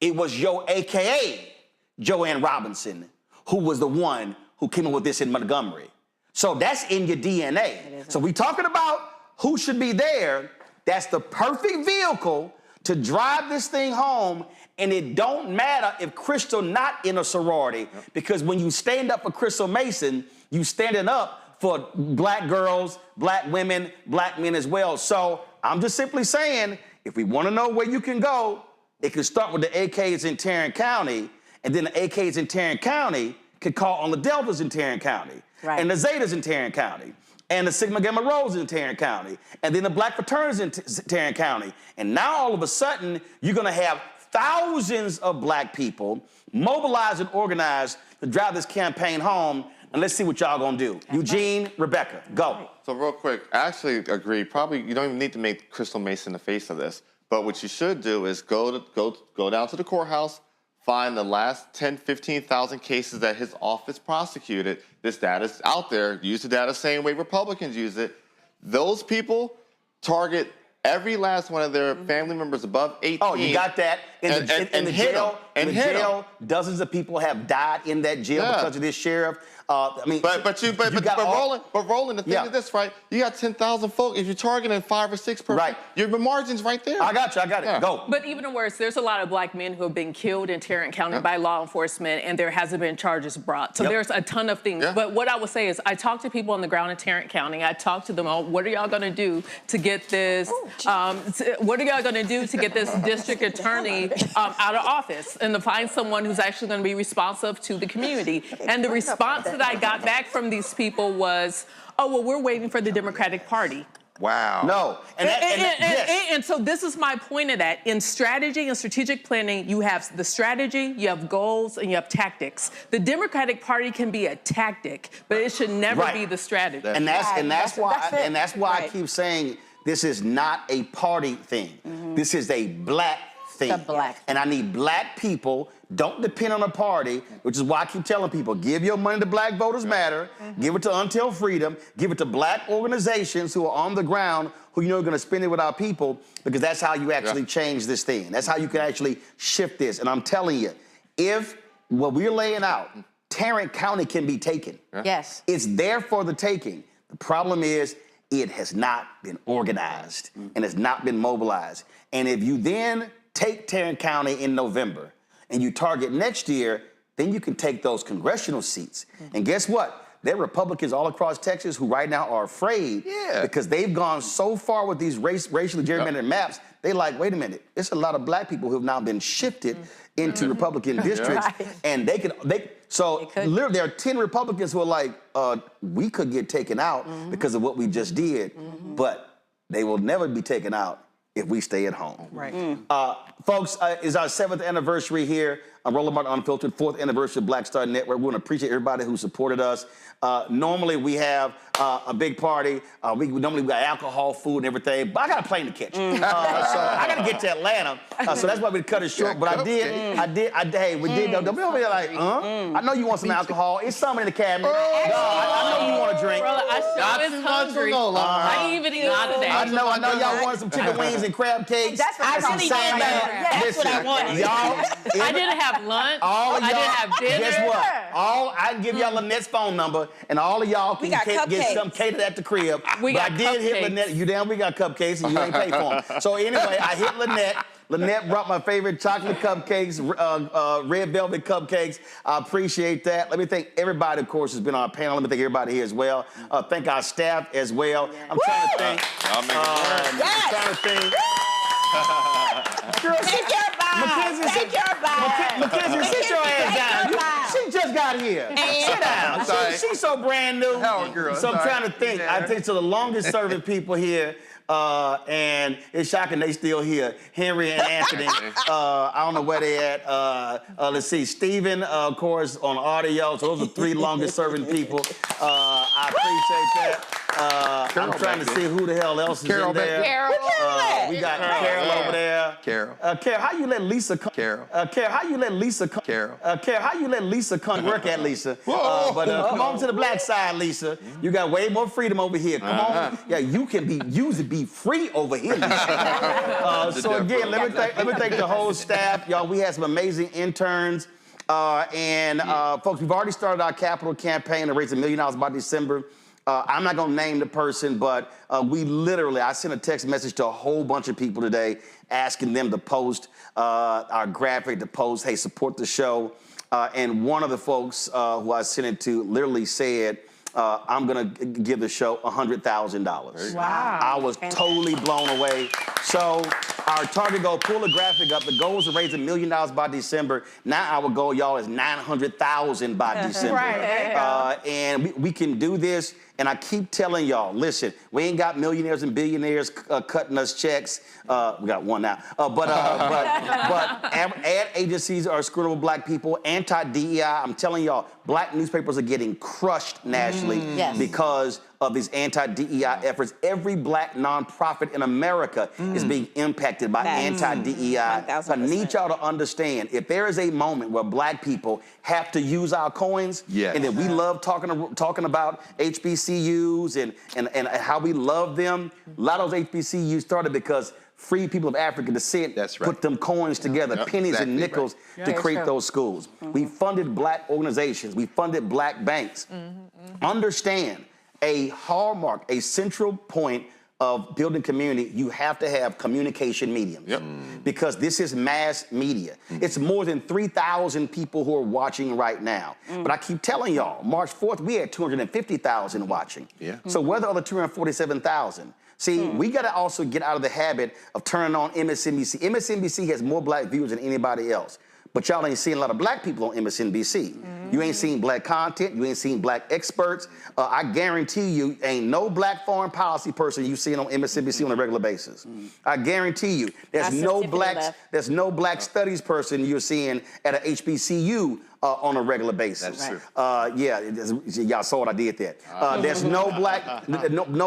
It was your AKA, Joanne Robinson, who was the one who came up with this in Montgomery. So that's in your DNA. So we talking about who should be there. That's the perfect vehicle to drive this thing home. And it don't matter if Crystal not in a sorority, because when you stand up for Crystal Mason, you standing up for black girls, black women, black men as well. So I'm just simply saying, if we want to know where you can go, it can start with the AKs in Tarrant County, and then the AKs in Tarrant County could call on the Deltas in Tarrant County, and the Zetas in Tarrant County, and the Sigma Gamma Rhos in Tarrant County, and then the black fraternities in Tarrant County. And now all of a sudden, you're gonna have thousands of black people mobilized and organized to drive this campaign home. And let's see what y'all gonna do. Eugene, Rebecca, go. So real quick, I actually agree. Probably you don't even need to make Crystal Mason the face of this. But what you should do is go down to the courthouse, find the last 10, 15,000 cases that his office prosecuted. This data's out there. Use the data the same way Republicans use it. Those people target every last one of their family members above 18. Oh, you got that. In the jail, dozens of people have died in that jail because of this sheriff. I mean, Roland, the thing is this, right? You got 10,000 folks. If you're targeting 5 or 6 per, your margin's right there. I got you. I got it. Go. But even worse, there's a lot of black men who have been killed in Tarrant County by law enforcement, and there hasn't been charges brought. So there's a ton of things. But what I would say is, I talk to people on the ground in Tarrant County. I talk to them all. What are y'all going to do to get this? What are y'all going to do to get this district attorney out of office and to find someone who's actually going to be responsive to the community? And the response that I got back from these people was, oh, well, we're waiting for the Democratic Party. Wow. No. And so this is my point of that. In strategy and strategic planning, you have the strategy, you have goals, and you have tactics. The Democratic Party can be a tactic, but it should never be the strategy. And that's why I keep saying this is not a party thing. This is a black thing. And I need black people. Don't depend on a party, which is why I keep telling people, give your money to Black Voters Matter, give it to Until Freedom, give it to black organizations who are on the ground, who you know are going to spend it with our people, because that's how you actually change this thing. That's how you can actually shift this. And I'm telling you, if what we're laying out, Tarrant County can be taken. Yes. It's there for the taking. The problem is, it has not been organized and has not been mobilized. And if you then take Tarrant County in November and you target next year, then you can take those congressional seats. And guess what? There are Republicans all across Texas who right now are afraid because they've gone so far with these racially gerrymandered maps. They like, wait a minute, it's a lot of black people who have now been shifted into Republican districts. And literally there are 10 Republicans who are like, we could get taken out because of what we just did, but they will never be taken out if we stay at home. Folks, it's our 7th anniversary here on Roland Martin Unfiltered, 4th anniversary of Black Star Network. We want to appreciate everybody who supported us. Normally we have a big party. Normally we got alcohol, food, and everything, but I got a plane to catch. So I got to get to Atlanta. So that's why we cut it short. But hey, we did. Don't be over there like, I know you want some alcohol. It's something in the cabinet. I know you want to drink. I sure is hungry. I ain't even eating today. I know y'all wanted some chicken wings and crab cakes. That's what I really wanted. That's what I wanted. Y'all, I didn't have lunch. I didn't have dinner. Guess what? I can give y'all Lynette's phone number, and all of y'all can get some catered at the crib. I did hit Lynette. You damn, we got cupcakes, and you ain't pay for them. So anyway, I hit Lynette. Lynette brought my favorite chocolate cupcakes, red velvet cupcakes. I appreciate that. Let me thank everybody, of course, who's been on our panel. Let me thank everybody here as well. Thank our staff as well. I'm trying to thank. I'm trying to thank. Girl, take your bow. Take your bow. Mackenzie, sit your ass down. She just got here. Sit down. She's so brand new. Girl, so I'm trying to think. I think so the longest serving people here and it's shocking they still here. Henry and Anthony, I don't know where they at. Let's see, Stephen, of course, on audio. So those are 3 longest serving people. I appreciate that. I'm trying to see who the hell else is in there. Carol. We got Carol over there. Carol. Carol, how you let Lisa come? Carol. Carol, how you let Lisa come? Carol. Carol, how you let Lisa come work at Lisa? But come on to the black side, Lisa. You got way more freedom over here. Come on. Yeah, you can be free over here, Lisa. So again, let me thank the whole staff. Y'all, we had some amazing interns. Folks, we've already started our capital campaign to raise $1 million by December. I'm not going to name the person, but I sent a text message to a whole bunch of people today asking them to post our graphic, to post, hey, support the show. And one of the folks who I sent it to literally said, I'm going to give the show $100,000. Wow. I was totally blown away. So our target goal, pull the graphic up. The goal was to raise $1 million by December. Now our goal, y'all, is $900,000 by December. Right. And we can do this. And I keep telling y'all, listen, we ain't got millionaires and billionaires cutting us checks. We got one now. But ad agencies are screwing with black people. Anti-DEI, I'm telling y'all, black newspapers are getting crushed nationally because of these anti-DEI efforts. Every black nonprofit in America is being impacted by anti-DEI. I need y'all to understand, if there is a moment where black people have to use our coins, and then we love talking about HBCUs and how we love them, a lot of those HBCUs started because free people of African descent put them coins together, pennies and nickels to create those schools. We funded black organizations. We funded black banks. Understand, a hallmark, a central point of building community, you have to have communication mediums. Because this is mass media. It's more than 3,000 people who are watching right now. But I keep telling y'all, March 4th, we had 250,000 watching. So where are the other 247,000? See, we got to also get out of the habit of turning on MSNBC. MSNBC has more black viewers than anybody else. But y'all ain't seeing a lot of black people on MSNBC. You ain't seen black content. You ain't seen black experts. I guarantee you ain't no black foreign policy person you seeing on MSNBC on a regular basis. I guarantee you there's no black studies person you're seeing at a HBCU on a regular basis. That's true. Y'all saw what I did there. There's no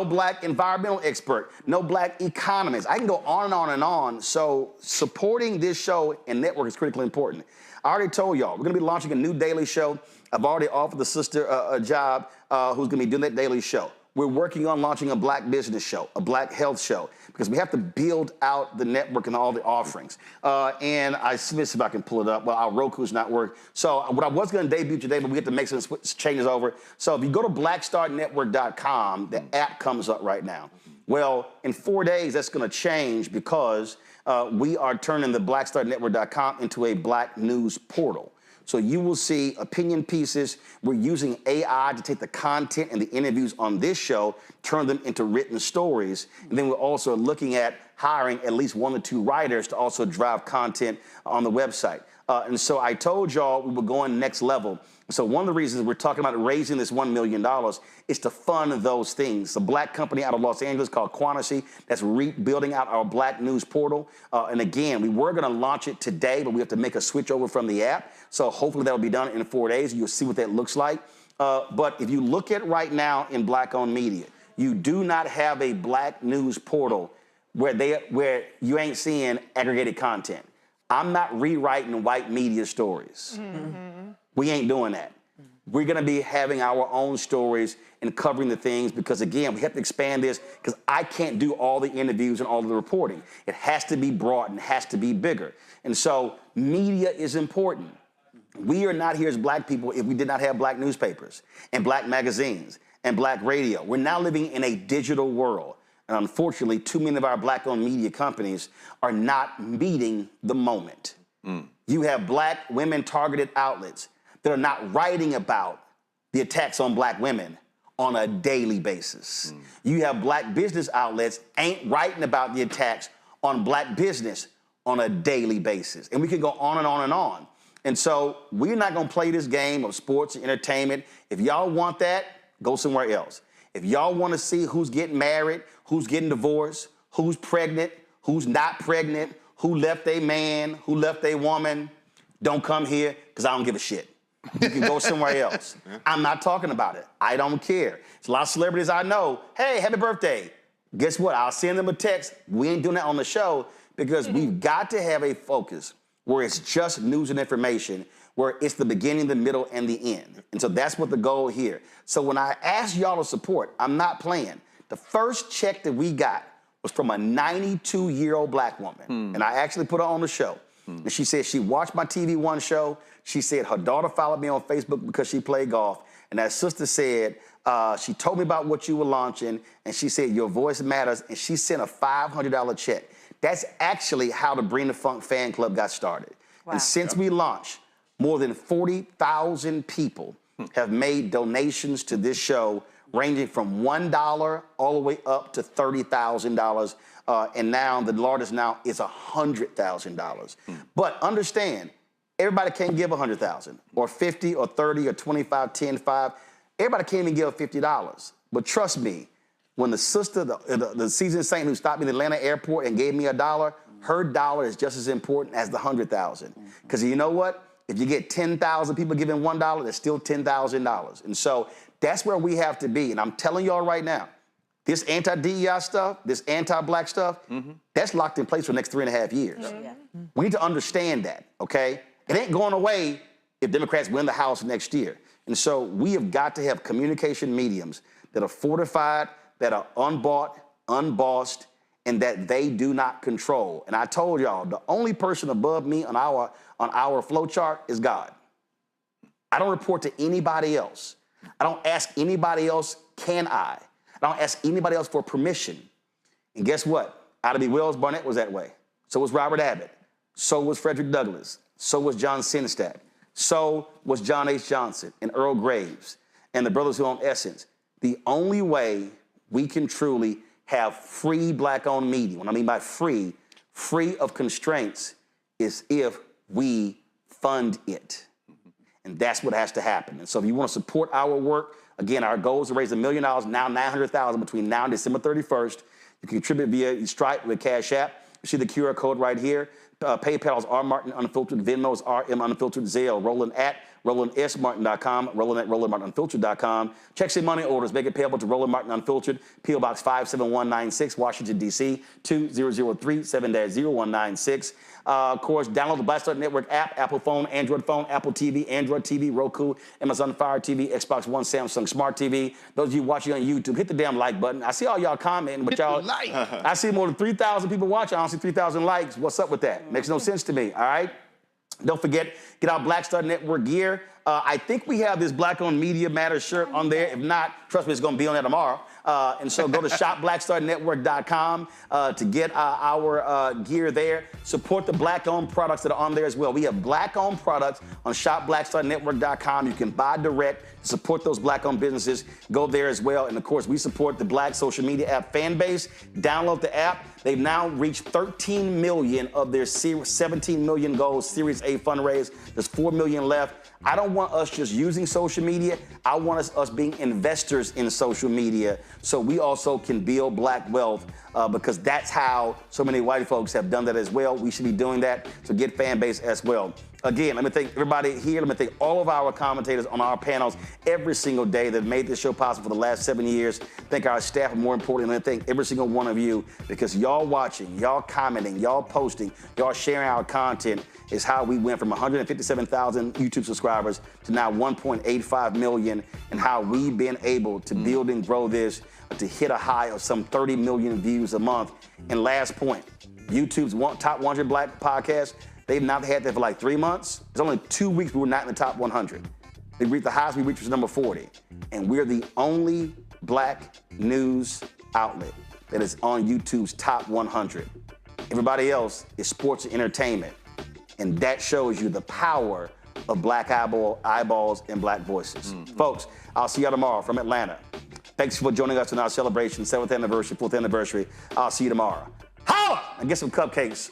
black environmental expert, no black economist. I can go on and on and on. So supporting this show and network is critically important. I already told y'all, we're gonna be launching a new daily show. I've already offered the sister a job who's gonna be doing that daily show. We're working on launching a black business show, a black health show, because we have to build out the network and all the offerings. And I see if I can pull it up. Well, our Roku's not working. So what I was going to debut today, but we have to make some changes over. So if you go to blackstarnetwork.com, the app comes up right now. Well, in 4 days, that's going to change because we are turning the blackstarnetwork.com into a black news portal. So you will see opinion pieces. We're using AI to take the content and the interviews on this show, turn them into written stories. And then we're also looking at hiring at least 1 or 2 writers to also drive content on the website. And so I told y'all we were going next level. So one of the reasons we're talking about raising this $1 million is to fund those things. A black company out of Los Angeles called Quantity that's rebuilding out our black news portal. And again, we were going to launch it today, but we have to make a switch over from the app. So hopefully that'll be done in 4 days. You'll see what that looks like. But if you look at right now in black-owned media, you do not have a black news portal where you ain't seeing aggregated content. I'm not rewriting white media stories. We ain't doing that. We're gonna be having our own stories and covering the things because again, we have to expand this because I can't do all the interviews and all of the reporting. It has to be broad and has to be bigger. And so media is important. We are not here as black people if we did not have black newspapers and black magazines and black radio. We're now living in a digital world. And unfortunately, too many of our black-owned media companies are not meeting the moment. You have black women-targeted outlets that are not writing about the attacks on black women on a daily basis. You have black business outlets ain't writing about the attacks on black business on a daily basis. And we can go on and on and on. And so we're not gonna play this game of sports and entertainment. If y'all want that, go somewhere else. If y'all wanna see who's getting married, who's getting divorced, who's pregnant, who's not pregnant, who left a man, who left a woman. Don't come here because I don't give a shit. You can go somewhere else. I'm not talking about it. I don't care. There's a lot of celebrities I know. Hey, happy birthday. Guess what? I'll send them a text. We ain't doing that on the show because we've got to have a focus where it's just news and information, where it's the beginning, the middle, and the end. And so that's what the goal here. So when I ask y'all to support, I'm not playing. The first check that we got was from a 92-year-old black woman. And I actually put her on the show. And she said she watched my TV One show. She said her daughter followed me on Facebook because she played golf. And that sister said, she told me about what you were launching, and she said, your voice matters, and she sent a $500 check. That's actually how the Bring the Funk fan club got started. Wow. And since we launched, more than 40,000 people have made donations to this show, ranging from $1 all the way up to $30,000. And now the largest now is $100,000. But understand, everybody can't give $100,000 or 50 or 30 or 25, 10, 5. Everybody can't even give $50. But trust me, when the sister, the seasoned saint who stopped me at the Atlanta airport and gave me $1, her dollar is just as important as the 100,000. Because you know what? If you get 10,000 people giving $1, there's still $10,000. And so that's where we have to be. And I'm telling y'all right now, this anti-DEI stuff, this anti-black stuff, that's locked in place for the next 3.5 years. We need to understand that, okay? It ain't going away if Democrats win the House next year. And so we have got to have communication mediums that are fortified, that are unbought, unbossed, and that they do not control. And I told y'all, the only person above me on our flow chart is God. I don't report to anybody else. I don't ask anybody else, can I? I don't ask anybody else for permission. And guess what? Ida B. Wells Barnett was that way. So was Robert Abbott. So was Frederick Douglass. So was John Sinstack. So was John H. Johnson and Earl Graves and the brothers who own Essence. The only way we can truly have free black-owned media, what I mean by free of constraints, is if we fund it. And that's what has to happen. And so if you want to support our work, again, our goal is to raise $1 million, now $900,000 between now and December 31st. You can contribute via Stripe with Cash App. You see the QR code right here. PayPal is R Martin Unfiltered. Venmo is RM Unfiltered. Zelle, Roland at RolandSMartin.com, Roland at RolandMartinUnfiltered.com. Checks and money orders, make it payable to Roland Martin Unfiltered, P.O. Box 57196, Washington, D.C., 20037 7-0196. Of course, download the Black Star Network app, Apple phone, Apple TV, Android TV, Roku, Amazon Fire TV, Xbox One, Samsung Smart TV. Those of you watching on YouTube, hit the damn like button. I see all y'all commenting, but y'all, I see more than 3,000 people watching. I don't see 3,000 likes. What's up with that? Makes no sense to me, all right? Don't forget, get our Black Star Network gear. I think we have this Black Owned Media Matters shirt on there. If not, trust me, it's going to be on there tomorrow. And so go to shopblackstarnetwork.com to get our gear there. Support the Black-owned products that are on there as well. We have Black-owned products on shopblackstarnetwork.com. You can buy direct to support those Black-owned businesses. Go there as well. And, of course, we support the Black social media app Fanbase. Download the app. They've now reached 13 million of their 17 million goals Series A fundraise. There's 4 million left. I don't want us just using social media. I want us being investors in social media so we also can build black wealth because that's how so many white folks have done that as well. We should be doing that, so get Fanbase as well. Again, let me thank everybody here. Let me thank all of our commentators on our panels every single day that made this show possible for the last 7 years. Thank our staff, and more importantly, let me thank every single one of you because y'all watching, y'all commenting, y'all posting, y'all sharing our content is how we went from 157,000 YouTube subscribers to now 1.85 million, and how we've been able to build and grow this to hit a high of some 30 million views a month. And last point, YouTube's top 100 black podcasts, they've not had that for like 3 months. It's only 2 weeks we were not in the top 100. They reached the highest we reached was number 40. And we're the only black news outlet that is on YouTube's top 100. Everybody else is sports and entertainment. And that shows you the power of black eyeballs and black voices. Folks, I'll see you tomorrow from Atlanta. Thanks for joining us in our celebration, 7th anniversary, 4th anniversary. I'll see you tomorrow. Holla! And get some cupcakes.